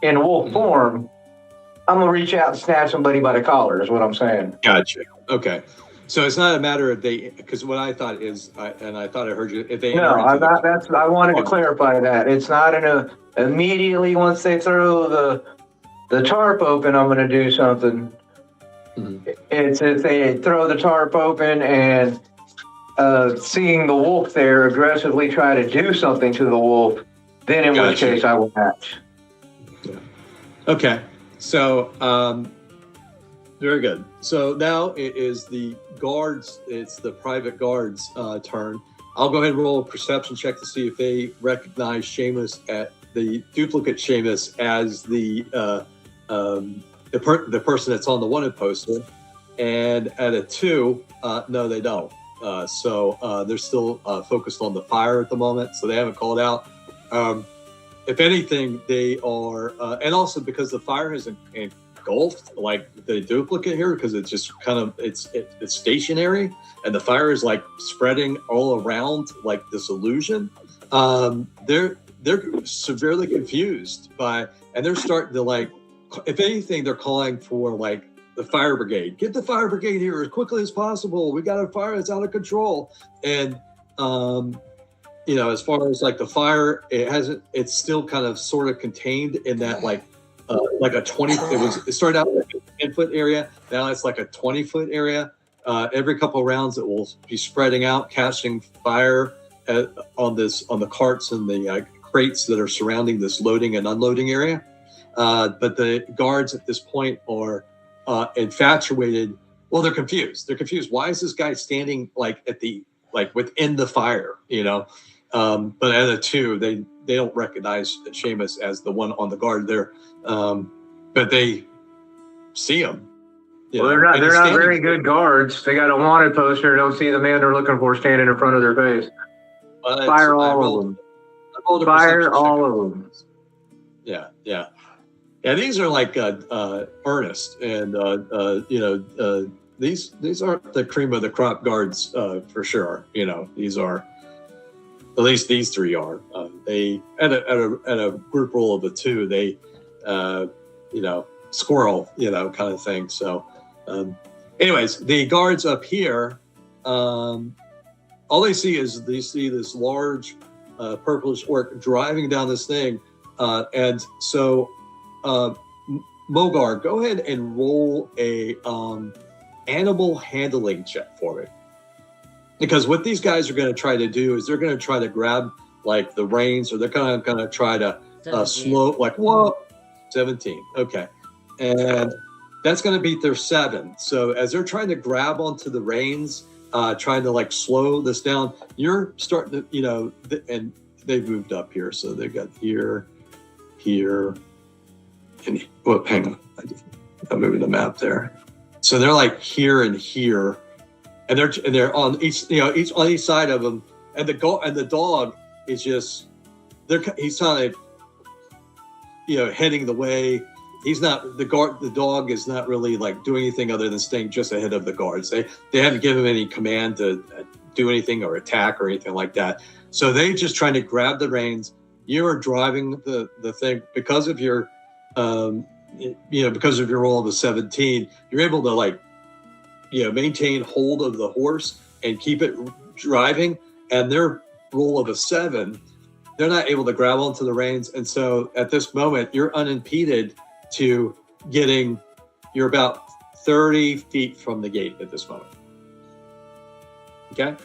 Speaker 4: in wolf form, I'm gonna reach out and snatch somebody by the collar. Is what I'm saying.
Speaker 2: Gotcha. Okay. So it's not a matter of because what I thought is, and I thought I heard you, if they.
Speaker 4: No, I'm not. I wanted to clarify that it's not immediately once they throw the tarp open, I'm going to do something.
Speaker 2: Mm-hmm.
Speaker 4: It's if they throw the tarp open and seeing the wolf there aggressively try to do something to the wolf, then in which case I will match.
Speaker 2: Yeah. Okay. So, very good. So now it is the guards. It's the private guards' turn. I'll go ahead and roll a perception check to see if they recognize Seamus at the duplicate Seamus as the person that's on the wanted poster. And at a 2, no, they don't. So they're still focused on the fire at the moment, so they haven't called out. If anything, they are, and also because the fire has engulfed like the duplicate here, because it's just kind of it's stationary, and the fire is like spreading all around like this illusion. They're severely confused and they're starting to like, if anything, they're calling for like the fire brigade. Get the fire brigade here as quickly as possible. We got a fire that's out of control. And as far as like the fire, it's still kind of sort of contained in that like a 20. It started out like a 10-foot area. Now it's like a 20-foot area. Every couple of rounds, it will be spreading out, catching fire on the carts and the crates that are surrounding this loading and unloading area. But the guards at this point are infatuated. Well, they're confused. They're confused. Why is this guy standing within the fire? But at a 2, they don't recognize Seamus as the one on the guard there. But they see him.
Speaker 4: They're not very good guards. They got a wanted poster. Don't see the man they're looking for standing in front of their face. Fire all of them.
Speaker 2: I roll the
Speaker 4: Fire
Speaker 2: perception check.
Speaker 4: all of them.
Speaker 2: Yeah. These are like Ernest, and these aren't the cream of the crop guards for sure. These are, at least these three are. They at a group roll of the two, they squirrel, kind of thing. So, anyways, the guards up here, all they see is this large purplish orc driving down this thing, and so Mogar, go ahead and roll a animal handling check for me, because what these guys are going to try to do is they're going to try to grab like the reins, or they're going to try to slow, like, whoa, 17, okay, and that's going to beat their 7. So as they're trying to grab onto the reins, trying to like slow this down, you're starting to, and they've moved up here, so they've got here, and hang on, I'm moving the map there. So they're like here and here, and they're on each on each side of them, and the dog is just he's kind of heading the way. He's not the dog is not really like doing anything other than staying just ahead of the guards. They haven't given him any command to do anything or attack or anything like that. So they just trying to grab the reins. You are driving the thing because of your because of your roll of a 17. You're able to maintain hold of the horse and keep it driving. And their roll of a 7, they're not able to grab onto the reins. And so at this moment, you're unimpeded to you're about 30 feet from the gate at this moment. Okay.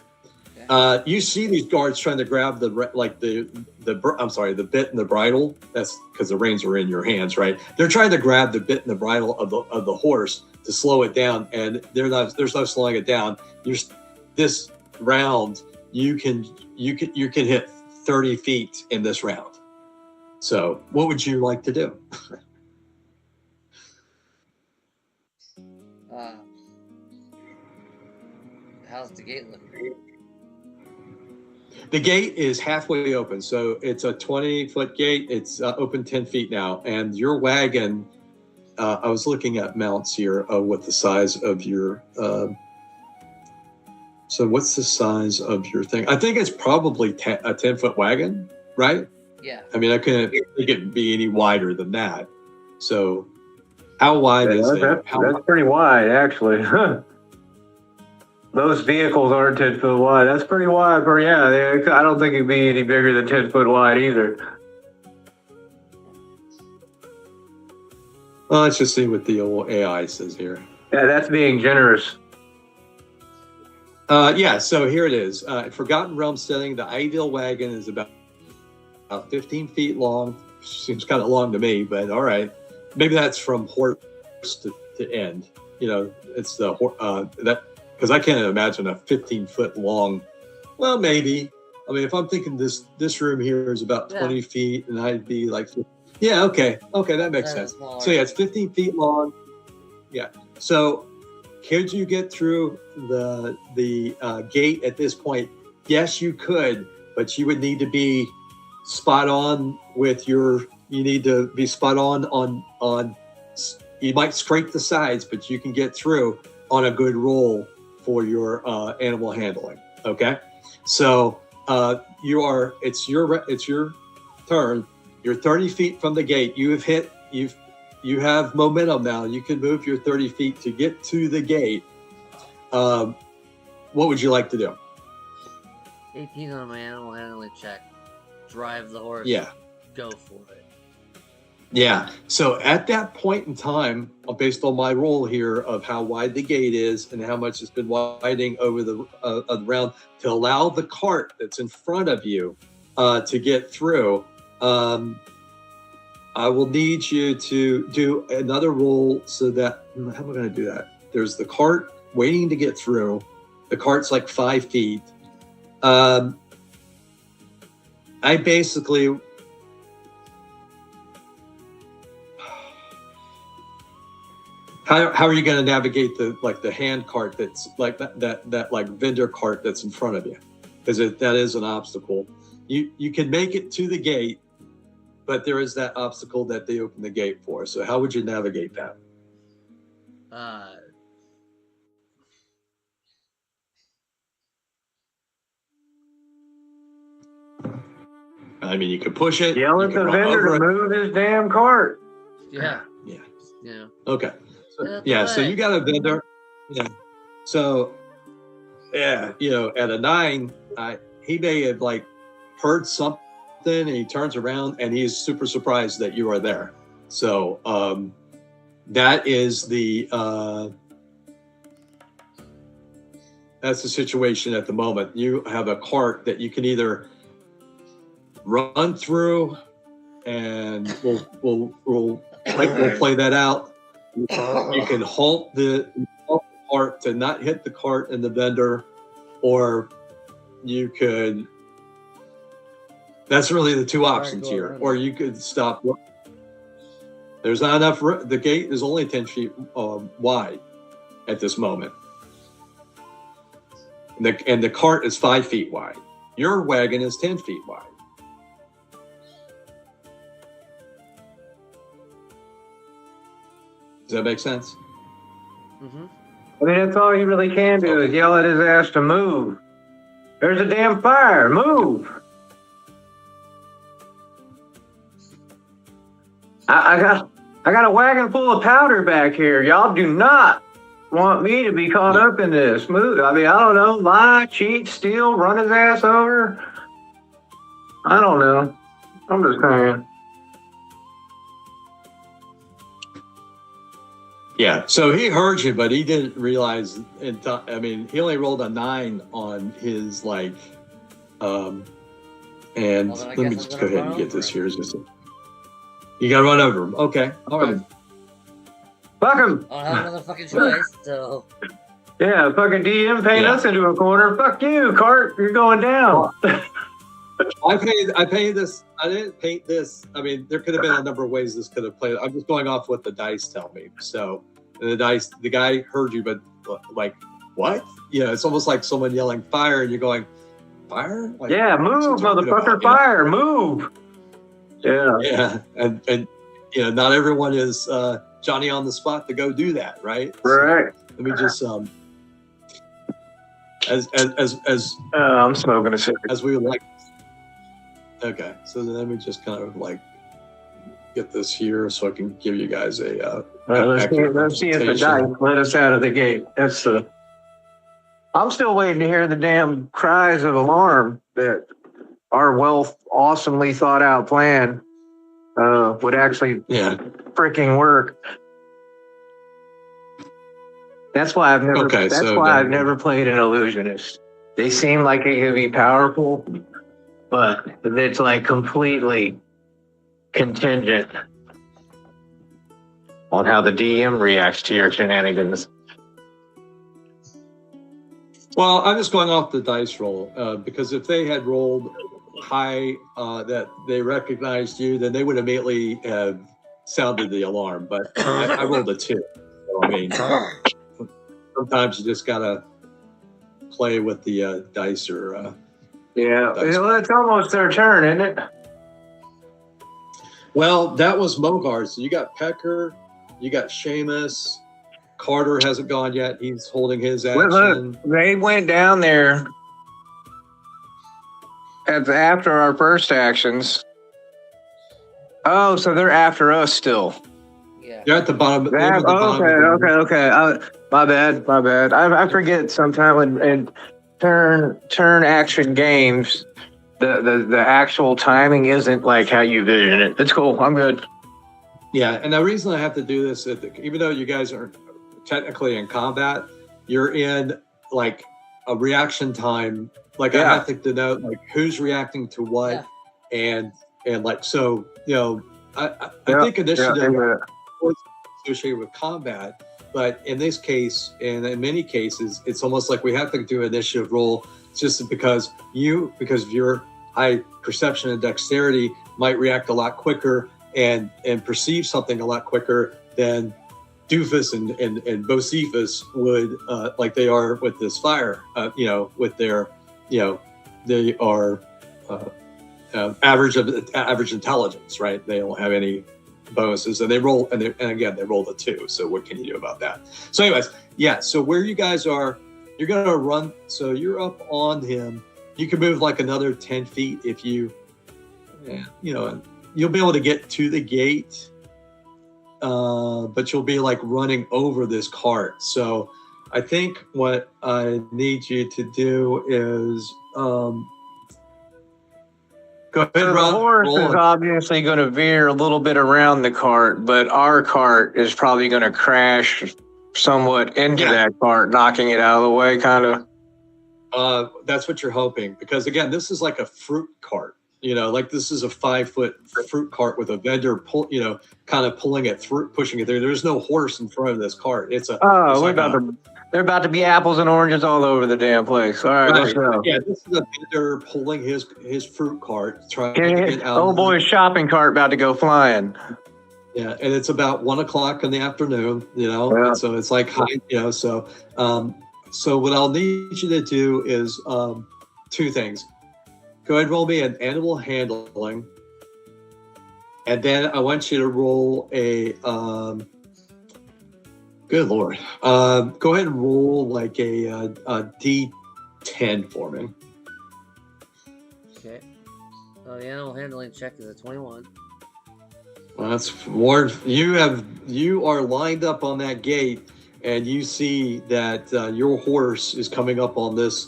Speaker 2: You see these guards trying to grab the bit and the bridle. That's because the reins are in your hands, right? They're trying to grab the bit and the bridle of the horse to slow it down, and there's no slowing it down. This round, you can hit 30 feet in this round. So what would you like to do?
Speaker 1: How's the gate looking?
Speaker 2: The gate is halfway open, so it's a 20-foot gate. It's open 10 feet now, and your wagon. I was looking at mounts here with the size of your. So what's the size of your thing? I think it's probably a 10-foot wagon, right?
Speaker 1: Yeah.
Speaker 2: I mean, I couldn't think it'd be any wider than that. So, how wide is it?
Speaker 4: That's pretty wide, actually. Those vehicles aren't 10 foot wide. That's pretty wide, but yeah, I don't think it'd be any bigger than 10 foot wide either.
Speaker 2: Well, let's just see what the old AI says here.
Speaker 4: Yeah, that's being generous.
Speaker 2: So here it is. Forgotten Realm setting. The ideal wagon is about 15 feet long. Seems kind of long to me, but all right. Maybe that's from horse to end. It's the that. Because I can't imagine a 15-foot long. Well, maybe. I mean, if I'm thinking this room here is about 20 feet, and I'd be like, yeah, okay, that makes sense.
Speaker 1: Smaller.
Speaker 2: So yeah, it's 15 feet long. Yeah. So, could you get through the gate at this point? Yes, you could, but you would need to be spot on with your. You need to be spot on. You might scrape the sides, but you can get through on a good roll for your animal handling. Okay, so it's your turn. You're 30 feet from the gate. You have momentum now. You can move your 30 feet to get to the gate. What would you like to do?
Speaker 1: 18 on my animal handling check. Drive the horse.
Speaker 2: Yeah.
Speaker 1: Go for it.
Speaker 2: Yeah. So at that point in time, based on my roll here of how wide the gate is and how much it's been widening over the round to allow the cart that's in front of you to get through, I will need you to do another roll so that, how am I going to do that? There's the cart waiting to get through. The cart's like 5 feet. I basically... How are you going to navigate the hand cart that's like that vendor cart that's in front of you? Because that is an obstacle. you can make it to the gate, but there is that obstacle that they open the gate for. So how would you navigate that? I mean, you could push it.
Speaker 4: Yell
Speaker 2: you
Speaker 4: at
Speaker 2: could
Speaker 4: the
Speaker 2: run
Speaker 4: vendor
Speaker 2: over
Speaker 4: to
Speaker 2: it.
Speaker 4: move his damn cart.
Speaker 1: Yeah.
Speaker 2: Yeah.
Speaker 1: Yeah.
Speaker 2: Okay.
Speaker 1: Get out the
Speaker 2: Yeah. So
Speaker 1: way.
Speaker 2: you got a vendor. Yeah. So, yeah, at a 9, he may have like heard something, and he turns around and he is super surprised that you are there. So that is that's the situation at the moment. You have a cart that you can either run through, and we'll play that out. You can halt the cart to not hit the cart and the vendor, or you could. That's really the two options here. Or you could stop. There's not enough. The gate is only 10 feet wide at this moment. And the cart is 5 feet wide. Your wagon is 10 feet wide. Does that make sense?
Speaker 1: Mm-hmm.
Speaker 4: I mean, that's all you really can do is yell at his ass to move. There's a damn fire. Move. I got a wagon full of powder back here. Y'all do not want me to be caught up in this. Move. I mean, I don't know. Lie, cheat, steal, run his ass over. I don't know. I'm just saying.
Speaker 2: Yeah. So he heard you, but he didn't realize. I mean, he only rolled a 9 on his and
Speaker 1: Well,
Speaker 2: let
Speaker 1: then I
Speaker 2: me
Speaker 1: guess
Speaker 2: just
Speaker 1: I'm
Speaker 2: go
Speaker 1: gonna
Speaker 2: ahead
Speaker 1: run
Speaker 2: and get
Speaker 1: over
Speaker 2: this
Speaker 1: him.
Speaker 2: here. You got to run over him. Okay. All right.
Speaker 4: Fuck him.
Speaker 1: I don't have another fucking choice, so.
Speaker 4: Yeah, fucking DM paint us into a corner. Fuck you, Cart. You're going down.
Speaker 2: I painted this. I didn't paint this. I mean, there could have been a number of ways this could have played. I'm just going off what the dice tell me. So the guy heard you, but like, what? It's almost like someone yelling fire, and you're going, fire? Like,
Speaker 4: Yeah, move, motherfucker, fire, move. Yeah.
Speaker 2: Yeah, and not everyone is Johnny on the spot to go do that, right?
Speaker 4: Right.
Speaker 2: So let me just as
Speaker 4: I'm smoking a cigarette.
Speaker 2: as we would like. Okay, so then let me just kind of like get this here so I can give you guys a.
Speaker 4: Let's see if the dice let us out of the gate. That's the. I'm still waiting to hear the damn cries of alarm that our awesomely thought out plan would actually freaking work. That's why I've never.
Speaker 2: Okay,
Speaker 4: that's
Speaker 2: so
Speaker 4: why
Speaker 2: then-
Speaker 4: I've never played an illusionist. They seem like it could be powerful, but it's like completely contingent on how the DM reacts to your shenanigans.
Speaker 2: Well, I'm just going off the dice roll because if they had rolled high that they recognized you, then they would immediately have sounded the alarm. But I rolled a 2. So, I mean, sometimes you just gotta play with the dice or.
Speaker 4: Yeah,
Speaker 2: Dice.
Speaker 4: well, it's almost their turn, isn't it?
Speaker 2: Well, that was Mogar. So you got Pecker, you got Seamus. Carter hasn't gone yet. He's holding his action.
Speaker 4: Look, they went down there after our first actions. Oh, so they're after us still.
Speaker 1: Yeah.
Speaker 2: They're at the bottom. they're at the bottom of the-
Speaker 4: Okay. My bad. I forget sometime in turn action games, the actual timing isn't like how you vision it. It's cool. I'm good.
Speaker 2: Yeah, and the reason I have to do this, even though you guys aren't technically in combat, you're in like a reaction time. Like I have to denote like who's reacting to what, and like so. I think initiative was associated with combat, but in this case, and in many cases, it's almost like we have to do initiative roll just because of your high perception and dexterity might react a lot quicker and perceive something a lot quicker than Doofus and Bocephus would, like they are with this fire. With their, they are average intelligence, right? They don't have any bonuses, and they roll, and again they rolled a 2. So what can you do about that? So, anyways, yeah. So where you guys are, you're gonna run. So you're up on him. You can move like another 10 feet if you, you'll be able to get to the gate, but you'll be like running over this cart. So I think what I need you to do is go ahead,
Speaker 4: So the
Speaker 2: Rob.
Speaker 4: horse is obviously going to veer a little bit around the cart, but our cart is probably going to crash somewhat into that cart, knocking it out of the way, kind of.
Speaker 2: That's what you're hoping, because again, this is like a fruit cart. Like this is a 5-foot fruit cart with a vendor kind of pulling it through, pushing it through. There's no horse in front of this cart. It's
Speaker 4: they're about to be apples and oranges all over the damn place. All right, let's go.
Speaker 2: Yeah, this is a vendor pulling his fruit cart, trying to get out.
Speaker 4: Old boy's shopping cart about to go flying.
Speaker 2: Yeah, and it's about 1 o'clock in the afternoon.
Speaker 4: Yeah.
Speaker 2: And so it's like high. So what I'll need you to do is 2 things. Go ahead and roll me an animal handling, and then I want you to roll a. Good Lord! Go ahead and roll like a D10 for me.
Speaker 1: Okay. Oh, the animal handling check is a 21.
Speaker 2: Well, that's more. You are lined up on that gate, and you see that your horse is coming up on this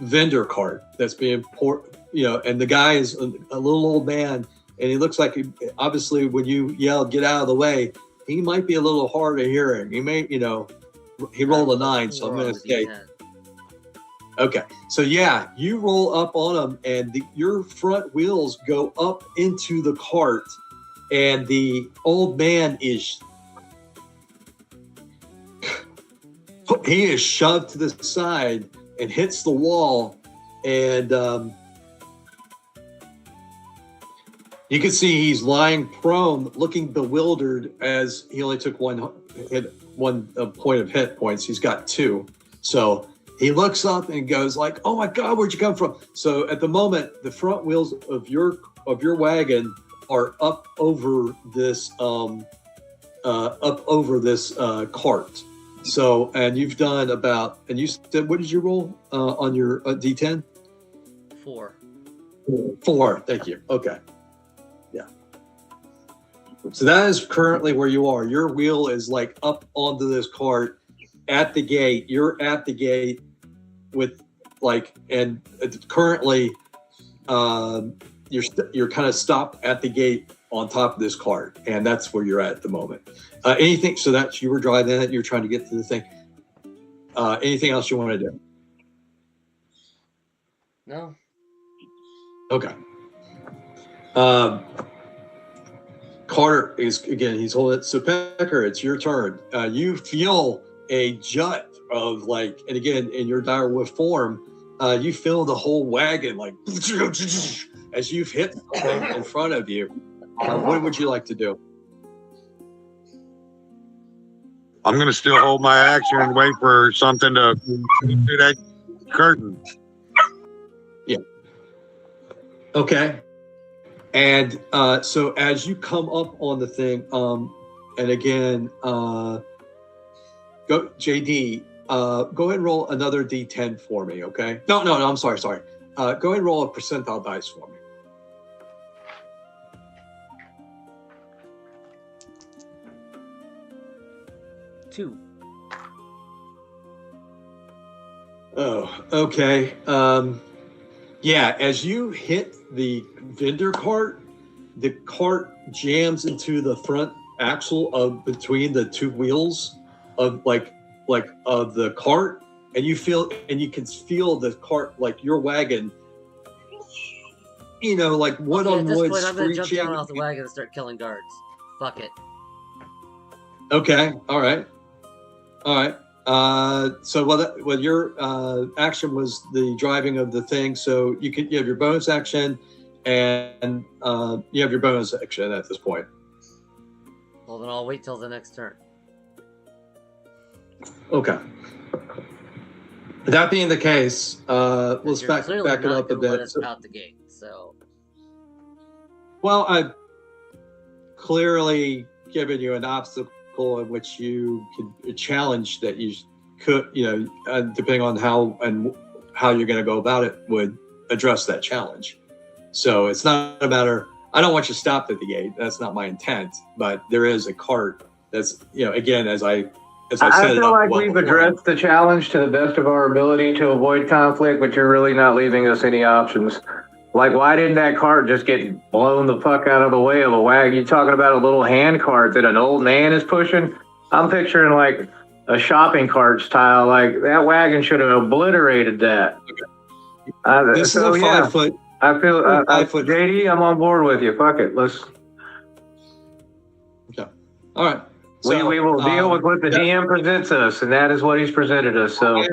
Speaker 2: vendor cart that's being and the guy is a little old man, and he looks like, obviously when you yell "get out of the way," he might be a little hard of hearing. He may, he rolled a 9, so I'm going to say. Okay, so yeah, you roll up on him, and your front wheels go up into the cart, and the old man is shoved to the side and hits the wall, and you can see he's lying prone, looking bewildered, as he only took one point of hit points. He's got 2, so he looks up and goes like, "Oh my God, where'd you come from?" So at the moment, the front wheels of your wagon are up over this cart. So, and you've done and you said, what did you roll on your D10?
Speaker 1: 4.
Speaker 2: 4, thank you. Okay. Yeah. So that is currently where you are. Your wheel is like up onto this cart at the gate. You're at the gate with and currently you're kind of stopped at the gate on top of this cart, and that's where you're at the moment. Anything? So that's, you were driving it. You're trying to get to the thing. Anything else you want to do?
Speaker 1: No.
Speaker 2: Okay. Carter is, again, he's holding it. So Pecker, it's your turn. You feel a jut of and again, in your direwolf form, you feel the whole wagon as you've hit the thing in front of you. What would you like to do?
Speaker 3: I'm going to still hold my action and wait for something to do that curtain.
Speaker 2: Yeah. Okay. And so as you come up on the thing, and again, go JD, go ahead and roll another D10 for me, okay? No, I'm sorry. Go ahead and roll a percentile dice for me.
Speaker 1: Two.
Speaker 2: Oh, okay. Yeah, as you hit the vendor cart, the cart jams into the front axle of between the 2 wheels of of the cart, and you can feel the cart, your wagon, like wood on wood screeching.
Speaker 1: I'm gonna jump down off the wagon and start killing guards. Fuck it.
Speaker 2: Okay. All right. So your action was the driving of the thing. So you have your bonus action, and you have your bonus action at this point.
Speaker 1: Well, then I'll wait till the next turn.
Speaker 2: Okay. That being the case, let's back it up a bit.
Speaker 1: Out the gate. So
Speaker 2: Well, I've clearly given you an obstacle in which you could a challenge that you could, depending on how you're going to go about it, would address that challenge. So it's not a matter. I don't want you stopped at the gate. That's not my intent. But there is a cart. That's again, as I said.
Speaker 4: I feel like we've addressed the challenge to the best of our ability to avoid conflict, but you're really not leaving us any options. Like, why didn't that cart just get blown the fuck out of the way of a wagon? You're talking about a little hand cart that an old man is pushing? I'm picturing like a shopping cart style. Like, that wagon should have obliterated that.
Speaker 2: Okay. This is a 5 foot.
Speaker 4: I feel, 5 foot. JD, I'm on board with you. Fuck it. Let's.
Speaker 2: Okay. All right.
Speaker 4: So, we will deal with what the DM presents us, and that is what he's presented us. So
Speaker 2: I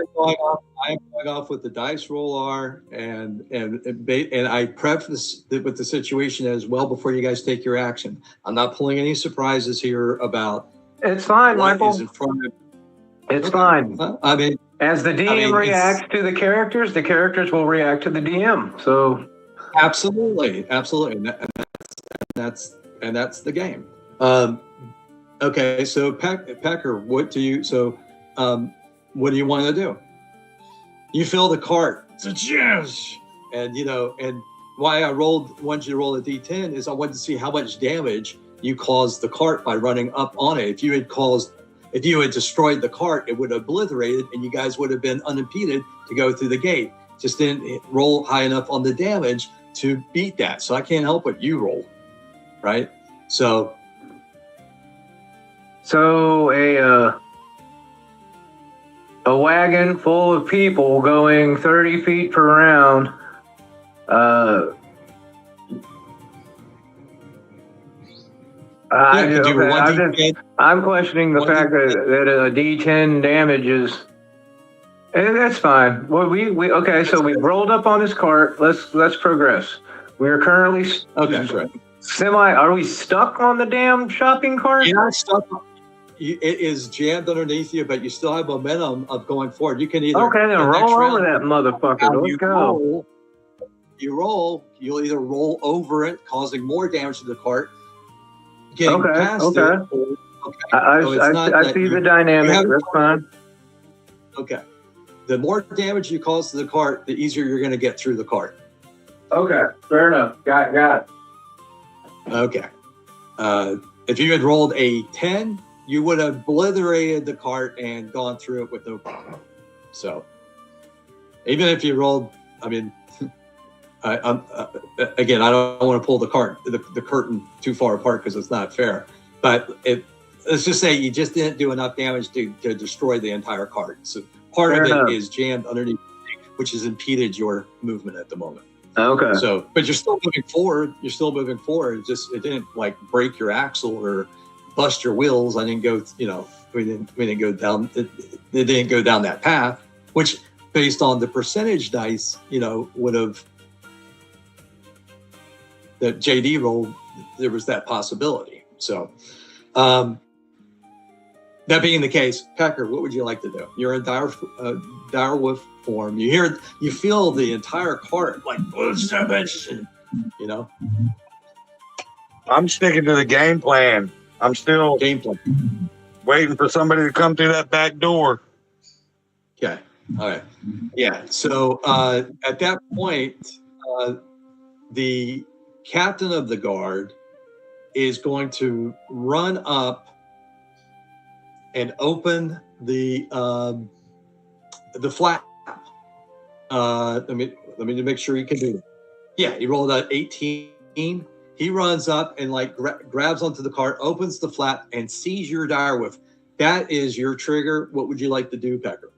Speaker 2: am going off what the dice roll are, and I preface it with the situation as well before you guys take your action. I'm not pulling any surprises here about.
Speaker 4: It's fine,
Speaker 2: what
Speaker 4: Michael.
Speaker 2: is in front of.
Speaker 4: It's fine.
Speaker 2: I mean,
Speaker 4: as the DM reacts to the characters will react to the DM. So
Speaker 2: absolutely, and that's the game. Okay, so Pecker, what do you want to do? You fill the cart. And and why I wanted you to roll a D10 is I wanted to see how much damage you caused the cart by running up on it. If you had destroyed the cart, it would have obliterated and you guys would have been unimpeded to go through the gate. Just didn't roll high enough on the damage to beat that. So I can't help what you roll. Right? So
Speaker 4: a wagon full of people going 30 feet per round. I'm questioning the fact that a D10 damage is. That's fine. Well, okay. So we've rolled up on this cart. Let's progress. We are currently
Speaker 2: that's right.
Speaker 4: Are we stuck on the damn shopping cart?
Speaker 2: You're not stuck. It is jammed underneath you, but you still have momentum of going forward. You can either
Speaker 4: then roll over that motherfucker. Let's go.
Speaker 2: You'll either roll over it, causing more damage to the cart. Getting past it.
Speaker 4: I see the dynamic. That's fine.
Speaker 2: Okay. The more damage you cause to the cart, the easier you're going to get through the cart.
Speaker 4: Okay. Fair enough. Got it.
Speaker 2: Okay. If you had rolled a 10, you would have obliterated the cart and gone through it with no problem. So, even if you rolled, I mean, again, I don't want to pull the curtain too far apart because it's not fair. But let's just say you just didn't do enough damage to destroy the entire cart. So part of it is jammed underneath, which has impeded your movement at the moment.
Speaker 4: Okay.
Speaker 2: So, but you're still moving forward. It didn't like break your axle or bust your wheels. I didn't go. We didn't go down. It didn't go down that path. Which, based on the percentage dice, would have that JD rolled. There was that possibility. So, that being the case, Pecker, what would you like to do? You're in dire wolf form. You feel the entire cart like,
Speaker 3: I'm sticking to the game plan. I'm still waiting for somebody to come through that back door.
Speaker 2: Okay. All right. Yeah. So at that point, the captain of the guard is going to run up and open the flap. Let me make sure he can do it. Yeah, he rolled out 18. He runs up and grabs onto the cart, opens the flap, and sees your direwolf. That is your trigger. What would you like to do, Pecker?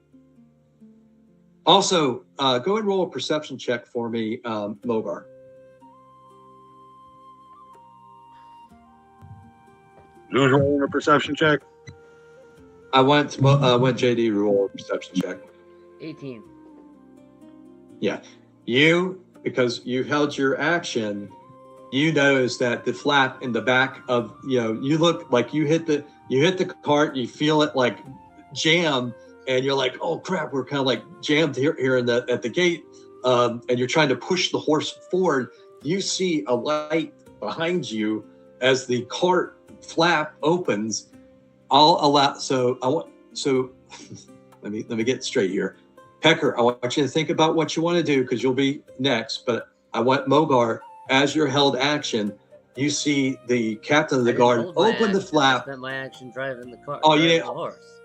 Speaker 2: Also, go and roll a perception check for me, Mogar.
Speaker 3: Who's rolling a perception check?
Speaker 2: I went JD to roll a perception check.
Speaker 1: 18.
Speaker 2: Yeah. Because you held your action, you notice that the flap in the back of, you look like you hit the cart, you feel it like jam, and you're like, oh crap, we're kind of like jammed here at the gate. and you're trying to push the horse forward, you see a light behind you as the cart flap opens. So let me get straight here. Pecker, I want you to think about what you want to do because you'll be next, but I want Mogar, as your held action, you see the captain of the guard open the flap.
Speaker 1: I spent my action driving the car.
Speaker 2: Oh, you
Speaker 1: driving
Speaker 2: didn't.
Speaker 1: the horse.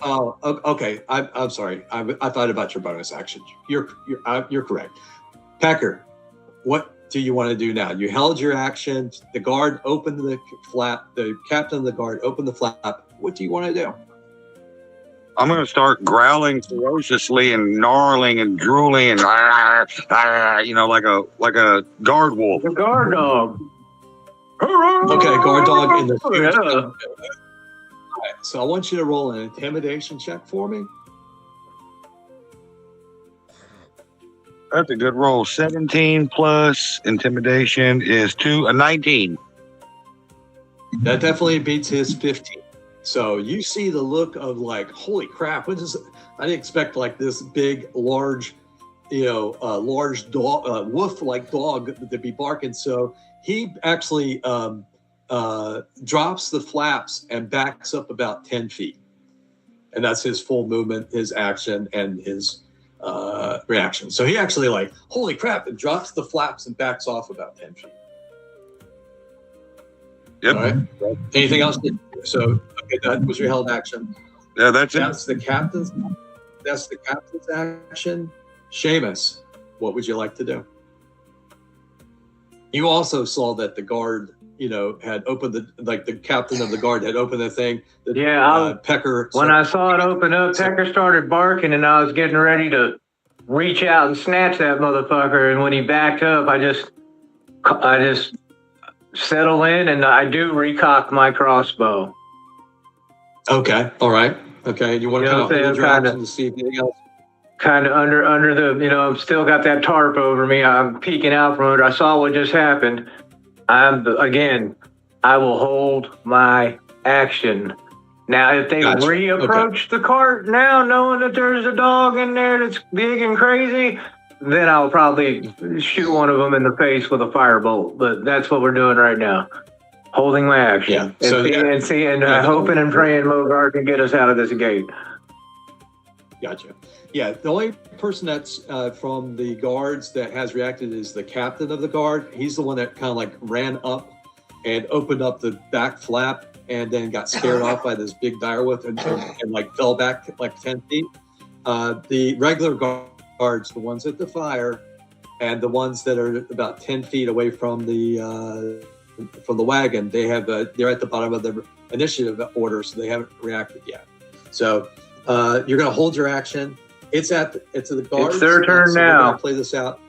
Speaker 2: Oh, okay. I'm sorry. I thought about your bonus action. You're correct. Pecker, what do you want to do now? You held your action. The guard opened the flap. The captain of the guard opened the flap. What do you want to do?
Speaker 3: I'm going to start growling ferociously and gnarling and drooling and like a guard wolf.
Speaker 4: The guard dog.
Speaker 2: Okay, guard dog in the
Speaker 4: Yeah.
Speaker 2: All right, so I want you to roll an intimidation check for me.
Speaker 3: That's a good roll. 17 plus intimidation is 19.
Speaker 2: That definitely beats his 15. So you see the look of like, holy crap! I didn't expect like this big, large, large dog, wolf-like dog to be barking. So he actually drops the flaps and backs up about 10 feet, and that's his full movement, his action, and his reaction. So he actually like, holy crap! And drops the flaps and backs off about 10 feet.
Speaker 3: Yep.
Speaker 2: All right. Anything else? So, okay, that was your held action.
Speaker 3: Yeah, that's it.
Speaker 2: That's the captain's action. Seamus, what would you like to do? You also saw that the guard, had opened the captain of the guard had opened the thing. Pecker.
Speaker 4: When I saw it open up, Pecker started barking, and I was getting ready to reach out and snatch that motherfucker. And when he backed up, I just settle in, and I do recock my crossbow.
Speaker 2: Okay. All right. Okay. You want to kind of hold your action to see if anything else?
Speaker 4: Kind of under the, I've still got that tarp over me. I'm peeking out from it. I saw what just happened. I will hold my action. Now, if they reapproach the cart now, knowing that there's a dog in there that's big and crazy, then I'll probably shoot one of them in the face with a firebolt. But that's what we're doing right now. Holding my action.
Speaker 2: Yeah.
Speaker 4: Hoping and praying Mogar can get us out of this gate.
Speaker 2: Gotcha. Yeah, the only person that's from the guards that has reacted is the captain of the guard. He's the one that kind of like ran up and opened up the back flap and then got scared off by this big direwolf and like fell back like 10 feet. The regular guards, the ones at the fire, and the ones that are about 10 feet away from the wagon, they're at the bottom of the initiative order, so they haven't reacted yet. So you're going to hold your action. It's the guards.
Speaker 4: It's their turn now.
Speaker 2: We're going to play this out.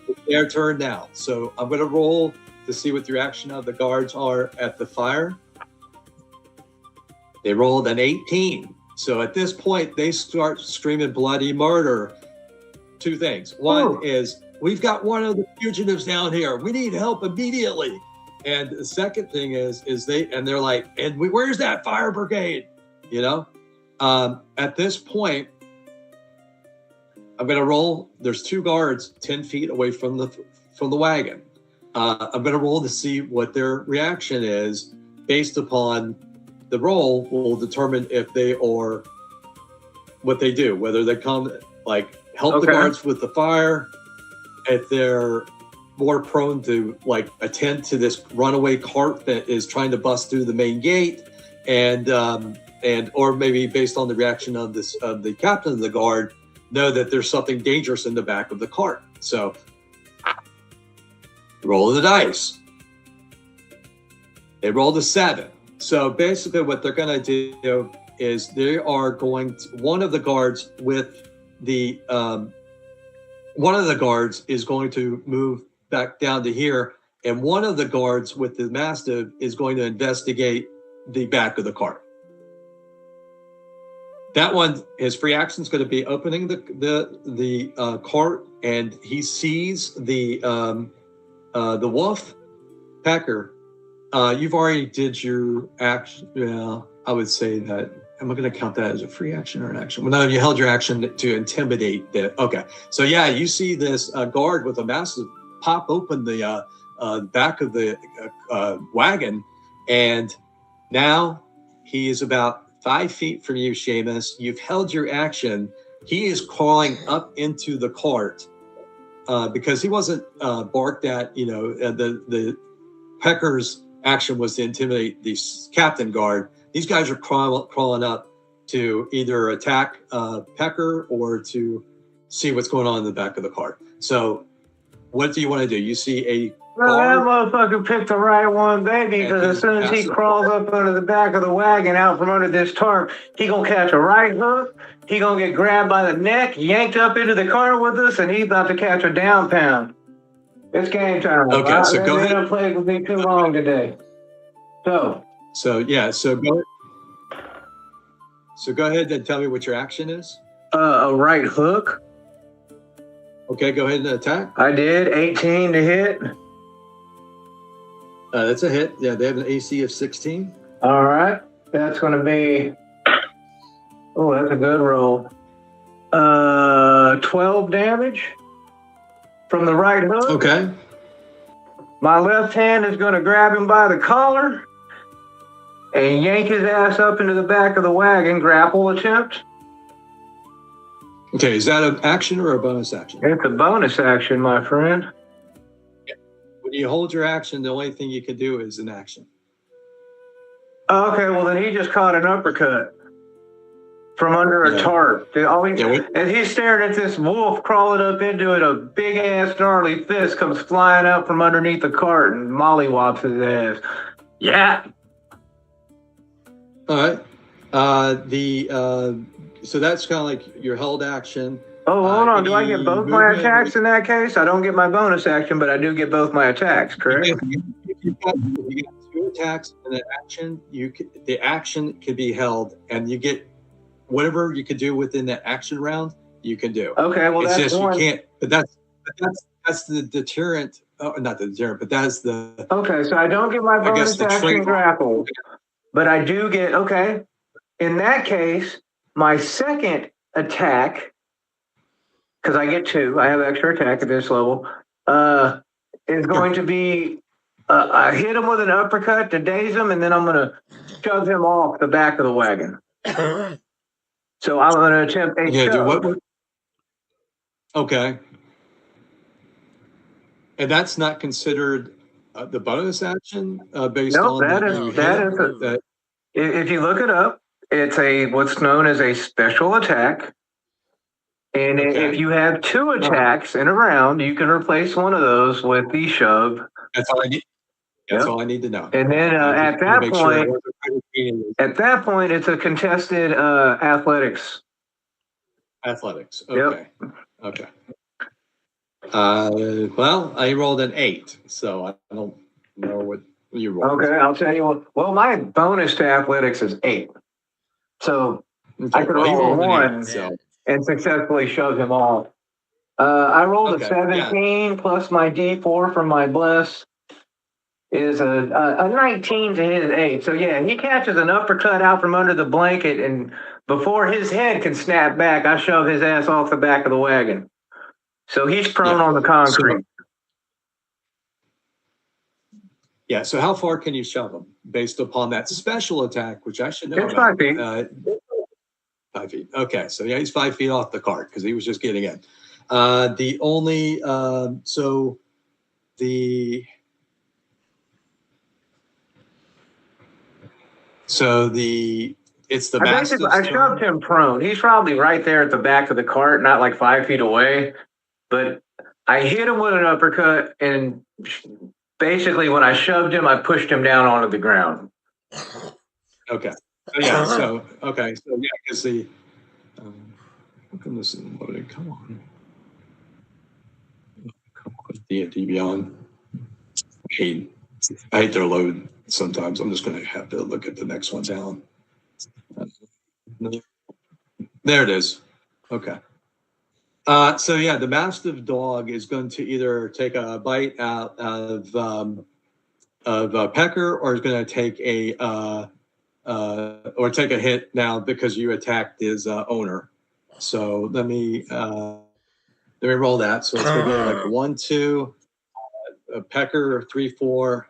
Speaker 2: It's their turn now. So I'm going to roll to see what the reaction of the guards are at the fire. They rolled an 18. So at this point, they start screaming bloody murder. Two things. One is, we've got one of the fugitives down here. We need help immediately. And the second thing is they're like, where's that fire brigade? At this point, I'm going to roll. There's two guards 10 feet away from the wagon. I'm going to roll to see what their reaction is. Based upon the roll, will determine if they are what they do, whether they come like help the guards with the fire, if they're more prone to like attend to this runaway cart that is trying to bust through the main gate, and or maybe based on the reaction of the captain of the guard, know that there's something dangerous in the back of the cart. So roll the dice. They rolled a 7. So basically what they're going to do is they are going to, one of the guards is going to move back down to here, and one of the guards with the Mastiff is going to investigate the back of the cart. That one, his free action is going to be opening the cart, and he sees the wolf. Pecker, you've already did your action. Yeah, I would say that. Am I going to count that as a free action or an action? Well, no, you held your action to intimidate. Okay, so yeah, you see this guard with a massive pop open the back of the wagon, and now he is about 5 feet from you, Seamus. You've held your action. He is crawling up into the cart because he wasn't barked at. The Pecker's action was to intimidate the captain guard. These guys are crawling up to either attack Pecker or to see what's going on in the back of the cart. So what do you want to do? You see a
Speaker 4: Well, that motherfucker picked the right one, baby, because as soon as he crawls up under the back of the wagon out from under this tarp, he gonna catch a right hook, he gonna get grabbed by the neck, yanked up into the car with us, and he's about to catch a down pound. It's game time.
Speaker 2: Okay, so go ahead.
Speaker 4: They don't play with me too long today. So
Speaker 2: go ahead and tell me what your action is.
Speaker 4: a right hook.
Speaker 2: Okay, go ahead and attack.
Speaker 4: I did 18 to hit.
Speaker 2: That's a hit. Yeah, they have an AC of 16.
Speaker 4: All right, that's going to be. Oh, that's a good roll. 12 damage from the right hook.
Speaker 2: Okay.
Speaker 4: My left hand is going to grab him by the collar and yank his ass up into the back of the wagon. Grapple attempt.
Speaker 2: Okay, is that an action or a bonus action?
Speaker 4: It's a bonus action, my friend.
Speaker 2: When you hold your action, the only thing you can do is an action.
Speaker 4: Okay, well then he just caught an uppercut from under a tarp. And he's staring at this wolf crawling up into it. A big ass gnarly fist comes flying out from underneath the cart and mollywops his ass. Yeah.
Speaker 2: All right. So that's kind of like your held action.
Speaker 4: Oh, hold on. Do I get both my attacks in that case? I don't get my bonus action, but I do get both my attacks, correct?
Speaker 2: If you got 2 attacks and an action, the action can be held, and you get whatever you can do within that action round. You can do.
Speaker 4: Okay, well
Speaker 2: it's
Speaker 4: that's
Speaker 2: just
Speaker 4: one.
Speaker 2: You can't. But that's the deterrent. Oh, not the deterrent, but that's the.
Speaker 4: Okay, so I don't get my bonus action grapple, but I do get. Okay, in that case, my second attack, because I get 2, I have extra attack at this level, is going to be I hit him with an uppercut to daze him, and then I'm going to shove him off the back of the wagon. So I'm going to attempt a shove.
Speaker 2: Okay. And that's not considered the bonus action based on
Speaker 4: that. If you look it up, it's what's known as a special attack. And if you have 2 attacks in a round, you can replace one of those with the shove.
Speaker 2: That's all I need. That's all I need to know.
Speaker 4: And then at that point, it's a contested athletics.
Speaker 2: Athletics. Okay. Yep. Okay. Well, I rolled an 8, so I don't know what you rolled.
Speaker 4: Okay, I'll tell you what. Well, my bonus to athletics is 8, so I could roll a 1 and successfully shove him off. I rolled a 17 plus my D4 from my bless is a 19 to his 8. So yeah, he catches an uppercut out from under the blanket, and before his head can snap back, I shove his ass off the back of the wagon. So he's prone on the concrete.
Speaker 2: So how far can you shove him based upon that special attack, which I should know?
Speaker 4: It's 5 feet.
Speaker 2: 5 feet. Okay, so yeah, he's 5 feet off the cart because he was just getting in. The only it's the mastiff. I
Speaker 4: shoved him prone. He's probably right there at the back of the cart, not like 5 feet away. But I hit him with an uppercut, and basically when I shoved him, I pushed him down onto the ground.
Speaker 2: Okay. Because the how come this isn't loaded? Come on, D&D Beyond. I hate their load sometimes. I'm just going to have to look at the next one down. There it is. Okay. The Mastiff dog is going to either take a bite out of Pecker, or is going to take take a hit now because you attacked his owner. So let me roll that. So it's going to be like 1, 2, Pecker, 3, 4,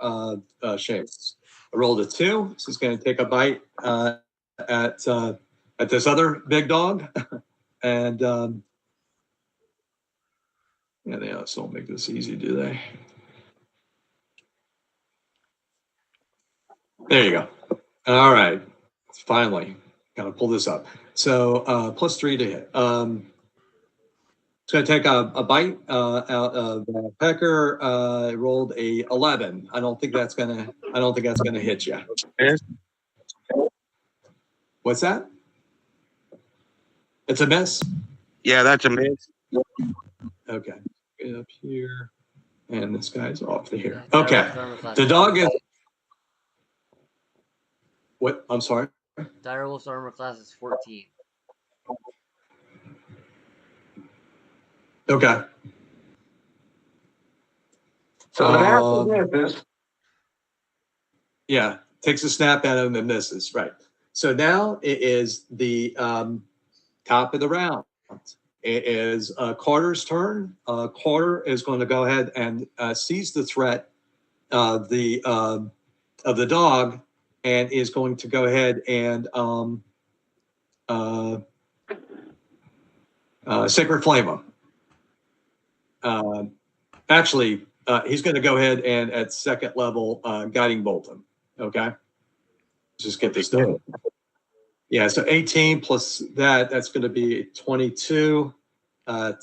Speaker 2: Seamus. I rolled a 2, so it's going to take a bite at this other big dog, and yeah, they also don't make this easy, do they? There you go. All right, finally, gotta pull this up. So +3 to hit. It's going to take a bite out of Pecker. Rolled a 11. I don't think that's gonna hit you. What's that? It's a miss.
Speaker 3: Yeah, that's a miss.
Speaker 2: Okay, get up here, and this guy's off to here.
Speaker 1: Yeah,
Speaker 2: Okay, the dog is. What? I'm sorry.
Speaker 1: Direwolf's armor class is 14.
Speaker 2: Okay.
Speaker 4: So the misses.
Speaker 2: Yeah, takes a snap at him and misses. Right. So now it is the top of the round. It is Carter's turn. Carter is going to go ahead and seize the threat of the dog, and is going to go ahead and Sacred Flame him. Actually, he's going to go ahead and at second level Guiding Bolt him. Okay, just get this done. Yeah, so 18 plus that's going to be 22 at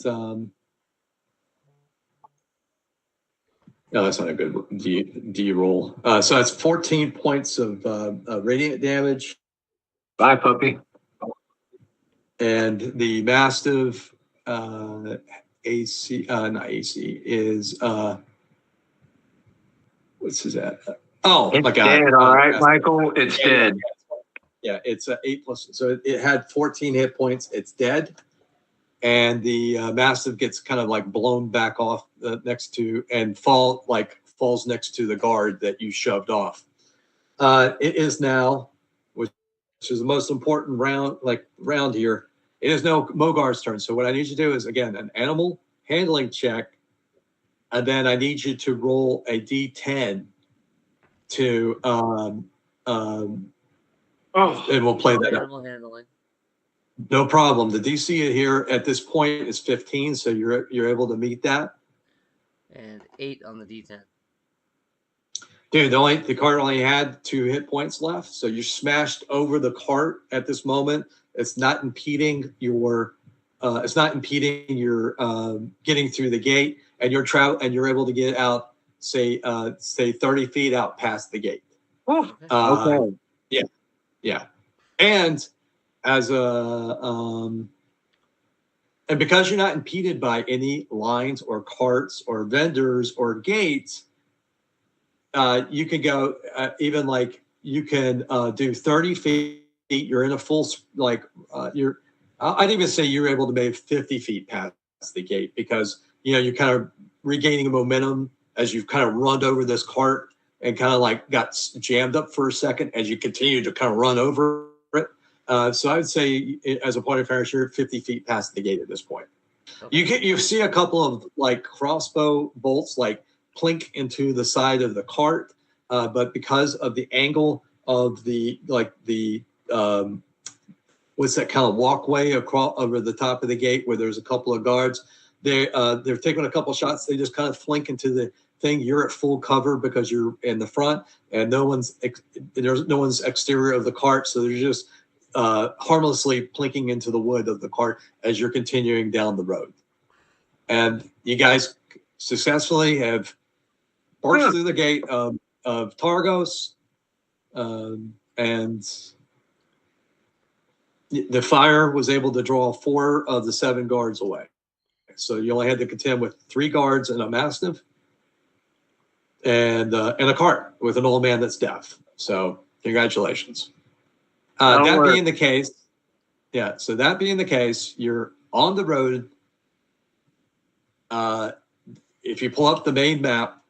Speaker 2: no, that's not a good D roll. So that's 14 points of radiant damage.
Speaker 4: Bye, puppy.
Speaker 2: And the Mastiff AC, not AC, is what's his at? Oh,
Speaker 4: It's
Speaker 2: my God.
Speaker 4: dead, all right, Michael. It's dead.
Speaker 2: Yeah, it's 8 plus. So it had 14 hit points. It's dead. And the Mastiff gets kind of like blown back off next to and falls next to the guard that you shoved off. It is now, which is the most important round here. It is now Mogar's turn. So what I need you to do is, again, an animal handling check, and then I need you to roll a D10 to and we'll play that up.
Speaker 1: Animal handling.
Speaker 2: No problem. The DC here at this point is 15, so you're able to meet that.
Speaker 1: And 8 on the D10.
Speaker 2: Dude, the cart only had 2 hit points left, so you're smashed over the cart at this moment. It's not impeding your getting through the gate, and you're able to get out, say 30 feet out past the gate.
Speaker 4: Okay.
Speaker 2: Yeah, and as and because you're not impeded by any lines or carts or vendors or gates, you can go even like you can do 30 feet. You're in a full I'd even say you're able to make 50 feet past the gate, because you're kind of regaining momentum as you've kind of run over this cart and kind of like got jammed up for a second as you continue to kind of run over it. So I would say, as a point of fairness, you're 50 feet past the gate at this point. Okay. You see a couple of like crossbow bolts like plink into the side of the cart, but because of the angle of the what's that kind of walkway across over the top of the gate where there's a couple of guards, they're taking a couple shots. They just kind of flink into the thing. You're at full cover because you're in the front, and there's no one's exterior of the cart, so they're just harmlessly plinking into the wood of the cart as you're continuing down the road. And you guys successfully have barged through the gate of Targos, and the fire was able to draw 4 of the 7 guards away. So you only had to contend with 3 guards and a Mastiff, and a cart with an old man that's deaf. So congratulations. That being the case, you're on the road. If you pull up the main map,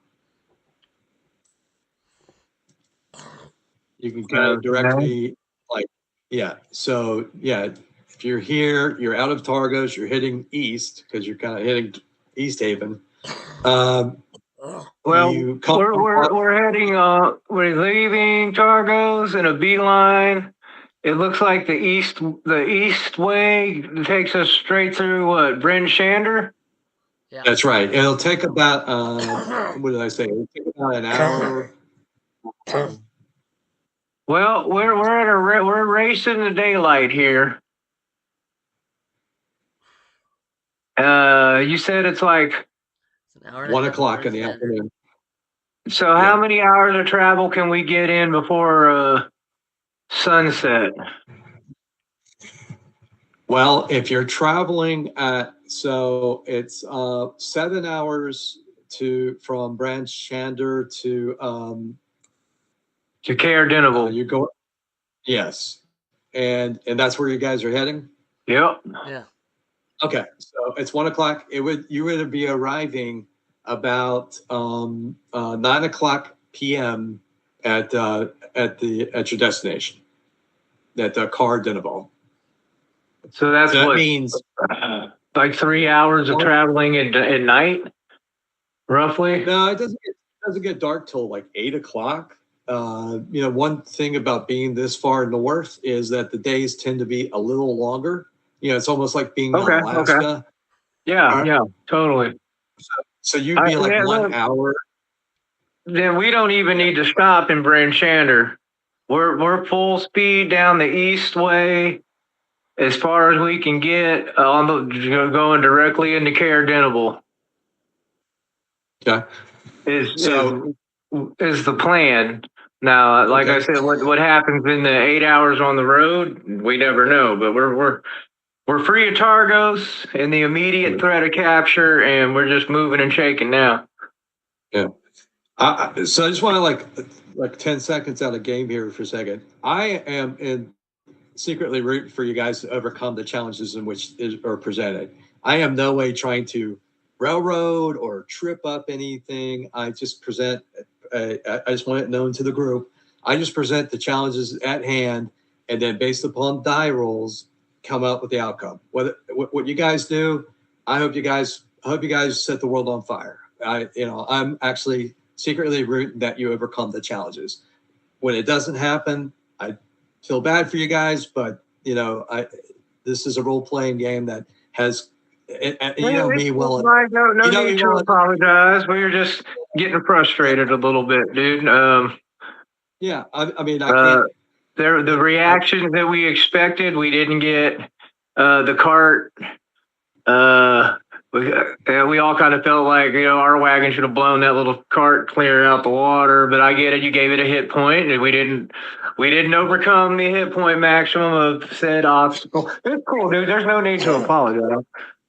Speaker 2: You can kind of direct
Speaker 4: Okay.
Speaker 2: me, like, yeah. So yeah, if you're here, you're out of Targos, you're heading east because you're kind of heading East Haven.
Speaker 4: Well,
Speaker 2: You come
Speaker 4: we're heading. We're leaving Targos in a beeline. It looks like the east way takes us straight through what, Bryn Shander?
Speaker 1: Yeah.
Speaker 2: That's right. It'll take about what did I say? It'll take about an hour.
Speaker 4: Well, we're racing the daylight here. You said it's like,
Speaker 1: It's an hour and a
Speaker 2: 1
Speaker 1: half
Speaker 2: o'clock in
Speaker 1: Bryn
Speaker 2: the
Speaker 1: Shander.
Speaker 2: afternoon.
Speaker 4: so how many hours of travel can we get in before sunset?
Speaker 2: Well, if you're traveling so it's 7 hours from Branch Shander to
Speaker 4: To Caer Dineval.
Speaker 2: you go, yes, and that's where you guys are heading.
Speaker 4: Yep.
Speaker 1: Yeah.
Speaker 2: Okay, so it's 1 o'clock. You would be arriving about 9 o'clock p.m. at your destination, at Caer Dineval.
Speaker 4: So that's
Speaker 2: So that
Speaker 4: what,
Speaker 2: means
Speaker 4: like 3 hours of traveling at night, roughly.
Speaker 2: no, it doesn't get dark till like 8 o'clock. One thing about being this far north is that the days tend to be a little longer. It's almost like being in Alaska.
Speaker 4: Okay. Yeah, yeah, totally.
Speaker 2: So you'd be like 1 hour.
Speaker 4: Then we don't even need to stop in Bryn Shander. We're full speed down the east way as far as we can get going directly into Caer Dineval.
Speaker 2: Okay.
Speaker 4: Is the plan. Now, like I said, what happens in the 8 hours on the road, we never know. But we're free of Targos and the immediate threat of capture, and we're just moving and shaking now.
Speaker 2: Yeah. So I just want to like 10 seconds out of game here for a second. I am secretly rooting for you guys to overcome the challenges in which are presented. I am no way trying to railroad or trip up anything. I just present. I just want it known to the group. I just present the challenges at hand, and then based upon die rolls, come up with the outcome. What you guys do, I hope you guys set the world on fire. I'm actually secretly rooting that you overcome the challenges. When it doesn't happen, I feel bad for you guys, but this is a role-playing game that has, you know me well.
Speaker 4: No need to apologize. We were just getting frustrated a little bit, dude.
Speaker 2: Yeah, I mean, I can't.
Speaker 4: The reactions that we expected, we didn't get. The cart. We all kind of felt like our wagon should have blown that little cart clear out the water. But I get it. You gave it a hit point, and we didn't overcome the hit point maximum of said obstacle. It's cool, dude. There's no need to apologize.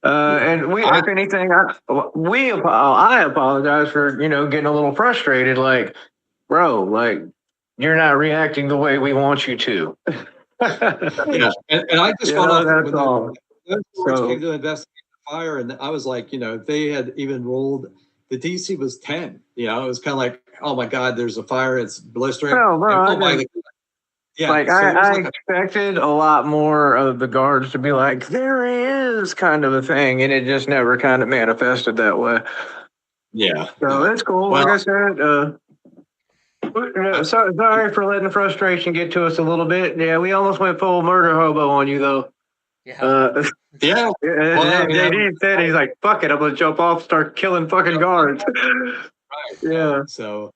Speaker 4: And if anything, I apologize for getting a little frustrated. Like, bro, like you're not reacting the way we want you to.
Speaker 2: Yeah, and I just got off.
Speaker 4: That's all.
Speaker 2: So, came to investigate the fire, and I was like, they had even rolled. The DC was 10. It was kind of like, oh my God, there's a fire. It's blistering.
Speaker 4: Oh, bro,
Speaker 2: yeah,
Speaker 4: like I expected a lot more of the guards to be like, there is kind of a thing, and it just never kind of manifested that way.
Speaker 2: Yeah.
Speaker 4: So that's cool. Well, like I said, sorry for letting the frustration get to us a little bit. Yeah, we almost went full murder hobo on you, though.
Speaker 1: Yeah.
Speaker 2: Yeah.
Speaker 4: JD said, he's like, fuck it, I'm going to jump off, start killing fucking guards.
Speaker 2: Right.
Speaker 4: Yeah.
Speaker 2: So,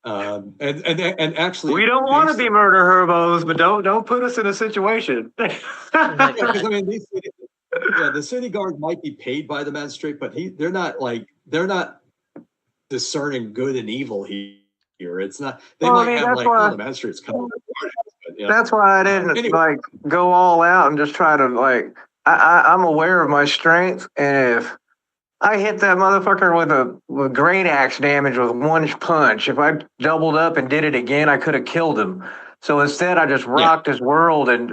Speaker 2: and actually,
Speaker 4: we don't want to be murder herbos, but don't put us in a situation.
Speaker 2: Because I mean, the city guard might be paid by the magistrate, but they're not discerning good and evil here. It's not. They might have the magistrate's coming.
Speaker 4: That's why I didn't go all out and just try to I'm aware of my strength, and if I hit that motherfucker with great axe damage with one punch, if I doubled up and did it again, I could have killed him. So instead, I just rocked his world and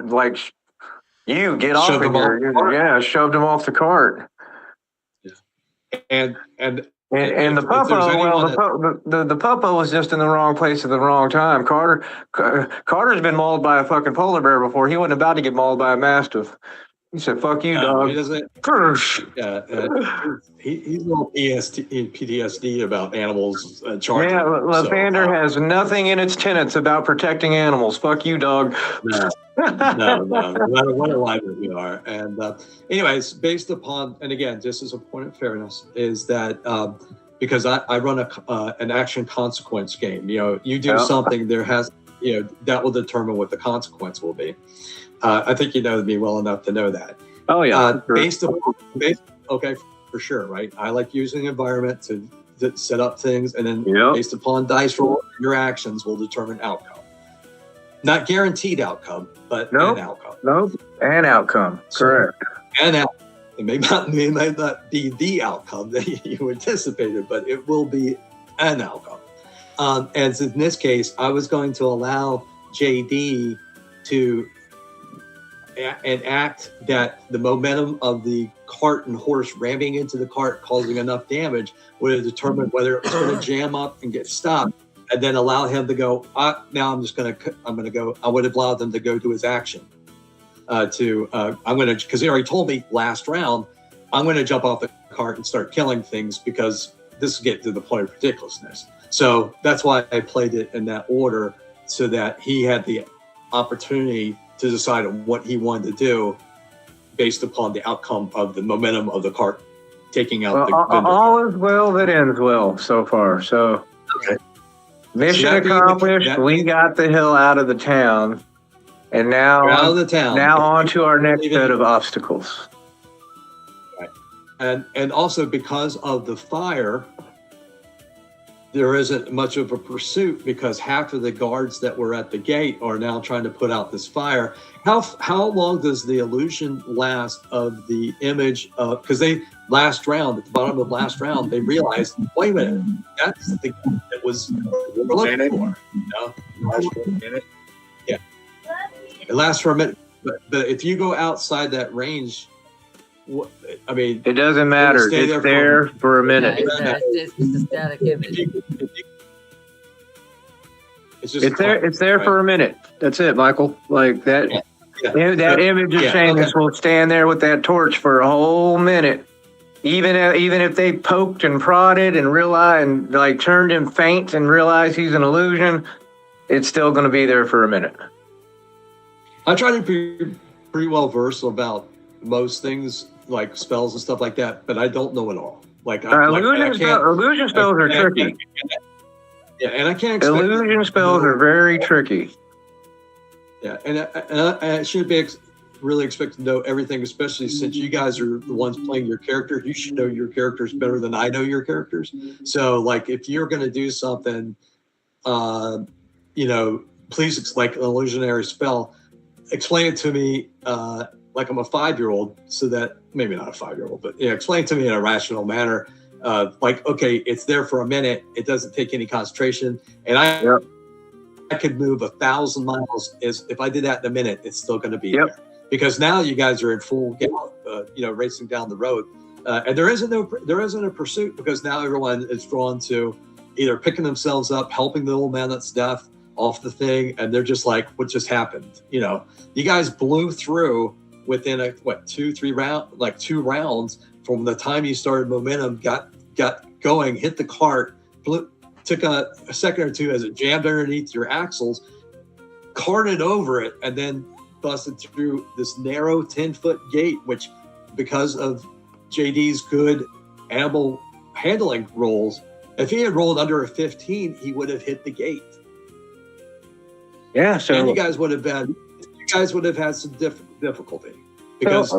Speaker 4: you get off of here. Yeah, shoved him off the cart.
Speaker 2: Yeah. And
Speaker 4: And the
Speaker 2: If there's
Speaker 4: puppo,
Speaker 2: anyone
Speaker 4: well,
Speaker 2: that-
Speaker 4: the puppo was just in the wrong place at the wrong time. Carter's been mauled by a fucking polar bear before. He wasn't about to get mauled by a mastiff. He said, "Fuck you,
Speaker 2: he
Speaker 4: dog."
Speaker 2: doesn't. Yeah, he's a little PTSD about animals charging.
Speaker 4: Yeah,
Speaker 2: him,
Speaker 4: Lathander has nothing in its tenets about protecting animals. Fuck you, dog.
Speaker 2: no matter what alignment we are. And anyways, based upon, and again, just as a point of fairness, is that because I run an action consequence game. You do something, there has, that will determine what the consequence will be. I think you know me well enough to know that.
Speaker 4: Oh yeah,
Speaker 2: Okay, for sure, right? I like using environment to set up things, and then based upon dice roll, your actions will determine outcome. Not guaranteed outcome, but an outcome.
Speaker 4: Nope, an outcome. Correct.
Speaker 2: And it may not be the outcome that you anticipated, but it will be an outcome. And in this case, I was going to allow JD to enact that the momentum of the cart and horse ramming into the cart, causing enough damage, would have determined whether it was going to jam up and get stopped, and then allow him to go. Now I'm going to go. I would have allowed them to go to his action. Because he already told me last round, I'm going to jump off the cart and start killing things because this is getting to the point of ridiculousness. So that's why I played it in that order, so that he had the opportunity to decide on what he wanted to do based upon the outcome of the momentum of the cart taking out the vendor.
Speaker 4: All is well that ends well so far. So mission accomplished. We got the hell out of the town. And now
Speaker 2: out of the town.
Speaker 4: Now on to our next set of obstacles.
Speaker 2: Right. And also because of the fire, there isn't much of a pursuit because half of the guards that were at the gate are now trying to put out this fire. How long does the illusion last of the image of, because at the bottom of last round, they realized, wait a minute, that's the thing that was we're looking for. Yeah. It lasts for a minute. But if you go outside that range, it
Speaker 4: doesn't matter. It's there for a minute.
Speaker 1: It's just a static image.
Speaker 2: It's
Speaker 4: there for a minute. That's it, Michael. Like that.
Speaker 2: Yeah.
Speaker 4: That image of Seamus will stand there with that torch for a whole minute. Even if they poked and prodded and realized and like turned him faint and realized he's an illusion, it's still going to be there for a minute.
Speaker 2: I try to be pretty well versed about most things like spells and stuff like that, but I don't know it all.
Speaker 4: Illusion spells are tricky.
Speaker 2: And I can't.
Speaker 4: Illusion spells are very tricky.
Speaker 2: Yeah, and I should be really expected to know everything, especially since you guys are the ones playing your character. You should know your characters better than I know your characters. So, like, if you're going to do something, please, like an illusionary spell, explain it to me like I'm a 5-year-old, so that maybe not a 5-year-old, but explain it to me in a rational manner. Like, okay, it's there for a minute. It doesn't take any concentration, and I could move 1,000 miles. If I did that in a minute, it's still going to be there, because now you guys are in full gallop, racing down the road, and there isn't a pursuit, because now everyone is drawn to either picking themselves up, helping the old man that's deaf off the thing, and they're just like, what just happened? You guys blew through within 2 rounds from the time you started momentum, got going, hit the cart, took a second or two as it jammed underneath your axles, carted over it, and then busted through this narrow 10-foot gate, which, because of JD's good animal handling rolls, if he had rolled under a 15, he would have hit the gate.
Speaker 4: Yeah, so
Speaker 2: and you guys would have had some difficulty.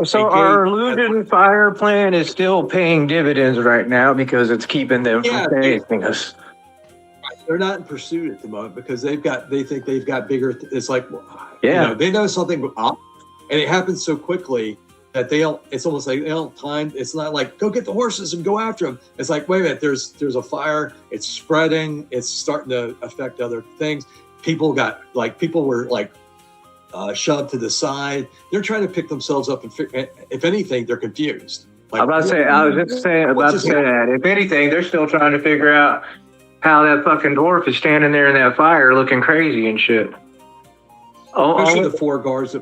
Speaker 4: So our illusion fire plan is still paying dividends right now because it's keeping them from chasing us.
Speaker 2: They're not in pursuit at the moment because they think they've got bigger. It's like, they know something up, and it happens so quickly that they don't. It's almost like they don't time. It's not like go get the horses and go after them. It's like, wait a minute, there's a fire. It's spreading. It's starting to affect other things. People were shoved to the side. They're trying to pick themselves up, and if anything, they're confused. Like,
Speaker 4: I was just saying about to say that. If anything, they're still trying to figure out how that fucking dwarf is standing there in that fire looking crazy and shit.
Speaker 2: especially the 4 guards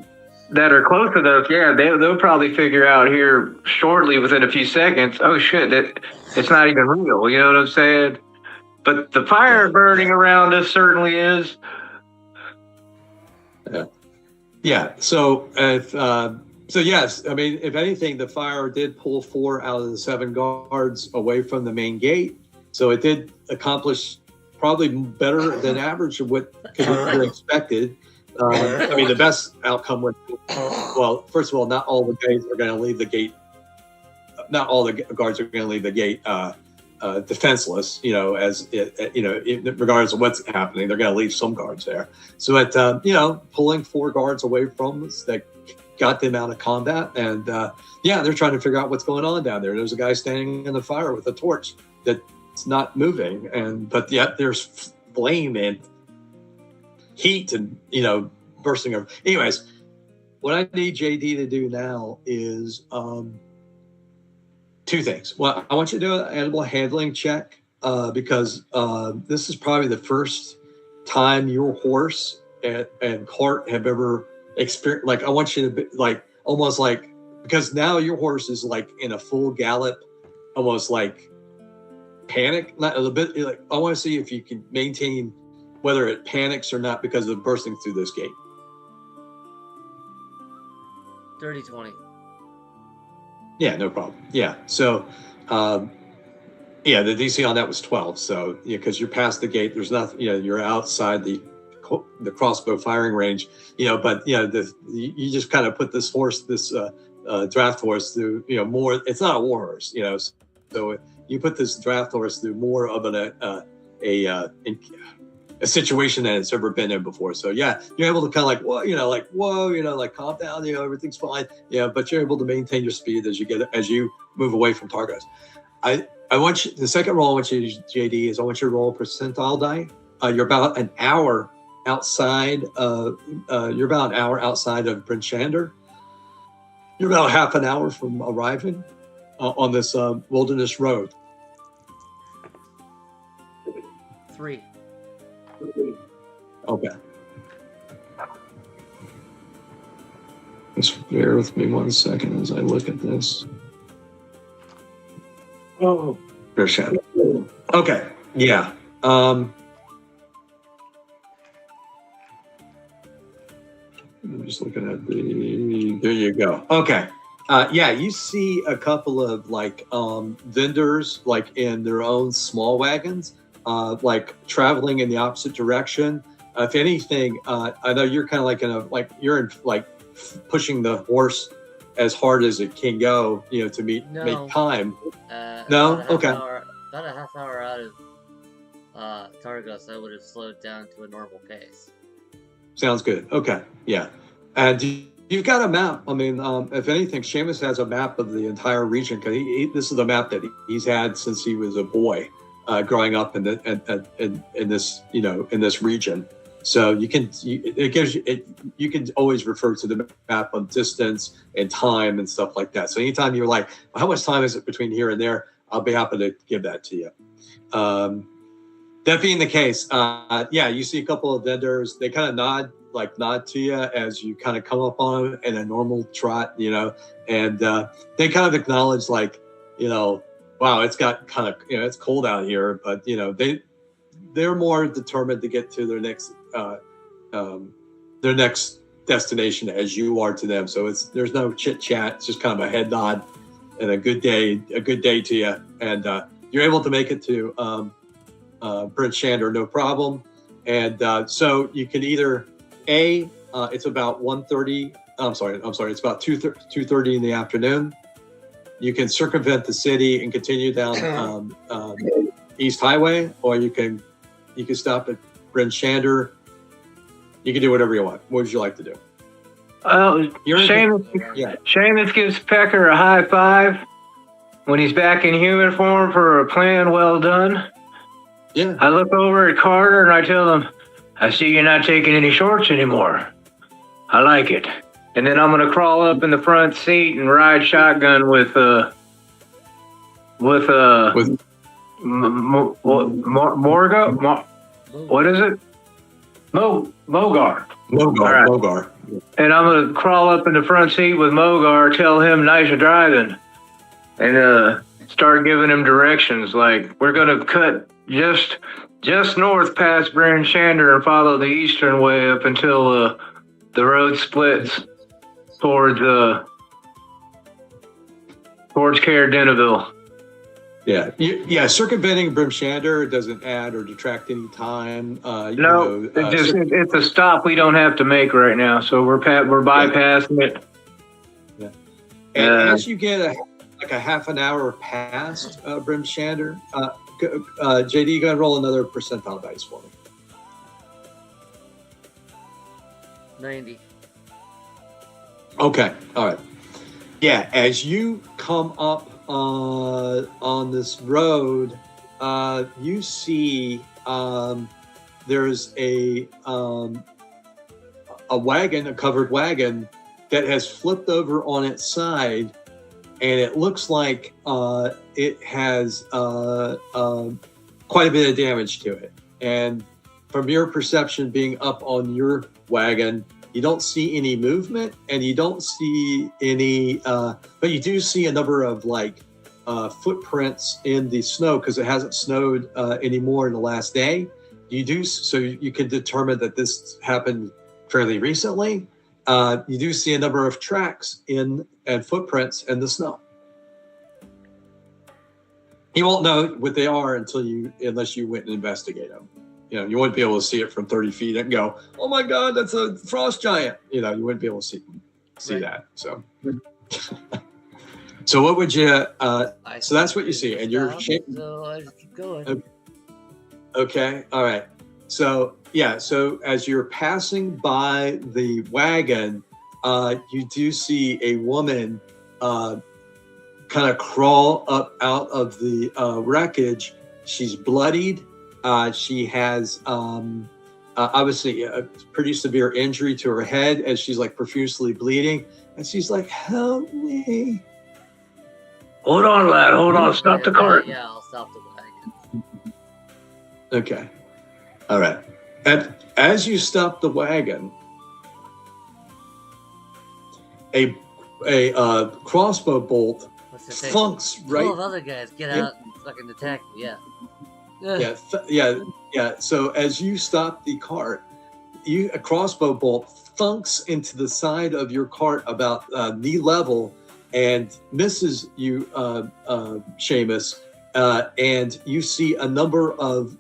Speaker 4: that are close to those, yeah, they'll probably figure out here shortly, within a few seconds. Oh shit, that it's not even real. You know what I'm saying? But the fire burning around us certainly is.
Speaker 2: Yeah. So if so, yes. I mean, if anything, the fire did pull 4 out of the 7 guards away from the main gate. So it did accomplish probably better than average of what could be expected. I mean, the best outcome would, well, first of all, not all the guards are going to leave the gate. Not all the guards are going to leave the gate defenseless. You know, as you know, regardless of what's happening, they're going to leave some guards there. So at you know, pulling 4 guards away from us, that got them out of combat, and yeah, they're trying to figure out what's going on down there. There's a guy standing in the fire with a torch that's not moving, and but yet there's flame and heat and, you know, bursting over. Anyways, what I need JD to do now is 2 things. Well, I want you to do an animal handling check because this is probably the first time your horse and cart have ever experienced. Like, I want you to be like almost like, because now your horse is like in a full gallop, almost like panic. Not a little bit. Like, I want to see if you can maintain whether it panics or not because of bursting through this gate.
Speaker 1: 30-20.
Speaker 2: Yeah, no problem. Yeah. So, yeah, the DC on that was 12. So, yeah, because you're past the gate, there's nothing, you know, you're outside the crossbow firing range, you know, but, you know, you just kind of put this horse, this draft horse through, you know, more, it's not a war horse, you know, so you put this draft horse through more of a situation that it's ever been in before. So yeah, you're able to kind of like, whoa, you know, like calm down, you know, everything's fine. Yeah, but you're able to maintain your speed as you move away from targets. I want you, the second roll I want you to do, JD, is I want you to roll a percentile die. You're about an hour outside of Bryn Shander. You're about half an hour from arriving on this wilderness road.
Speaker 1: 3.
Speaker 2: Okay. Just bear with me 1 second as I look at this. Oh, there's shadow. Okay. Yeah. I'm just looking at there you go. Okay. Yeah, you see a couple of like vendors like in their own small wagons, like traveling in the opposite direction. If anything, I know you're kind of like you're pushing the horse as hard as it can go, you know, to make time. No? Okay.
Speaker 1: About a half hour out of Targos, I would have slowed down to a normal pace.
Speaker 2: Sounds good. Okay. Yeah. And you've got a map. I mean, if anything, Seamus has a map of the entire region because this is the map that he's had since he was a boy, growing up in this, you know, in this region. So you can always refer to the map on distance and time and stuff like that. So anytime you're like, well, how much time is it between here and there? I'll be happy to give that to you. That being the case, yeah, you see a couple of vendors. They kind of nod to you as you kind of come up on them in a normal trot, you know, and they kind of acknowledge like, you know, wow, it's got kind of, you know, it's cold out here, but you know, they're more determined to get to their next destination as you are to them. So there's no chit chat. It's just kind of a head nod and a good day to you. And you're able to make it to Bryn Shander, no problem. And so you can either it's about 1:30. It's about 2:30 in the afternoon. You can circumvent the city and continue down East Highway, or you can stop at Bryn Shander. You can do whatever you want. What would you like to do?
Speaker 4: Seamus gives Pecker a high five when he's back in human form for a plan well done.
Speaker 2: Yeah.
Speaker 4: I look over at Carter and I tell him, I see you're not taking any shorts anymore. I like it. And then I'm going to crawl up in the front seat and ride shotgun with with
Speaker 2: With
Speaker 4: Morga. What is it? Mogar.
Speaker 2: Mogar.
Speaker 4: All right.
Speaker 2: Mogar.
Speaker 4: And I'm gonna crawl up in the front seat with Mogar, tell him nice driving, and start giving him directions. Like, we're gonna cut just north past Bryn Shander and follow the eastern way up until the road splits towards Caer Deneville.
Speaker 2: Yeah. Circumventing Brimshander doesn't add or detract any time.
Speaker 4: No, it's a stop we don't have to make right now, so we're bypassing it.
Speaker 2: Yeah. And as you get a half an hour past Brimshander, JD, go and roll another percentile dice for me.
Speaker 1: 90.
Speaker 2: Okay. All right. Yeah. As you come up on this road, you see there's a wagon, a covered wagon that has flipped over on its side, and it looks like it has quite a bit of damage to it. And from your perception, being up on your wagon, you don't see any movement, and you don't see any, but you do see a number of footprints in the snow, because it hasn't snowed anymore in the last day. So you can determine that this happened fairly recently. You do see a number of tracks and footprints in the snow. You won't know what they are unless you went and investigate them. You wouldn't be able to see it from 30 feet and go, "Oh my God, that's a frost giant." You wouldn't be able to see
Speaker 1: Right.
Speaker 2: that. So, so what would you? So that's what you see, and you're shaking.
Speaker 1: So I just keep going.
Speaker 2: Okay. All right. So yeah. So as you're passing by the wagon, you do see a woman kind of crawl up out of the wreckage. She's bloodied. She has obviously a pretty severe injury to her head, as she's profusely bleeding, and she's like, "Help me!"
Speaker 4: Hold on, lad. Hold on. Stop the cart.
Speaker 1: Yeah, I'll stop the wagon.
Speaker 2: Okay. All right. And as you stop the wagon, a crossbow bolt
Speaker 1: What's it say?
Speaker 2: funks right.
Speaker 1: Full of other guys get out and fucking attack me. Yeah.
Speaker 2: Yeah. So as you stop the cart, a crossbow bolt thunks into the side of your cart about knee level and misses you, Seamus. And you see a number of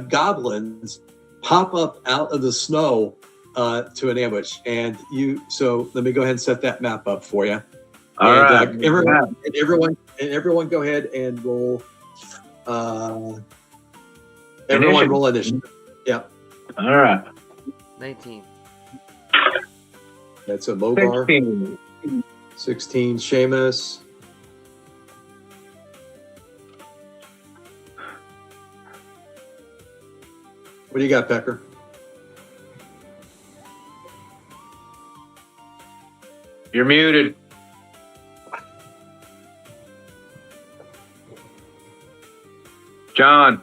Speaker 2: goblins pop up out of the snow to an ambush. So let me go ahead and set that map up for you.
Speaker 4: All right.
Speaker 2: Everyone go ahead and roll. Everyone roll initiative. Yeah.
Speaker 4: All right.
Speaker 1: 19.
Speaker 2: That's a Mogar. 16, Seamus. What do you got, Pecker?
Speaker 4: You're muted. John.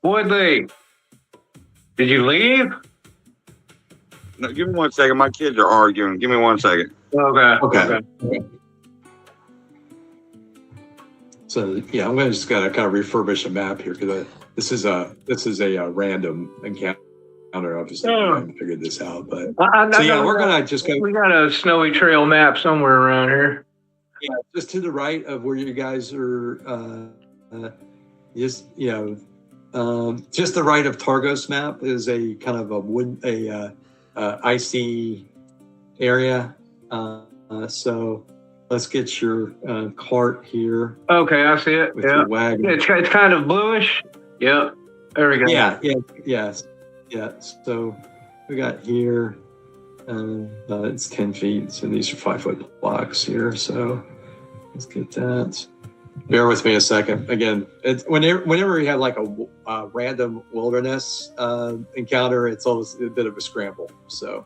Speaker 4: Woodley. Did you leave?
Speaker 3: No, give me 1 second. My kids are arguing. Give me 1 second.
Speaker 2: Okay. So yeah, I'm just gonna kind of refurbish a map here, because this is a random encounter. Obviously, I haven't figured this out, but we're gonna just go.
Speaker 4: We got a snowy trail map somewhere around here.
Speaker 2: Yeah, just to the right of where you guys are. Just the right of Targos map is a kind of a icy area. So let's get your cart here.
Speaker 4: Okay, I see it.
Speaker 2: With
Speaker 4: Yeah,
Speaker 2: your wagon.
Speaker 4: it's kind of bluish. Yep. There we go.
Speaker 2: Yes. So we got here. It's 10 feet. So these are 5-foot blocks here. So let's get that. Bear with me a second. Again, whenever you have a random wilderness encounter, it's always a bit of a scramble. So,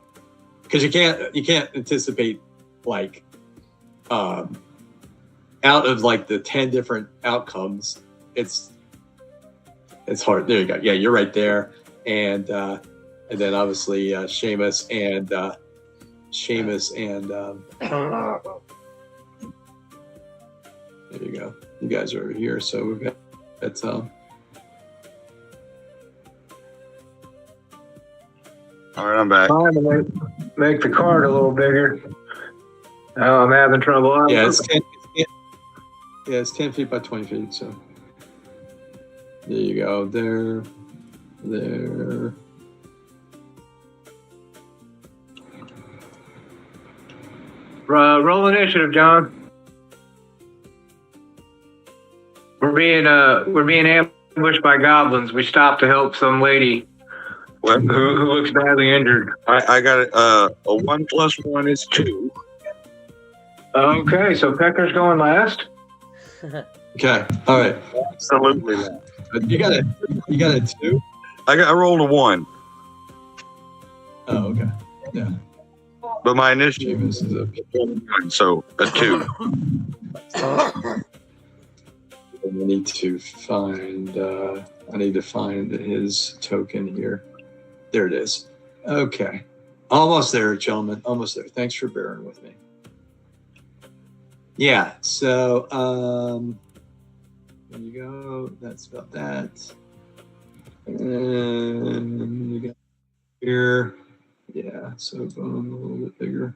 Speaker 2: because you can't anticipate like, out of like the 10 different outcomes, it's hard. There you go. Yeah, you're right there. And then obviously Sheamus and there you go. You guys are over here. So we've got
Speaker 3: All right, I'm back.
Speaker 4: Trying to make the card a little bigger. Oh, I'm having trouble.
Speaker 2: yeah, it's 10 feet by 20 feet. So there you go. There.
Speaker 4: Roll initiative, John. We're being ambushed by goblins. We stopped to help some lady
Speaker 3: What?
Speaker 4: who looks badly injured.
Speaker 3: I got a 1 + 1 is 2.
Speaker 4: Okay, so Pecker's going last.
Speaker 2: Okay. All right.
Speaker 3: Absolutely.
Speaker 2: You got a 2.
Speaker 3: I rolled a 1,
Speaker 2: Oh, okay. Yeah.
Speaker 3: but my initiative
Speaker 2: Sheamus is up.
Speaker 3: is 1, so a 2.
Speaker 2: I need to find his token here. There it is. Okay. Almost there, gentlemen. Almost there. Thanks for bearing with me. Yeah, so there you go. That's about that. And you got here. Yeah, so boom, a little bit bigger.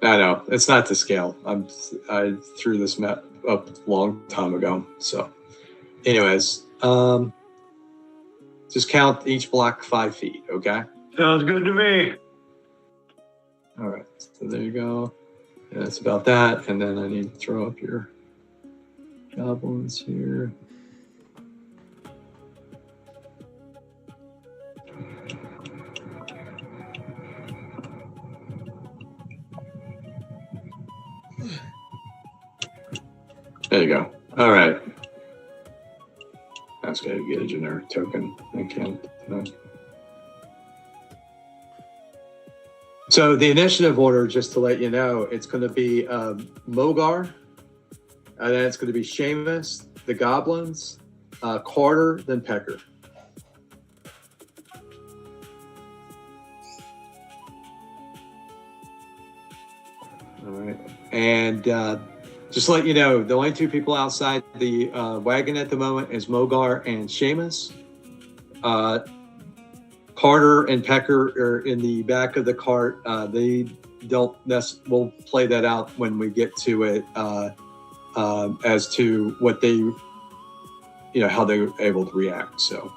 Speaker 2: I know it's not to scale. I threw this map up a long time ago. So, anyways, just count each block 5 feet. Okay.
Speaker 4: Sounds good to me.
Speaker 2: All right. So there you go. Yeah, that's about that. And then I need to throw up your goblins here. There you go. All right. That's got to get a generic token. I can't. So the initiative order, just to let you know, it's going to be Mogar, and then it's going to be Sheamus, the Goblins, Carter, then Pecker. All right. And just to let you know, the only 2 people outside the wagon at the moment is Mogar and Sheamus. Carter and Pecker are in the back of the cart. They don't we'll play that out when we get to it as to what they, how they were able to react. So,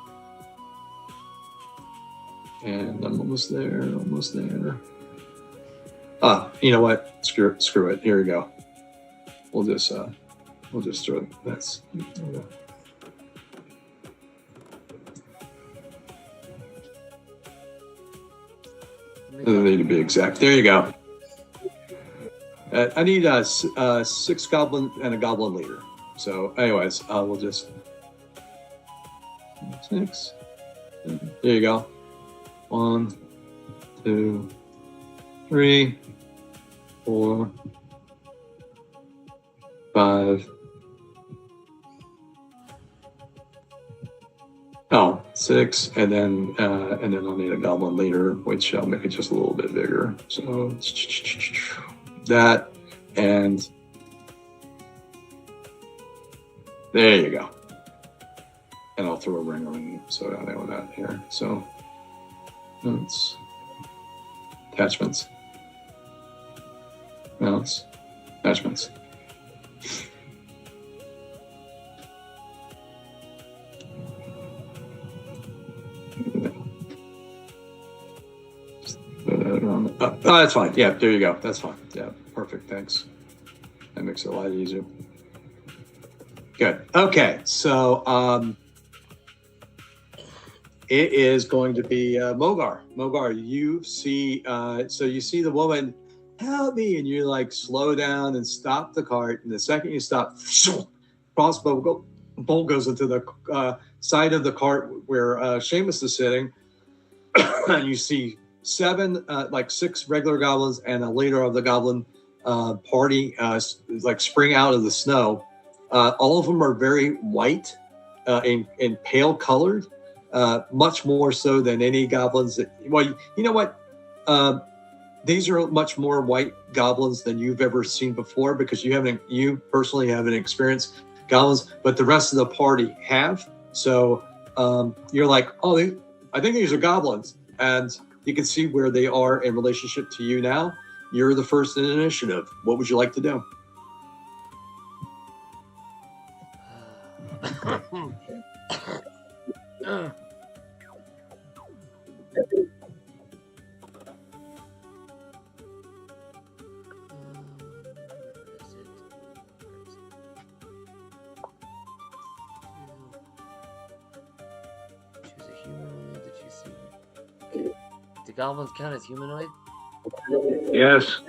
Speaker 2: and I'm almost there. You know what? Screw it. Here we go. We'll just throw that's. Doesn't need to be exact. There you go. I need 6 goblin and a goblin leader. So, anyways, we'll just 6. There you go. 1, 2, 3, 4, 5. Oh, 6, and then I'll need a goblin leader, which I'll make it just a little bit bigger. So that, and there you go. And I'll throw a ring on so I know that here. So notes, attachments, mounts, attachments. Oh, that's fine. Yeah, there you go. That's fine. Yeah, perfect. Thanks. That makes it a lot easier. Good. Okay, so it is going to be Mogar. Mogar, you see, so you see the woman, help me, and you like slow down and stop the cart. And the second you stop, crossbow bolt goes into the side of the cart where Sheamus is sitting, and you see seven, like six regular goblins and a leader of the goblin party, like spring out of the snow. All of them are very white and pale colored, much more so than any goblins that. Well, you know what? These are much more white goblins than you've ever seen before because you personally haven't experienced goblins, but the rest of the party have. So you're like, oh, I think these are goblins, and you can see where they are in relationship to you now. You're the first in initiative. What would you like to do?
Speaker 1: Choose a humanoid that you see. Do goblins count as humanoid?
Speaker 4: Yes.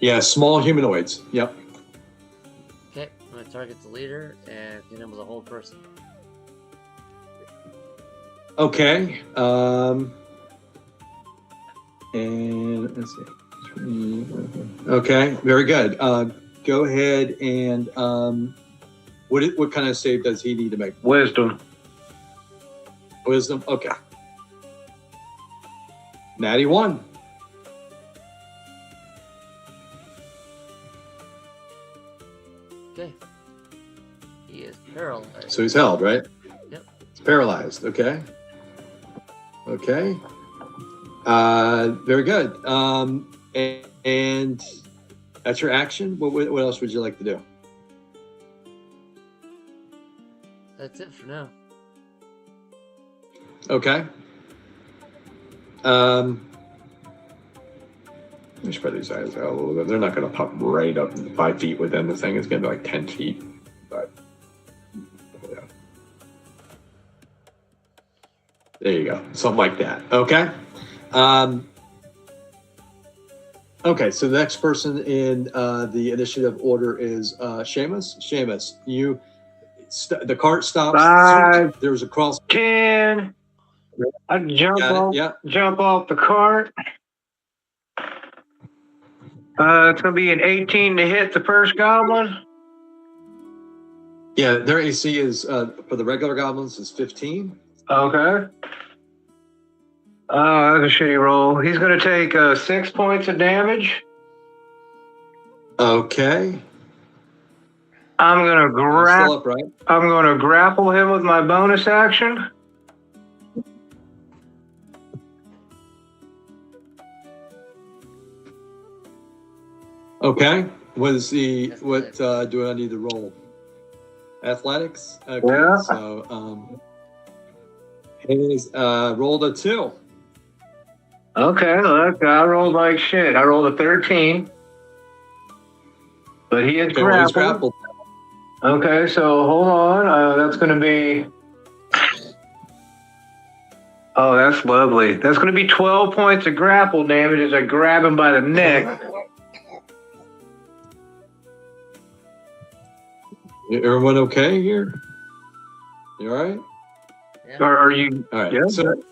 Speaker 2: Yeah, small humanoids. Yep.
Speaker 1: Okay, I'm gonna target the leader and hit him with a whole person.
Speaker 2: Okay. And let's see. Okay, very good. Go ahead and what kind of save does he need to make?
Speaker 4: Wisdom.
Speaker 2: Wisdom. Okay. Natty 1.
Speaker 1: Okay. He is paralyzed.
Speaker 2: So he's held, right?
Speaker 1: Yep.
Speaker 2: He's paralyzed. Okay. Okay. Very good. And that's your action. What else would you like to do?
Speaker 1: That's it for now.
Speaker 2: Okay. Let me spread these eyes out a little bit. They're not going to pop right up 5 feet within the thing. It's going to be like 10 feet. But yeah. There you go. Something like that. Okay. Okay. So the next person in the initiative order is Seamus. Seamus, the cart stops.
Speaker 4: 5,
Speaker 2: There's a cross.
Speaker 4: 10. I jump off the cart. It's going to be an 18 to hit the first goblin.
Speaker 2: Yeah, their AC is for the regular goblins is 15.
Speaker 4: Okay. Oh, that's a shitty roll. He's going to take 6 points of damage.
Speaker 2: Okay.
Speaker 4: I'm going to
Speaker 2: Still upright.
Speaker 4: I'm going to grapple him with my bonus action.
Speaker 2: Okay. What do I need to roll? Athletics? Okay.
Speaker 4: Yeah.
Speaker 2: So he's rolled a 2.
Speaker 4: Okay, look, I rolled like shit. I rolled a 13. But he is
Speaker 2: Okay, well, he's
Speaker 4: grappled.
Speaker 2: grappled.
Speaker 4: Okay, so hold on. That's going to be... Oh, that's lovely. That's going to be 12 points of grapple damage as I grab him by the neck.
Speaker 2: Everyone okay here? You all right?
Speaker 1: Yeah.
Speaker 4: Are you...
Speaker 2: All right.
Speaker 4: Yeah.
Speaker 2: So,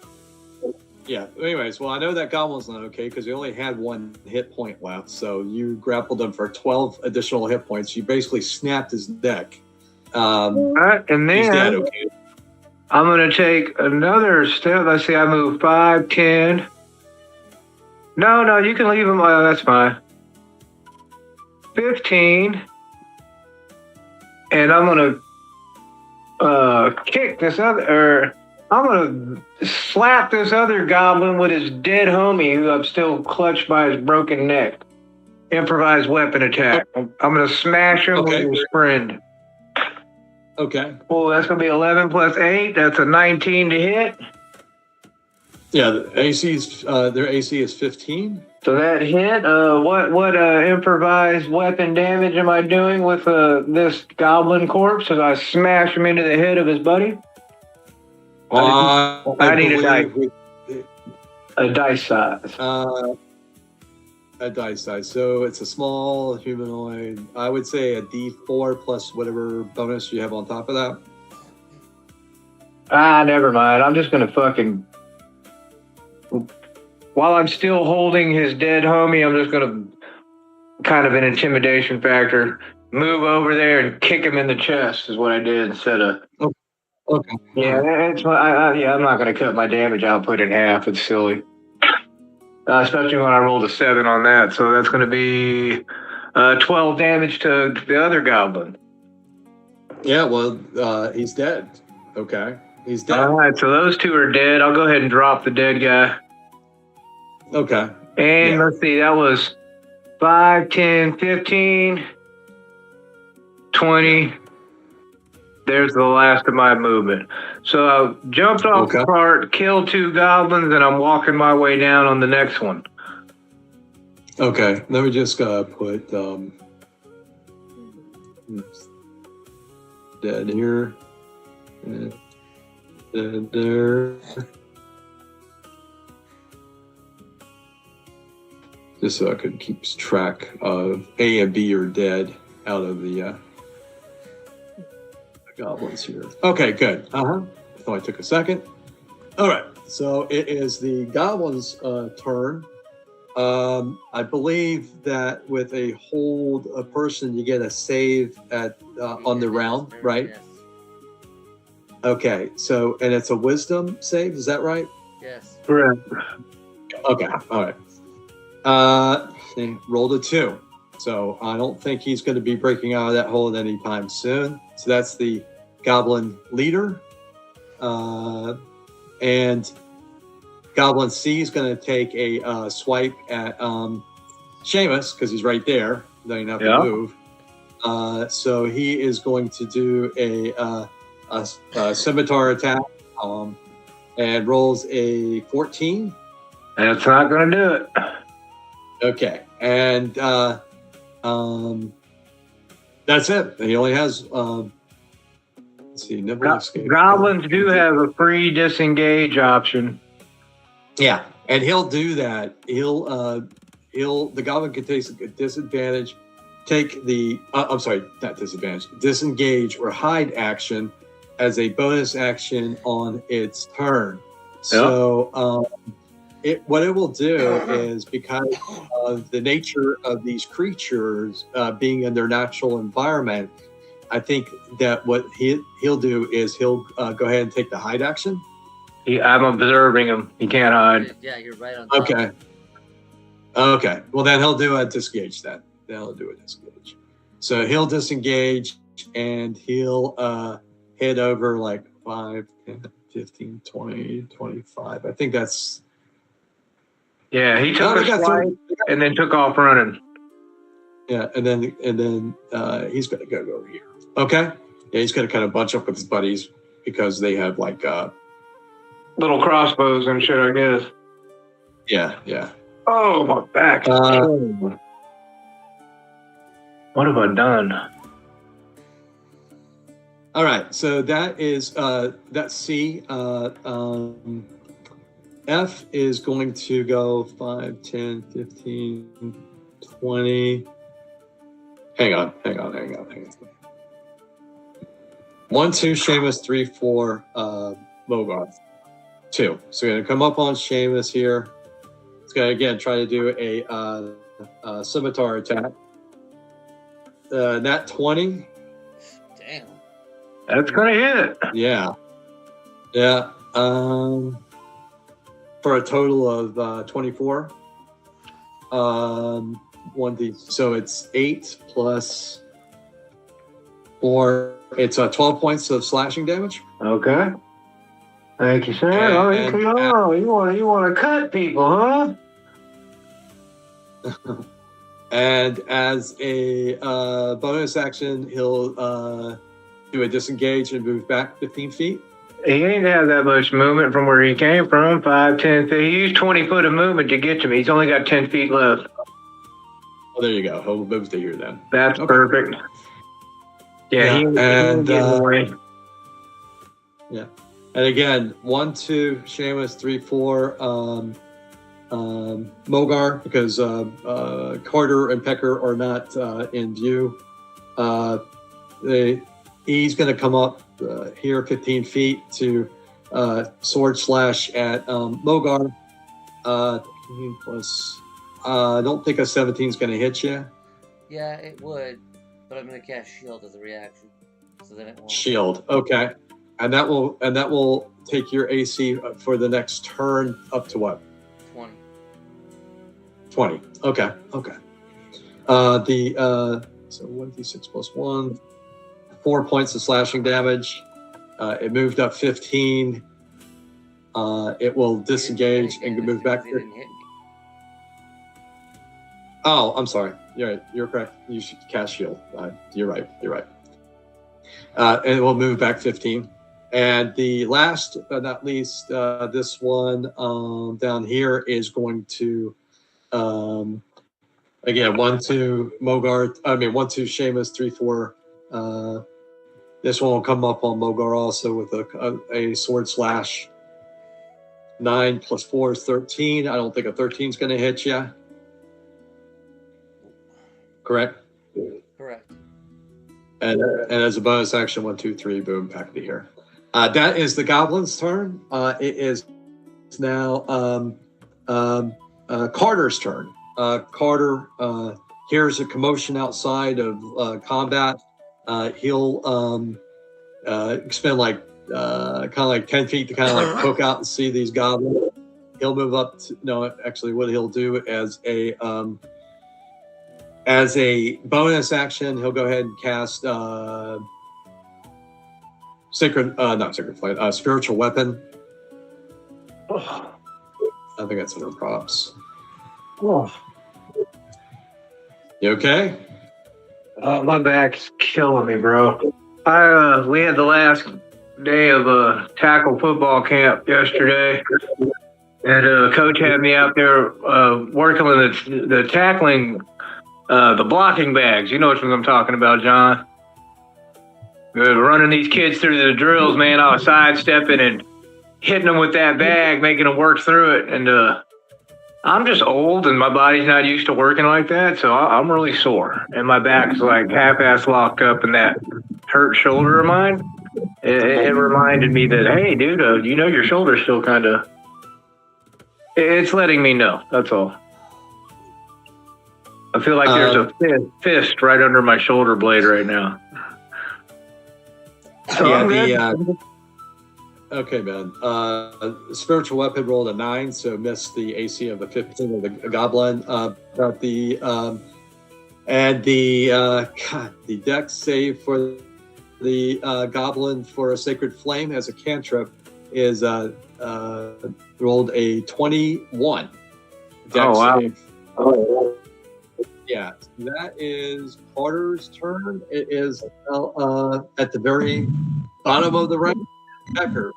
Speaker 2: yeah. Anyways, well, I know that goblin's not okay because he only had 1 hit point left. So you grappled him for 12 additional hit points. You basically snapped his neck.
Speaker 4: All right, and
Speaker 2: He's dead,
Speaker 4: then
Speaker 2: okay?
Speaker 4: I'm going to take another step. Let's see, I move 5, 10. No, you can leave him. That's fine. 15. And I'm going to kick this other... I'm going to slap this other goblin with his dead homie who I'm still clutched by his broken neck. Improvised weapon attack. I'm going to smash him with his friend.
Speaker 2: Okay.
Speaker 4: Well, that's going to be 11 plus 8. That's a 19 to hit.
Speaker 2: Yeah, the AC's their AC is 15.
Speaker 4: So that hit. What improvised weapon damage am I doing with this goblin corpse as I smash him into the head of his buddy? I need a dice. A dice size.
Speaker 2: A dice size. So it's a small humanoid. I would say a D4 plus whatever bonus you have on top of that.
Speaker 4: Never mind. I'm just gonna fucking while I'm still holding his dead homie, I'm just gonna kind of an intimidation factor. Move over there and kick him in the chest is what I did instead of.
Speaker 2: Okay.
Speaker 4: Yeah, I'm not going to cut my damage output in half. It's silly. Especially when I rolled a 7 on that. So that's going to be 12 damage to the other goblin.
Speaker 2: Yeah, well, he's dead. Okay. He's dead.
Speaker 4: All right, so those two are dead. I'll go ahead and drop the dead guy.
Speaker 2: Okay.
Speaker 4: And
Speaker 2: Yeah.
Speaker 4: let's see, that was 5, 10, 15, 20. There's the last of my movement. So I jumped off the cart, killed 2 goblins, and I'm walking my way down on the next one.
Speaker 2: Okay. Let me just put dead here. Dead there. Just so I could keep track of A and B are dead out of the goblins here. Okay, good. Thought I took a second. All right, so it is the goblins' turn. I believe that with a hold a person, you get a save at on the round, right?
Speaker 1: Yes.
Speaker 2: Okay, so and it's a wisdom save, is that right?
Speaker 1: Yes.
Speaker 4: Correct.
Speaker 2: Okay, all right. He rolled a 2. So I don't think he's going to be breaking out of that hold anytime soon. So that's the goblin leader. And Goblin C is going to take a swipe at Seamus because he's right there. Don't even have to move. So he is going to do a scimitar attack and rolls a 14.
Speaker 4: That's not going to do it.
Speaker 2: Okay, and that's it. He only has. Let's see, nimble escape.
Speaker 4: Goblins do have a free disengage option.
Speaker 2: Yeah, and he'll do that. The goblin can take a disadvantage. Take the I'm sorry, not disadvantage. Disengage or hide action as a bonus action on its turn. So. What it will do is, because of the nature of these creatures being in their natural environment, I think that what he'll do is he'll go ahead and take the hide action.
Speaker 4: I'm observing him. He can't hide.
Speaker 1: Yeah, you're right on top.
Speaker 2: Okay. Okay. Well, then he'll do a disengage then. Then he'll do a disengage. So he'll disengage and he'll head over like 5, 10, 15, 20, 25. I think that's...
Speaker 4: Yeah, he took a swipe and then took off running.
Speaker 2: Yeah, and then he's going to go over here. Okay. Yeah, he's going to kind of bunch up with his buddies because they have like
Speaker 4: little crossbows and shit, I guess.
Speaker 2: Yeah.
Speaker 4: Oh, my back. What have I done?
Speaker 2: All right, so that is that's C. F is going to go 5, 10, 15, 20. Hang on. 1, 2, Seamus, 3, 4, Mogarth. 2. So we're going to come up on Seamus here. It's going to, again, try to do a scimitar attack. Nat 20.
Speaker 1: Damn.
Speaker 4: That's going to hit.
Speaker 2: Yeah. For a total of 24. 1d. So it's 8 plus 4. It's 12 points of slashing damage.
Speaker 4: Okay. Thank you, sir. You want to cut people, huh?
Speaker 2: And as a bonus action, he'll do a disengage and move back 15 feet.
Speaker 4: He ain't have that much movement from where he came from. 5, 10 feet. He used 20 foot of movement to get to me. He's only got 10 feet left.
Speaker 2: Oh, there you go. He'll move to here then.
Speaker 4: That's perfect. Yeah, he ain't getting away.
Speaker 2: Yeah. And again, 1, 2, Seamus, 3, 4, Mogar, because Carter and Pecker are not in view. He's going to come up here 15 feet to sword slash at Mogar. 15 plus. I don't think a 17 is going to hit you.
Speaker 1: Yeah, it would, but I'm gonna cast shield as a reaction, so then it won't.
Speaker 2: Shield. Okay. And that will take your AC for the next turn up to what?
Speaker 1: 20.
Speaker 2: 20. Okay. Okay. So 1d6 plus 1, 4 points of slashing damage. It moved up 15. It will disengage and move back.
Speaker 1: It didn't hit me.
Speaker 2: Oh, I'm sorry. You're right. You're correct. You should cast shield. You're right. You're right. And it will move back 15. And the last but not least, this one down here is going to, again, 1, 2, Mogart. 1, 2, Seamus, 3, 4. This one will come up on Mogar also with a sword slash. 9 plus 4 is 13. I don't think a 13 is going to hit you. Correct?
Speaker 1: Correct.
Speaker 2: And as a bonus action, 1, 2, 3, boom, back to here. That is the goblin's turn. It is now Carter's turn. Carter hears a commotion outside of combat. He'll expend like kind of like 10 feet to kind of like poke out and see these goblins. He'll move up to, no, actually what he'll do as a bonus action, he'll go ahead and cast not Sacred Flame, Spiritual Weapon. I think that's under props.
Speaker 4: Oh,
Speaker 2: You okay?
Speaker 4: my back's killing me, bro. We had the last day of tackle football camp yesterday, and coach had me out there working on the tackling, the blocking bags. You know what I'm talking about, John? Running these kids through the drills, man. I was sidestepping and hitting them with that bag, making them work through it. And I'm just old, and my body's not used to working like that, so I'm really sore. And my back's like half-ass locked up in that hurt shoulder of mine. It reminded me that, hey, dude, you know your shoulder's still kind of... It's letting me know, that's all. I feel like there's a fist right under my shoulder blade right now. So
Speaker 2: Yeah, okay, man. Spiritual Weapon rolled a 9, so missed the AC of the 15 of the goblin. But the dex save for the goblin for a Sacred Flame as a cantrip is rolled a 21. Dex
Speaker 4: wow.
Speaker 2: save. Yeah, that is Carter's turn. It is at the very bottom of the rank. Becker,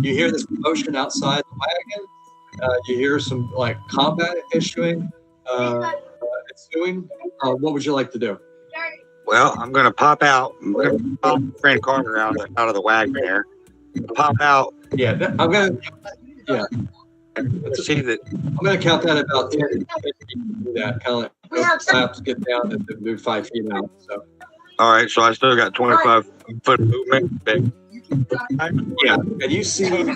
Speaker 2: you hear this commotion outside the wagon. You hear some like combat ensuing. What would you like to do?
Speaker 3: Well, I'm going to pop out. I'm going to pop friend Carter out of the wagon there. Pop out.
Speaker 2: Yeah, I'm gonna. Yeah,
Speaker 3: See that.
Speaker 2: I'm gonna count that about 10 feet to do that. Kind of like slaps, get down, and then move 5 feet out. So.
Speaker 3: All right, so I still got 25 foot movement.
Speaker 2: Yeah, and you see 1,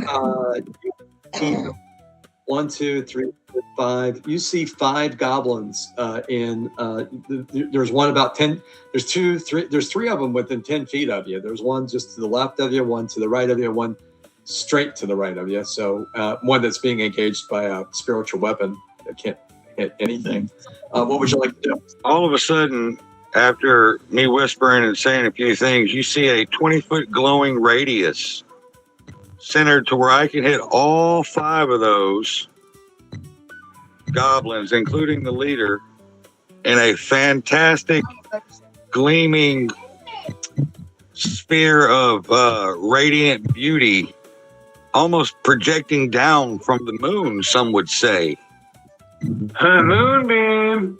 Speaker 2: 2, 3, 4, 5. You see 5 goblins there's one about 10. There's 2, 3. There's 3 of them within 10 feet of you. There's one just to the left of you, one to the right of you, one straight to the right of you. So one that's being engaged by a spiritual weapon that can't hit anything. What would you like to do?
Speaker 3: All of a sudden, after me whispering and saying a few things, you see a 20-foot glowing radius centered to where I can hit all 5 of those goblins, including the leader, in a fantastic gleaming sphere of radiant beauty, almost projecting down from the moon, some would say.
Speaker 4: Moonbeam.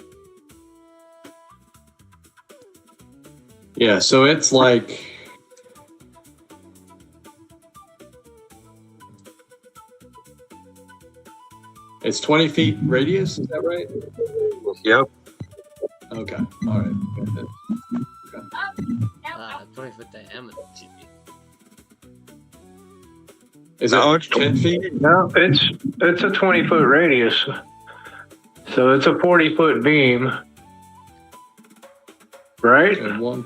Speaker 2: Yeah, so it's like it's 20 feet radius, is that right?
Speaker 3: Yep.
Speaker 2: Okay. All right.
Speaker 1: 20-foot diameter.
Speaker 2: Is
Speaker 3: No,
Speaker 2: it
Speaker 3: it's
Speaker 2: 10 feet?
Speaker 4: No, it's a 20-foot radius. So it's a 40-foot beam. Right?
Speaker 2: So 1,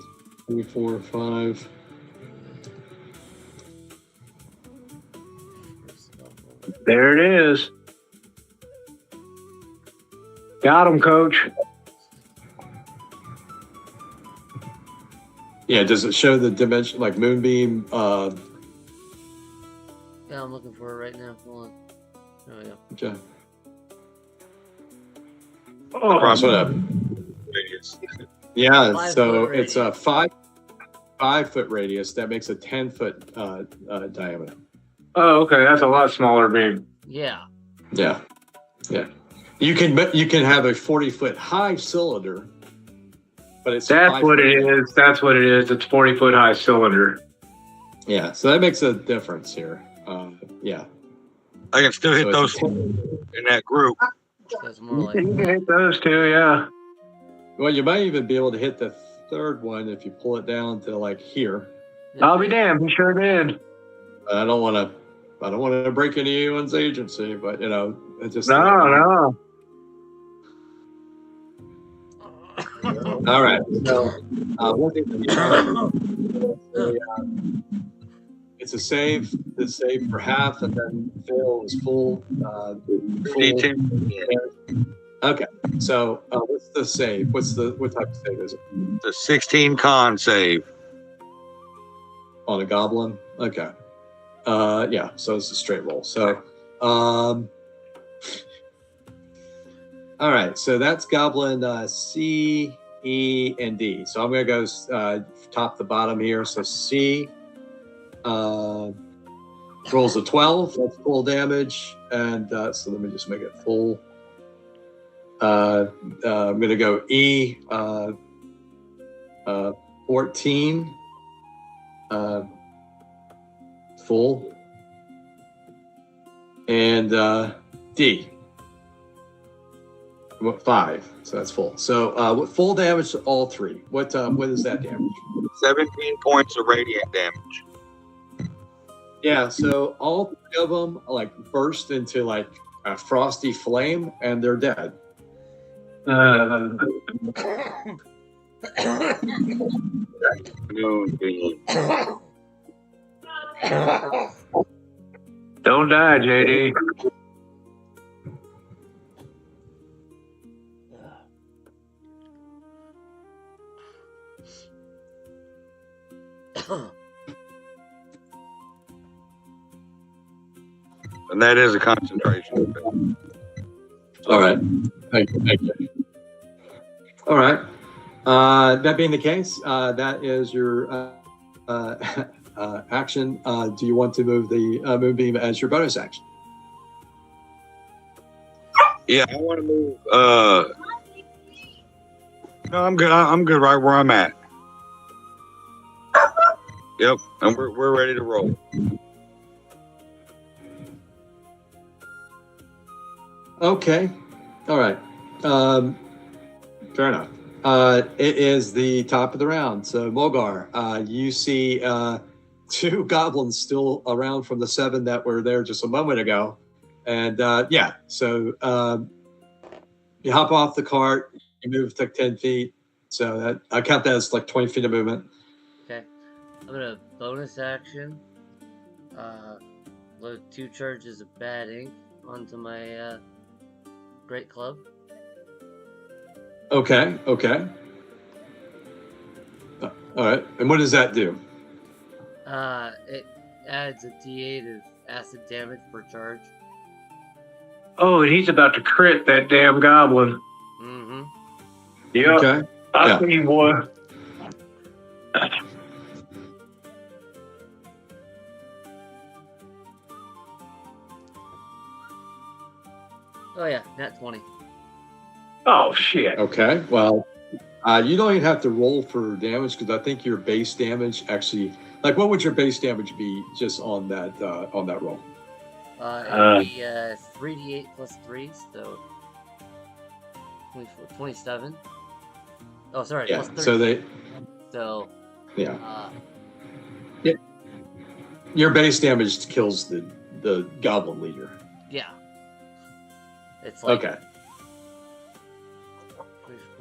Speaker 2: 2, 3, 4, 5.
Speaker 4: There it is. Got him, coach.
Speaker 2: Yeah, does it show the dimension, like moonbeam?
Speaker 1: Yeah, I'm looking for it right now. Hold on. There we go.
Speaker 2: Okay.
Speaker 4: Oh,
Speaker 2: Cross what up? Yeah,
Speaker 1: 5
Speaker 2: so
Speaker 1: foot
Speaker 2: it's a 5 foot radius. That makes a 10-foot diameter.
Speaker 4: oh, okay. That's a lot smaller beam.
Speaker 1: Yeah.
Speaker 2: Yeah, yeah. You can have a 40-foot high cylinder, but it's
Speaker 4: That's
Speaker 2: 5
Speaker 4: what
Speaker 2: foot.
Speaker 4: it is. That's what it is. It's 40-foot high cylinder.
Speaker 2: Yeah, so that makes a difference here. Yeah.
Speaker 3: I can still hit
Speaker 2: So
Speaker 3: those
Speaker 2: it's
Speaker 3: in that group.
Speaker 1: That's more
Speaker 4: You
Speaker 1: like.
Speaker 4: can hit those two, yeah.
Speaker 2: Well, you might even be able to hit the third one if you pull it down to like here.
Speaker 4: I'll be damned. He sure did.
Speaker 2: I don't want to break into anyone's agency, but you know, it just
Speaker 4: No.
Speaker 2: All right. So, one thing it's a save. The save for half, and then fail is full. Okay. So, what's the save? What type of save is it?
Speaker 3: The 16 con save.
Speaker 2: On a goblin? Okay. Yeah. So it's a straight roll. So, all right. So that's goblin C, E, and D. So I'm gonna go top to bottom here. So C rolls a 12. That's full damage, and so let me just make it full. I'm gonna go E 14. Full. And D. 5. So that's full. So what full damage to all three? What is that damage?
Speaker 3: 17 points of radiant damage.
Speaker 2: Yeah, so all three of them like burst into like a frosty flame and they're dead.
Speaker 3: Moonbeam.
Speaker 4: Don't die, JD.
Speaker 3: And that is a concentration.
Speaker 2: All right. Thank you. All right. That being the case, that is your action. Do you want to move the moonbeam as your bonus action?
Speaker 3: Yeah, I want to move. No, I'm good. I'm good right where I'm at. Yep, and we're ready to roll.
Speaker 2: Okay. All right. Fair enough. It is the top of the round. So, Mogar, you see 2 goblins still around from the 7 that were there just a moment ago. And yeah, so you hop off the cart, you move like 10 feet. So that I count that as like 20 feet of movement.
Speaker 1: Okay. I'm gonna bonus action. Load 2 charges of bad ink onto my great club.
Speaker 2: Okay. All right. And what does that do?
Speaker 1: It adds a D8 of acid damage per charge.
Speaker 4: Oh, and he's about to crit that damn goblin.
Speaker 1: Mm-hmm.
Speaker 4: Yep.
Speaker 2: Okay.
Speaker 4: I
Speaker 2: Yeah.
Speaker 4: see, boy.
Speaker 1: Oh yeah, nat 20.
Speaker 4: Oh, shit.
Speaker 2: Okay. Well, you don't even have to roll for damage because I think your base damage actually, like, what would your base damage be just on that roll?
Speaker 1: It would be 3d8 plus 3, so 24, 27. Oh, sorry,
Speaker 2: Yeah.
Speaker 1: plus 30.
Speaker 2: So they,
Speaker 1: So,
Speaker 2: yeah, your base damage kills the the goblin leader.
Speaker 1: Yeah. It's like
Speaker 2: Okay,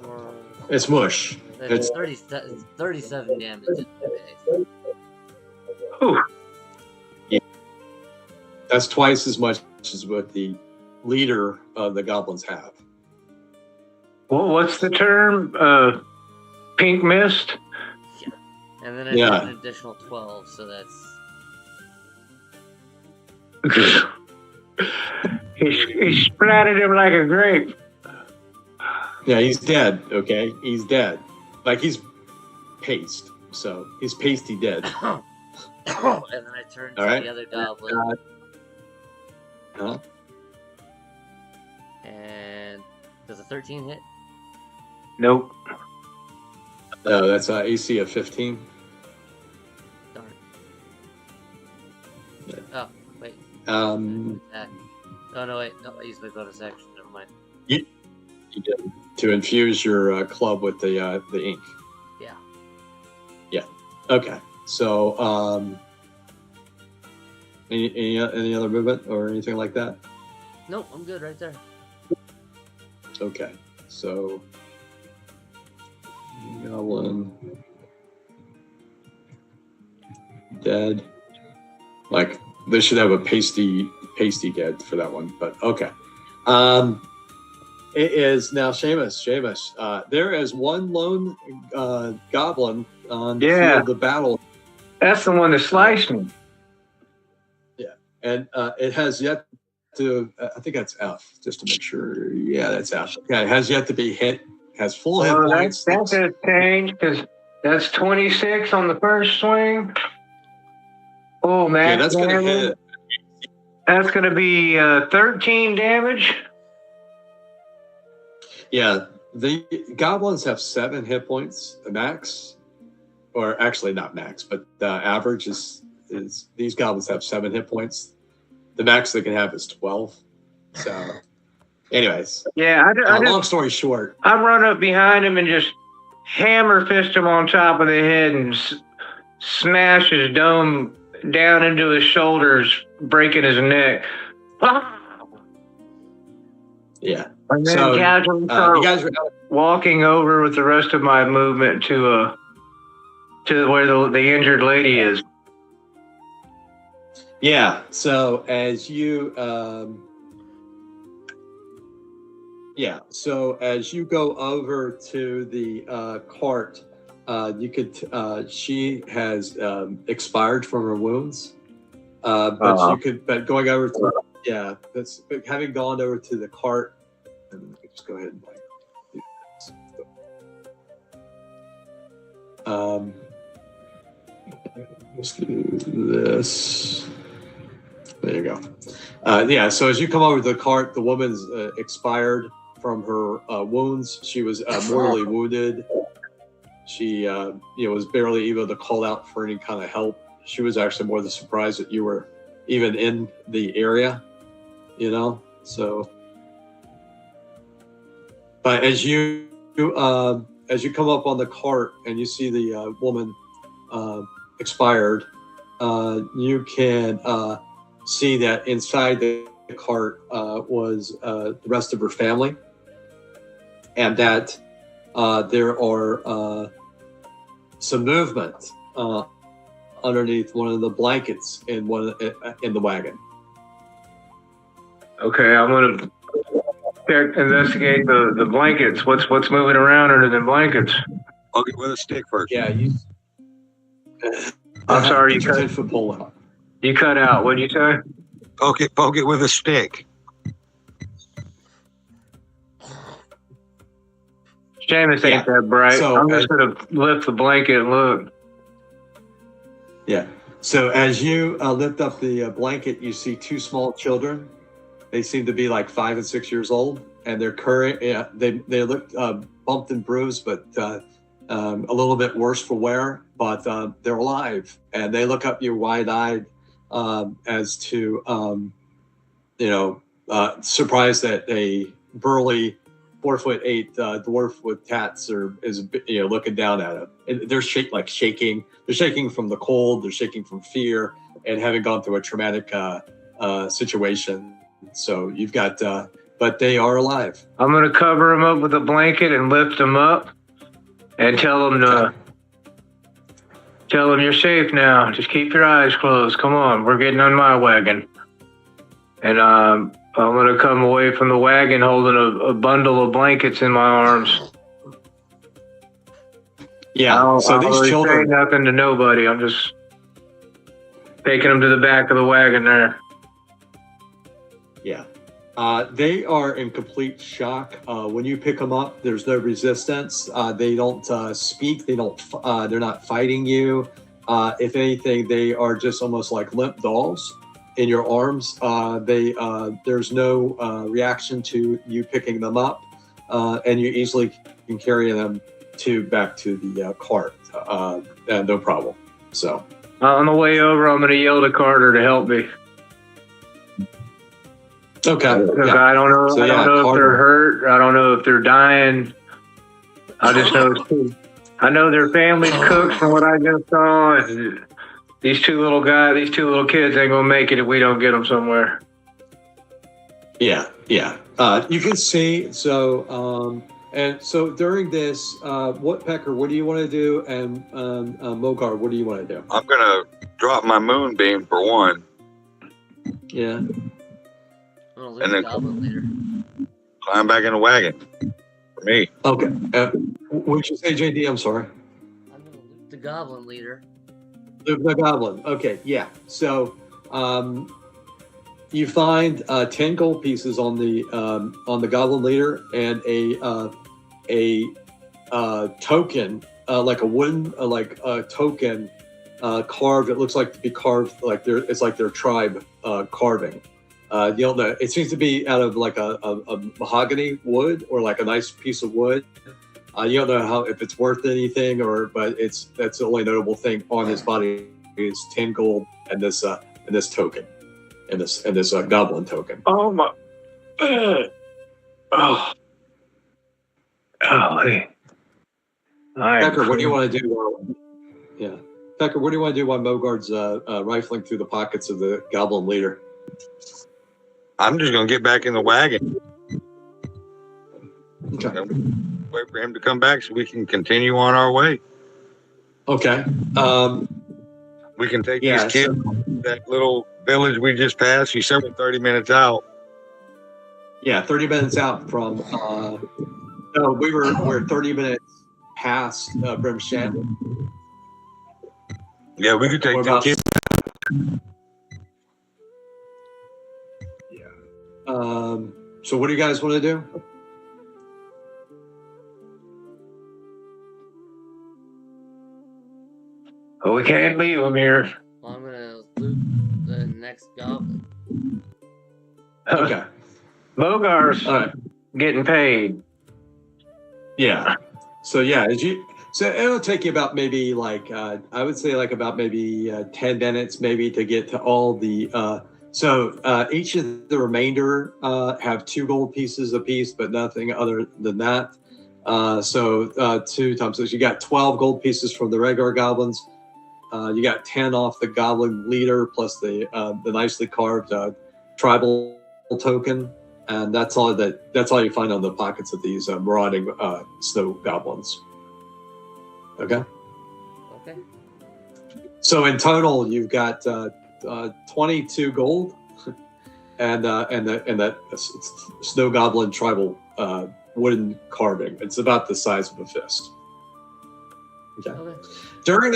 Speaker 1: 34,
Speaker 2: it's mush.
Speaker 1: it's 37 damage.
Speaker 4: Ooh.
Speaker 2: That's twice as much as what the leader of the goblins have.
Speaker 4: Well, what's the term? Pink mist?
Speaker 1: And then it's
Speaker 2: Yeah.
Speaker 1: an additional 12, so that's...
Speaker 4: He splattered him like a grape.
Speaker 2: Yeah, he's dead. Okay, he's dead. Like he's paste. So he's pasty dead.
Speaker 1: and then I turn to
Speaker 2: All right.
Speaker 1: the other goblin,
Speaker 2: Huh?
Speaker 1: and does a 13 hit?
Speaker 4: Nope.
Speaker 2: No, that's AC of 15.
Speaker 1: Darn. Oh, wait.
Speaker 2: Um,
Speaker 1: Oh, no, wait. No, I used my bonus action. Never mind.
Speaker 2: you did to infuse your club with the ink.
Speaker 1: Yeah.
Speaker 2: Yeah. Okay. So, any other movement or anything like that?
Speaker 1: Nope, I'm good right there.
Speaker 2: Okay. So, goblin dead. Like they should have a pasty dead for that one, but okay. It is now Seamus. There is one lone goblin on the field of the battle,
Speaker 4: That's the one that sliced me.
Speaker 2: and it has yet to. I think that's F, just to make sure. Yeah, that's F. Yeah, it has yet to be hit. Has full hit
Speaker 4: Well,
Speaker 2: points.
Speaker 4: that has changed because that's 26 on the first swing. Oh, man.
Speaker 2: Yeah, that's gonna hit.
Speaker 4: That's going to be 13 damage.
Speaker 2: Yeah, the goblins have 7 hit points max, or actually not max, but the average is these goblins have 7 hit points. The max they can have is 12. So, anyways,
Speaker 4: Yeah,
Speaker 2: long story short,
Speaker 4: I run up behind him and just hammer fist him on top of the head and smash his dome down into his shoulders, breaking his neck.
Speaker 2: yeah.
Speaker 4: And then
Speaker 2: So,
Speaker 4: casually
Speaker 2: you
Speaker 4: start
Speaker 2: guys are
Speaker 4: walking over with the rest of my movement to where the injured lady is.
Speaker 2: yeah. So as you as you go over to the cart, you could she has expired from her wounds, but you could going over to but having gone over to the cart, and let me just go ahead and do this. Let's do this. There you go. So as you come over to the cart, the woman's expired from her wounds. She was mortally wounded. She was barely able to call out for any kind of help. She was actually more than surprised that you were even in the area, so. But as you come up on the cart and you see the woman expired, you can see that inside the cart was the rest of her family, and that there are some movement underneath one of the blankets in the wagon.
Speaker 4: Okay, I'm gonna investigate the blankets. What's moving around under the blankets?
Speaker 3: I'll get with a stick first.
Speaker 2: Yeah, you.
Speaker 4: I'm sorry,
Speaker 2: Put your 10-foot pole out.
Speaker 4: You cut out. What'd you say?
Speaker 3: Poke it with a stick.
Speaker 4: Seamus ain't that bright.
Speaker 2: So,
Speaker 4: I'm just gonna lift the blanket and look.
Speaker 2: Yeah. So as you lift up the blanket, you see 2 small children. They seem to be like 5 and 6 years old, and they're they look bumped and bruised, but a little bit worse for wear. But they're alive, and they look up you wide-eyed, as to surprised that a burly 4'8" dwarf with tats is looking down at him. And they're shaking. They're shaking from the cold. They're shaking from fear, and having gone through a traumatic situation. So you've got, but they are alive.
Speaker 4: I'm gonna cover him up with a blanket and lift him up, and tell him you're safe now. Just keep your eyes closed. Come on, we're getting on my wagon. And I'm gonna come away from the wagon holding a bundle of blankets in my arms.
Speaker 2: Yeah. So
Speaker 4: I
Speaker 2: these
Speaker 4: don't really
Speaker 2: children,
Speaker 4: say nothing to nobody. I'm just taking them to the back of the wagon there.
Speaker 2: yeah, they are in complete shock. When you pick them up, there's no resistance. They don't speak. They don't. They're not fighting you. If anything, they are just almost like limp dolls in your arms. There's no reaction to you picking them up, and you easily can carry them back to the cart. No problem. So
Speaker 4: On the way over, I'm gonna yell to Carter to help me.
Speaker 2: okay.
Speaker 4: Because
Speaker 2: Yeah.
Speaker 4: I don't know.
Speaker 2: So,
Speaker 4: I don't
Speaker 2: yeah,
Speaker 4: know if
Speaker 2: Carter-
Speaker 4: they're hurt. I don't know if they're dying. I just know. I know their family's cooked from what I just saw. And these two little kids ain't gonna make it if we don't get them somewhere.
Speaker 2: Yeah. You can see. So, and so during this, Woodpecker, what do you want to do? And Mogar, what do you want to do?
Speaker 3: I'm gonna drop my moonbeam for one,
Speaker 2: Yeah.
Speaker 1: I'm gonna lose
Speaker 3: And then-
Speaker 1: the goblin leader.
Speaker 3: climb back in the wagon. For me.
Speaker 2: Okay. What'd you say, JD? I'm sorry.
Speaker 1: I'm gonna loot the goblin leader.
Speaker 2: The goblin. Okay. Yeah. So, you find 10 gold pieces on the goblin leader and a token, like a wooden token carved. It looks like to be carved like it's like their tribe carving. You don't know. It seems to be out of like a mahogany wood or like a nice piece of wood. You don't know if it's worth anything but that's the only notable thing on his body is 10 gold and this token. And this goblin token.
Speaker 4: Oh my! Oh, hey.
Speaker 2: Becker, what do you want to do? Yeah, Becker, what do you want to do while Mogard's rifling through the pockets of the goblin leader?
Speaker 3: I'm just gonna get back in the wagon.
Speaker 2: Okay.
Speaker 3: And wait for him to come back so we can continue on our way.
Speaker 2: Okay.
Speaker 3: We can take
Speaker 2: Yeah,
Speaker 3: these kids to that little village we just passed. You said we're 30 minutes out.
Speaker 2: Yeah, 30 minutes out from. No, we're 30 minutes past Brimshan.
Speaker 3: Yeah, we could take
Speaker 2: We're
Speaker 3: the
Speaker 2: about-
Speaker 3: kids.
Speaker 2: So what do you guys want to do?
Speaker 4: Oh, we can't leave them here.
Speaker 1: Well, I'm gonna loot the next goblin.
Speaker 2: Okay.
Speaker 4: Mogar's
Speaker 2: All right.
Speaker 4: getting paid.
Speaker 2: Yeah. So yeah, so it'll take you about maybe like I would say like about maybe 10 minutes maybe to get to all the each of the remainder have 2 gold pieces apiece, but nothing other than that. 2 times 6, you got 12 gold pieces from the regular goblins. You got 10 off the goblin leader plus the nicely carved tribal token, and that's all you find on the pockets of these marauding snow goblins. Okay.
Speaker 1: Okay.
Speaker 2: So in total, you've got 22 gold, and that snow goblin tribal wooden carving. It's about the size of a fist. Okay.
Speaker 1: Okay.
Speaker 2: During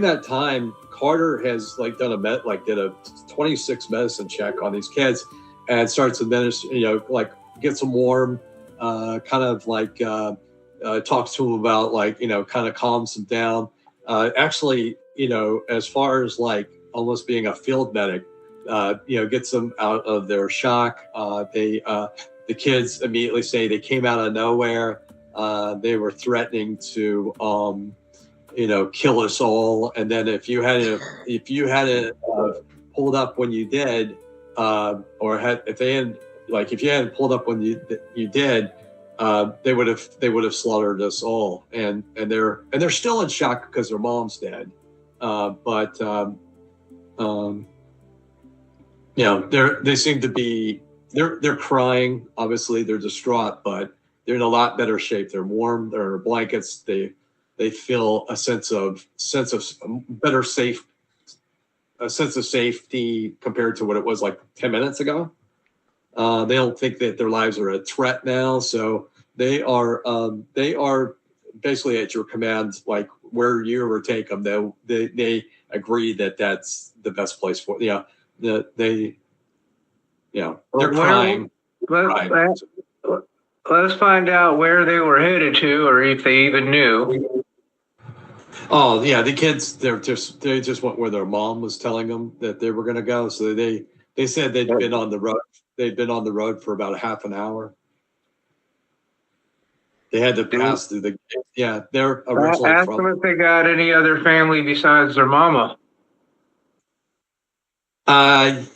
Speaker 2: that time, Carter has did a 26 medicine check on these kids, and starts administer, gets them warm, talks to them about kind of calms them down. Actually, as far as almost being a field medic, gets them out of their shock. The kids immediately say they came out of nowhere. They were threatening to kill us all, and then if you hadn't pulled up when you did, if you hadn't pulled up when you did, they would have slaughtered us all, and they're still in shock because their mom's dead, but they seem to be they're crying. Obviously, they're distraught, but they're in a lot better shape. They're warm. Their blankets. They feel a sense of better safe a sense of safety compared to what it was like 10 minutes ago. They don't think that their lives are a threat now, so they are basically at your command, like where you ever take them. They agree that that's the best place for they're crying.
Speaker 4: Let's find out where they were headed to, or if they even knew.
Speaker 2: Oh yeah, the kids they just went where their mom was telling them that they were going to go. So they said they'd been on the road. They'd been on the road for about a half an hour. They had to pass through they're originally
Speaker 4: Ask them if they got any other family besides their mama.
Speaker 2: Give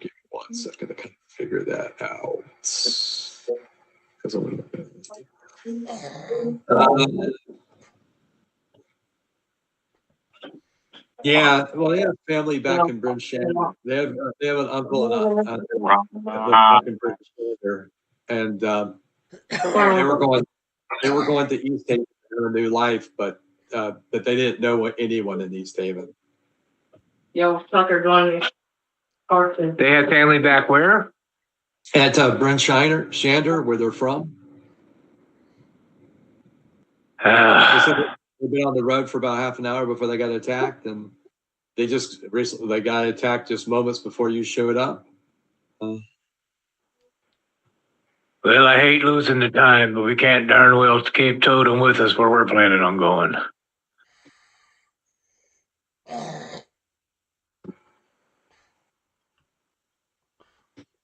Speaker 2: me 1 second to kind of figure that out. Because I'm yeah, well, they have family back in Bryn Shander. They have an uncle and back in Bryn Shander, and they were going to East Haven for a new life, but they didn't know anyone in East Haven.
Speaker 4: Yo, sucker going. They had family back where?
Speaker 2: At Bryn Shander, where they're from. They said they've been on the road for about half an hour before they got attacked, and they just recently got attacked just moments before you showed up.
Speaker 4: Well, I hate losing the time, but we can't darn well keep toting with us where we're planning on going.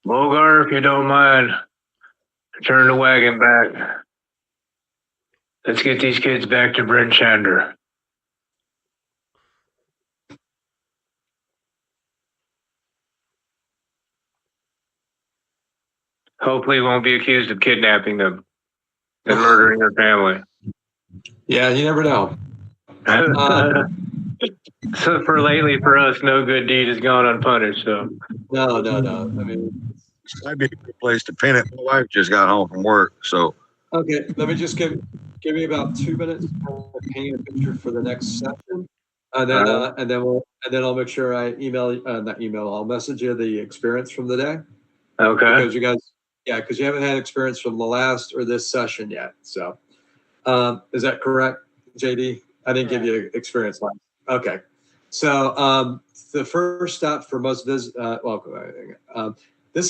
Speaker 4: Bogar, if you don't mind, turn the wagon back. Let's get these kids back to Bryn Shander. Hopefully, we won't be accused of kidnapping them and murdering their family.
Speaker 2: Yeah, you never know.
Speaker 4: So lately, for us, no good deed has gone unpunished. So
Speaker 2: no. I mean,
Speaker 3: That'd be a good place to pin it. My wife just got home from work, so.
Speaker 2: Okay, let me just give me about 2 minutes to paint a picture for the next session, and then I'll make sure I I'll message you the experience from the day.
Speaker 4: Okay.
Speaker 2: Because you haven't had experience from the last or this session yet. So, is that correct, JD? I didn't give you experience last. Okay. So, the first stop for most this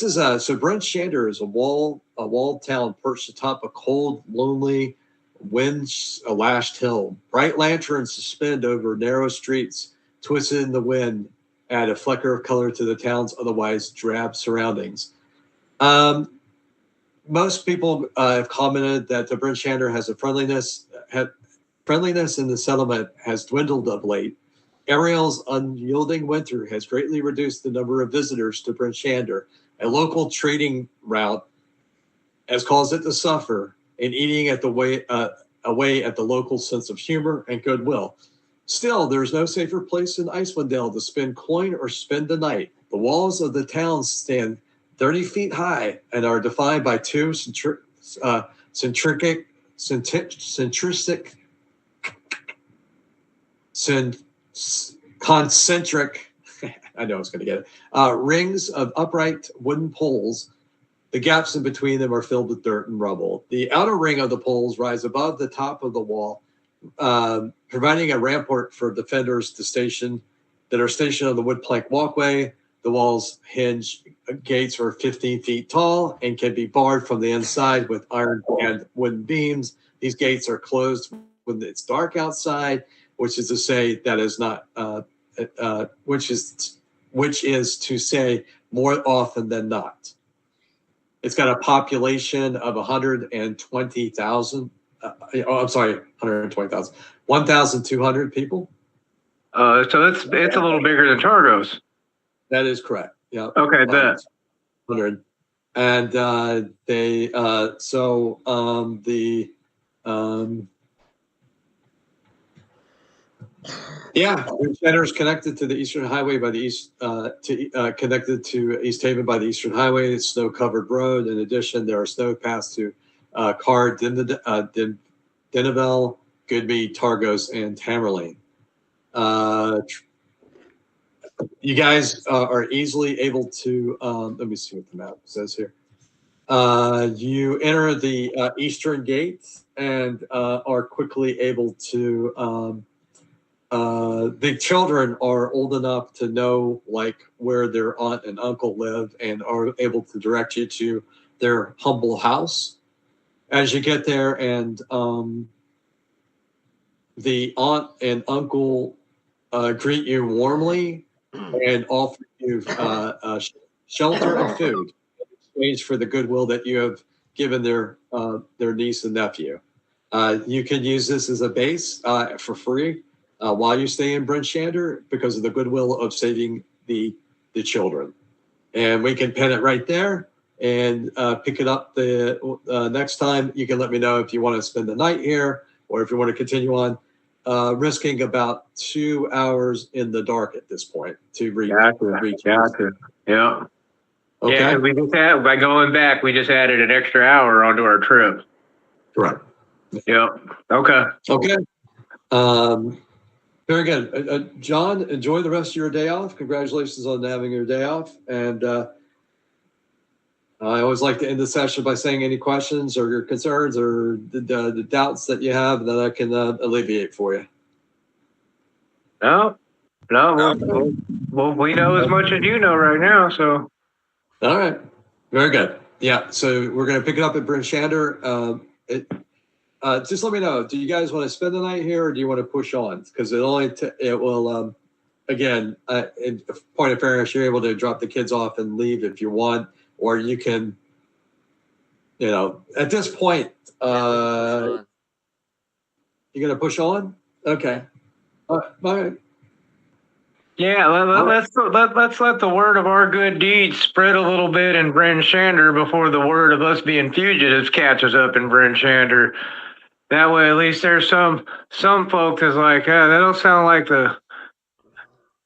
Speaker 2: is so Bryn Shander is a walled town perched atop a cold, lonely, wind-lashed hill. Bright lanterns suspend over narrow streets, twisted in the wind, add a flicker of color to the town's otherwise drab surroundings. Most people have commented that the Bryn Shander has friendliness in the settlement has dwindled of late. Ariel's unyielding winter has greatly reduced the number of visitors to Bryn Shander. A local trading route has caused it to suffer in eating away at the local sense of humor and goodwill. Still, there is no safer place in Icewind Dale to spend coin or spend the night. The walls of the town stand 30 feet high and are defined by two concentric I know I was going to get it. Rings of upright wooden poles. The gaps in between them are filled with dirt and rubble. The outer ring of the poles rise above the top of the wall, providing a rampart for defenders that are stationed on the wood plank walkway. The wall's hinge gates are 15 feet tall and can be barred from the inside with iron and wooden beams. These gates are closed when it's dark outside, which is to say that is not which is to say more often than not. It's got a population of 120,000. 120,000. 1,200 people.
Speaker 4: So it's a little bigger than Targos.
Speaker 2: That is correct. Yeah.
Speaker 4: Okay, bet.
Speaker 2: 100. And Yeah, Bridge Center is connected to the Eastern Highway by the east, connected to East Haven by the Eastern Highway. It's snow-covered road. In addition, there are snow paths to Carr, Deneville, Goodby, Targos, and Tamerlane. You guys are easily able to, let me see what the map says here. You enter the eastern gate and are quickly able to, the children are old enough to know like where their aunt and uncle live and are able to direct you to their humble house. As you get there and the aunt and uncle greet you warmly and offer you shelter and food in exchange for the goodwill that you have given their niece and nephew. You can use this as a base for free while you stay in Bryn Shander because of the goodwill of saving the children. And we can pin it right there and pick it up the next time. You can let me know if you want to spend the night here or if you want to continue on. Risking about 2 hours in the dark at this point to reach.
Speaker 4: Gotcha. Yeah.
Speaker 2: Okay.
Speaker 4: Yeah, we just had, by going back, we just added an extra hour onto our trip.
Speaker 2: Correct.
Speaker 4: Yep. Okay.
Speaker 2: Okay. Very good. John, enjoy the rest of your day off. Congratulations on having your day off. And I always like to end the session by saying any questions or your concerns or the doubts that you have that I can alleviate for you.
Speaker 4: No, well, we know as much as you know right now, so.
Speaker 2: All right. Very good. Yeah. So we're going to pick it up at Bryn Shander. Just let me know. Do you guys want to spend the night here or do you want to push on? Because it will, again, in point of fairness, you're able to drop the kids off and leave if you want. Or you can, at this point, you're going to push on? Okay. All right.
Speaker 4: Yeah, let's let the word of our good deeds spread a little bit in Bryn Shander before the word of us being fugitives catches up in Bryn Shander. That way, at least there's some folks is like, that don't sound like the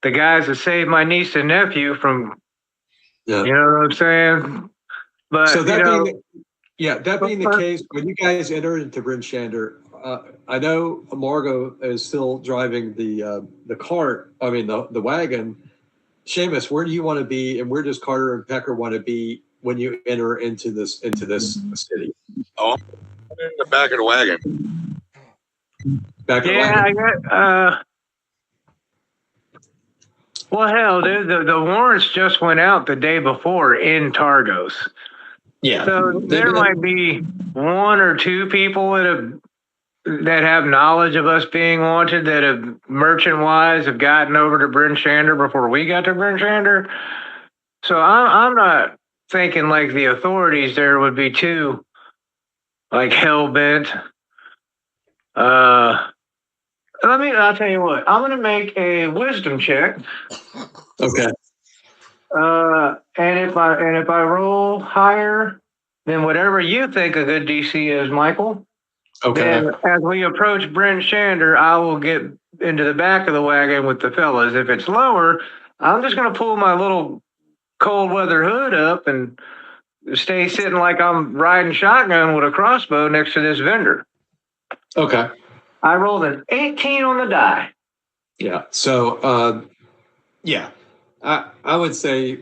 Speaker 4: guys that saved my niece and nephew from.
Speaker 2: Yeah.
Speaker 4: You know what I'm saying? But
Speaker 2: so that being the case, when you guys enter into Bryn Shander, I know Margot is still driving the cart. I mean the wagon. Seamus, where do you want to be, and where does Carter and Pecker want to be when you enter into this city?
Speaker 3: Oh, I'm in the back of the wagon.
Speaker 2: Back of the wagon.
Speaker 4: I got. Well, hell, dude, the warrants just went out the day before in Targos.
Speaker 2: Yeah.
Speaker 4: So there might be one or two people that have knowledge of us being wanted that have merchant-wise have gotten over to Bryn Shander before we got to Bryn Shander. So I'm not thinking like the authorities there would be too like hell-bent. I'll tell you what, I'm going to make a wisdom check.
Speaker 2: Okay.
Speaker 4: And if I roll higher than whatever you think a good DC is, Michael,
Speaker 2: Okay.
Speaker 4: then as we approach Bryn Shander, I will get into the back of the wagon with the fellas. If it's lower, I'm just going to pull my little cold weather hood up and stay sitting like I'm riding shotgun with a crossbow next to this vendor.
Speaker 2: Okay.
Speaker 4: I rolled an 18 on the die.
Speaker 2: Yeah. So, I would say,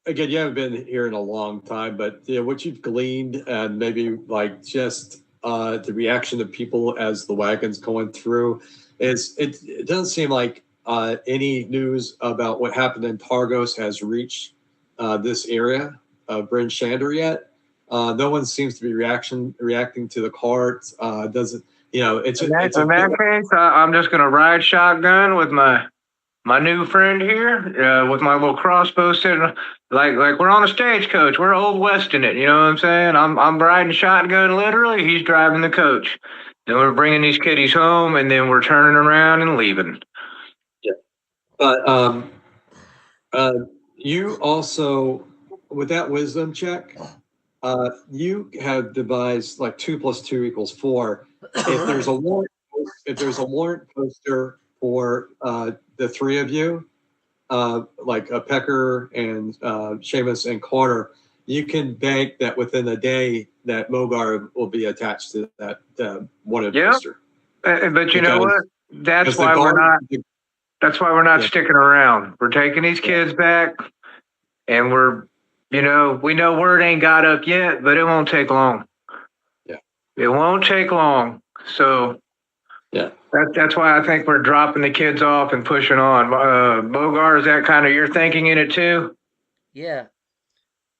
Speaker 2: again, you haven't been here in a long time, but what you've gleaned and maybe like just the reaction of people as the wagon's going through is it doesn't seem like any news about what happened in Targos has reached this area of Bryn Shander yet. No one seems to be reacting to the cart. Doesn't it's
Speaker 4: in that case, I'm just gonna ride shotgun with my new friend here, with my little crossbow sitting like we're on a stagecoach. We're Old West in it, you know what I'm saying? I'm riding shotgun literally. He's driving the coach, and we're bringing these kiddies home, and then we're turning around and leaving.
Speaker 2: Yeah, but you also with that wisdom check. You have devised like 2 + 2 = 4. If there's a warrant if there's a warrant poster for the three of you, like Pecker and Seamus and Carter, you can bank that within a day that Mogar will be attached to that wanted poster.
Speaker 4: But you know what? That's
Speaker 2: Because the
Speaker 4: why we're
Speaker 2: guard-
Speaker 4: not. That's why we're not
Speaker 2: Yeah.
Speaker 4: sticking around. We're taking these kids back, and we know word ain't got up yet, but it won't take long.
Speaker 2: Yeah.
Speaker 4: It won't take long. So
Speaker 2: Yeah.
Speaker 4: that's why I think we're dropping the kids off and pushing on. Bogar, is that kind of your thinking in it too?
Speaker 1: Yeah.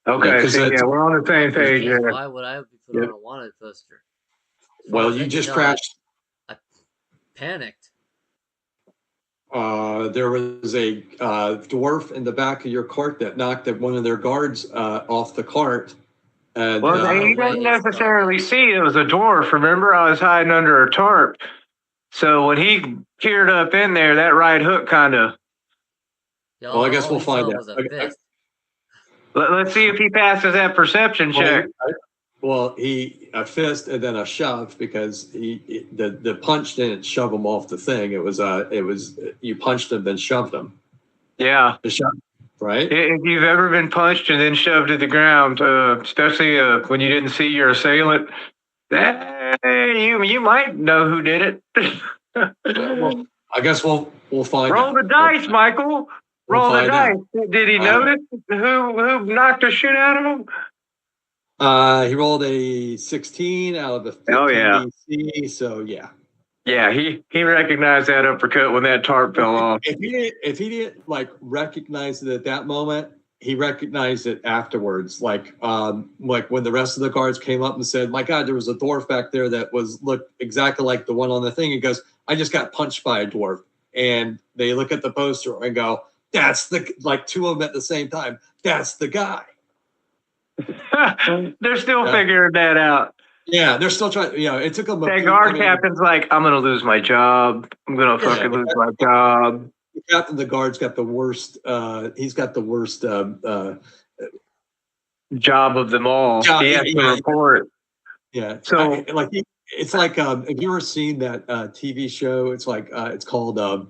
Speaker 4: Okay,
Speaker 2: 'cause
Speaker 4: so
Speaker 2: it's-
Speaker 4: yeah, we're on the same page
Speaker 1: Yeah,
Speaker 4: here.
Speaker 1: why would I be put on a wanted poster?
Speaker 2: Well,
Speaker 1: Fuck,
Speaker 2: you just
Speaker 1: no,
Speaker 2: crashed.
Speaker 1: I panicked.
Speaker 2: There was a dwarf in the back of your cart that knocked one of their guards off the cart. And,
Speaker 4: Well,
Speaker 1: No
Speaker 4: he
Speaker 1: way
Speaker 4: didn't
Speaker 1: it's
Speaker 4: necessarily see it was a dwarf. Remember, I was hiding under a tarp. So when he peered up in there, that right hook kind of.
Speaker 1: Yeah,
Speaker 2: Well, I guess
Speaker 1: all
Speaker 2: we'll
Speaker 1: he
Speaker 2: find
Speaker 1: saw
Speaker 2: out.
Speaker 1: was a fist.
Speaker 4: Let's see if he passes that perception check.
Speaker 2: Well, a fist and then a shove because the punch didn't shove him off the thing. It was you punched him then shoved him.
Speaker 4: Yeah.
Speaker 2: The shove, right?
Speaker 4: If you've ever been punched and then shoved to the ground, especially when you didn't see your assailant, you might know who did it.
Speaker 2: Well, I guess we'll find
Speaker 4: Roll
Speaker 2: out.
Speaker 4: the dice, Michael.
Speaker 2: We'll
Speaker 4: Roll the
Speaker 2: find
Speaker 4: dice.
Speaker 2: out.
Speaker 4: Did he notice who knocked the shit out of him?
Speaker 2: He rolled a 16 out of a 15
Speaker 4: Oh, yeah.
Speaker 2: DC, so yeah.
Speaker 4: Yeah, he recognized that uppercut when that tarp fell off.
Speaker 2: If he didn't like recognize it at that moment, he recognized it afterwards. Like when the rest of the guards came up and said, "My God, there was a dwarf back there that looked exactly like the one on the thing." He goes, "I just got punched by a dwarf," and they look at the poster and go, "That's two of them at the same time. That's the guy."
Speaker 4: They're still figuring that out.
Speaker 2: Yeah, they're still trying. It took them.
Speaker 4: That guard captain's like, I'm gonna lose my job. I'm gonna fucking lose my job.
Speaker 2: The captain of the guard's got the worst. He's got the worst
Speaker 4: job of them all. He has to report.
Speaker 2: Yeah.
Speaker 4: So,
Speaker 2: it's like have you ever seen that TV show? It's like it's called the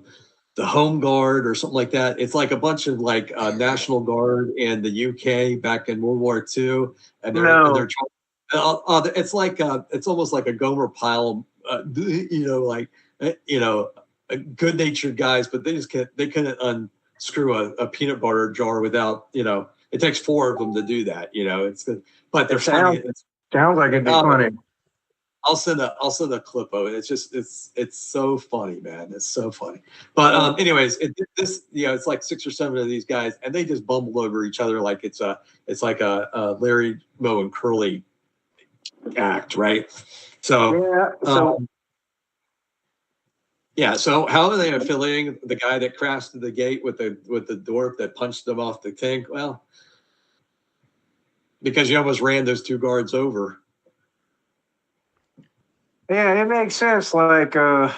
Speaker 2: Home Guard or something like that. It's like a bunch of National Guard in the UK back in World War II, and they're trying. It's like it's almost like a Gomer Pyle, good-natured guys, but they couldn't unscrew a peanut butter jar without it takes four of them to do that. It's good, but they're funny.
Speaker 4: Sounds like it'd be funny.
Speaker 2: I'll send a clip of it. It's so funny, man. It's so funny. But anyways, it's like 6 or 7 of these guys, and they just bumble over each other like it's like a Larry, Moe, and Curly act, right? So So how are they affiliating the guy that crashed through the gate with the dwarf that punched them off the tank? Well, because you almost ran those 2 guards over.
Speaker 4: Yeah, it makes sense. Like, now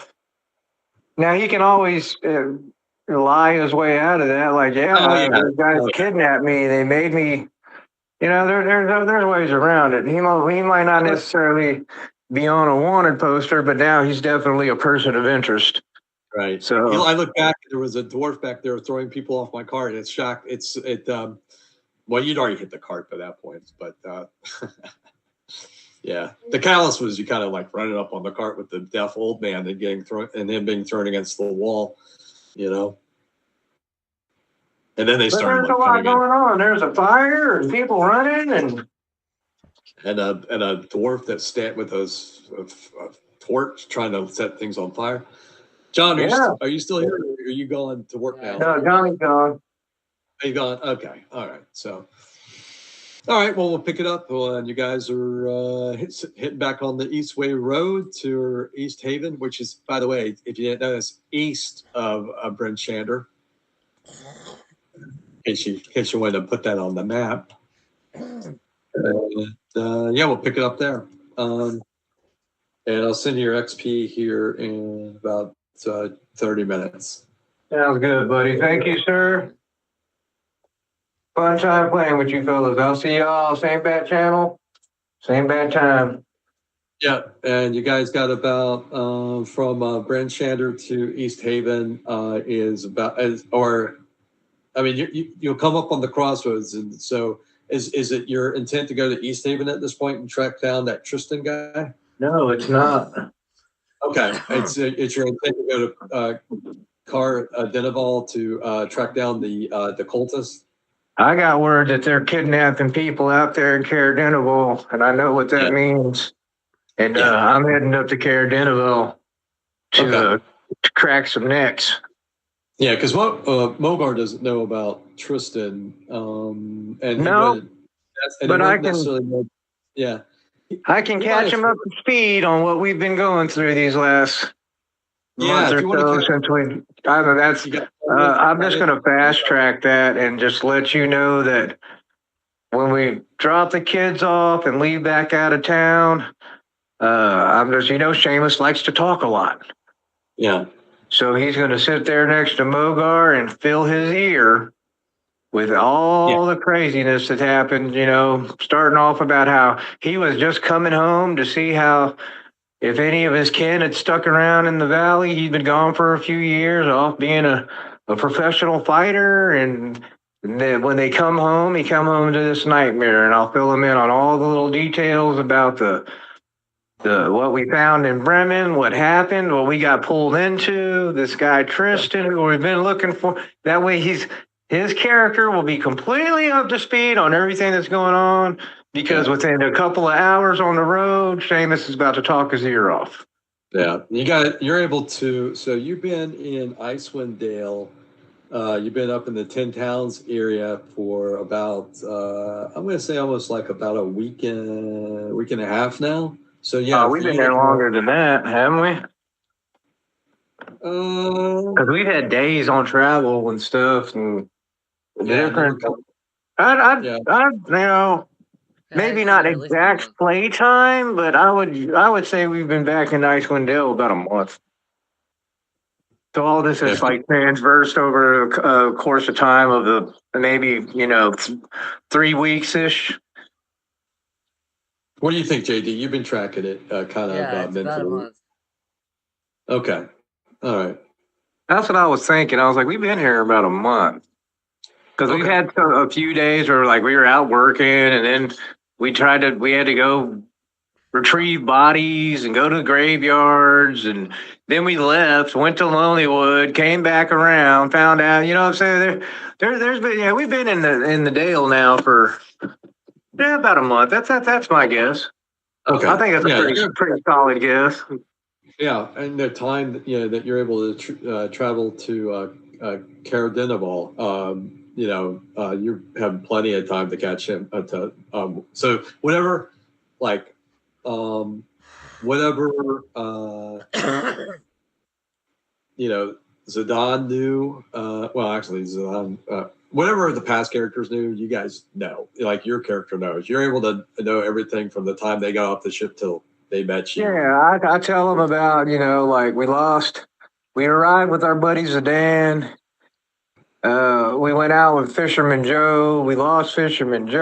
Speaker 4: he can always lie his way out of that. Like, those guys kidnapped me. They made me. There's ways around it. He might not necessarily be on a wanted poster, but now he's definitely a person of interest.
Speaker 2: Right.
Speaker 4: So
Speaker 2: I look back, there was a dwarf back there throwing people off my cart. It's shocked. Well, you'd already hit the cart by that point, but yeah, the callous was you kind of like running up on the cart with the deaf old man and getting thrown and him being thrown against the wall, And then they started.
Speaker 4: There's a lot going on. There's a fire and people running
Speaker 2: and a dwarf that stand with a torch trying to set things on fire. John, are you still here? Or are you going to work now?
Speaker 4: No, Johnny's gone.
Speaker 2: Are you gone? Okay, all right. So. All right, well, we'll pick it up. And you guys are hitting back on the Eastway Road to East Haven, which is, by the way, if you didn't know, east of Brent Shander. In case you wanted to put that on the map. We'll pick it up there. And I'll send you your XP here in about 30 minutes.
Speaker 4: Sounds good, buddy. Thank you, sir. Fun time playing with you fellas. I'll see y'all same bat channel, same bad time.
Speaker 2: Yeah, and you guys got about from Branchander to East Haven is about or I mean you'll come up on the crossroads, and so is it your intent to go to East Haven at this point and track down that Tristan guy?
Speaker 4: No, it's not.
Speaker 2: Okay, it's your intent to go to Car Denival to track down the cultist.
Speaker 4: I got word that they're kidnapping people out there in Caradineville, and I know what that
Speaker 2: Yeah.
Speaker 4: means. And
Speaker 2: Yeah.
Speaker 4: I'm heading up to Caradineville to,
Speaker 2: Okay.
Speaker 4: to crack some necks.
Speaker 2: Yeah, because what Mogar doesn't know about Tristan, and he
Speaker 4: No,
Speaker 2: wouldn't,
Speaker 4: but I can
Speaker 2: necessarily know. Yeah,
Speaker 4: catch
Speaker 2: might
Speaker 4: him
Speaker 2: have-
Speaker 4: up to speed on what we've been going through these last month
Speaker 2: if
Speaker 4: or
Speaker 2: you want
Speaker 4: so
Speaker 2: to,
Speaker 4: since we. I don't know, that's.
Speaker 2: you got,
Speaker 4: I'm just going to fast track that and just let you know that when we drop the kids off and leave back out of town, I'm just, Seamus likes to talk a lot.
Speaker 2: Yeah,
Speaker 4: So he's going to sit there next to Mogar and fill his ear with all the craziness that happened, starting off about how he was just coming home to see how if any of his kin had stuck around in the valley. He'd been gone for a few years off being a professional fighter. And then when they come home, he come home to this nightmare. And I'll fill him in on all the little details about the what we found in Bremen, what happened, what we got pulled into, this guy Tristan, who we've been looking for. That way his character will be completely up to speed on everything that's going on, because within a couple of hours on the road, Seamus is about to talk his ear off.
Speaker 2: yeah. You're able to. So you've been in Icewind Dale. You've been up in the 10 Towns area for about I'm going to say almost like about a week and a half now. So yeah,
Speaker 4: We've been there longer than that, haven't we? Because we've had days on travel and stuff, and different. Maybe not
Speaker 1: at least a
Speaker 4: exact
Speaker 1: month.
Speaker 4: play time, but I would say we've been back in Icewind Dale about a month. So all this is like transversed over a course of time of the maybe 3 weeks ish.
Speaker 2: What do you think, JD? You've been tracking it kind of
Speaker 1: Yeah, it's about a
Speaker 2: mentally.
Speaker 1: month.
Speaker 2: Okay, all right.
Speaker 4: That's what I was thinking. I was like, we've been here about a month. Because we've had a few days where like we were out working, and then we had to go retrieve bodies and go to the graveyards, and then we left, went to Lonelywood, came back around, found out, what I'm saying? There's been, we've been in the Dale now for about a month. That's my guess.
Speaker 2: Okay.
Speaker 4: I think that's a pretty solid guess.
Speaker 2: Yeah, and the time that you're able to travel to Caradenival, you have plenty of time to catch him. So whatever, like, whatever, Zidane knew. Well, actually, Zidane. Whatever the past characters knew, you guys know. Like your character knows. You're able to know everything from the time they got off the ship till they met you.
Speaker 4: Yeah, I tell them about, like we arrived with our buddy Zidane. We went out with Fisherman Joe. We lost Fisherman Joe.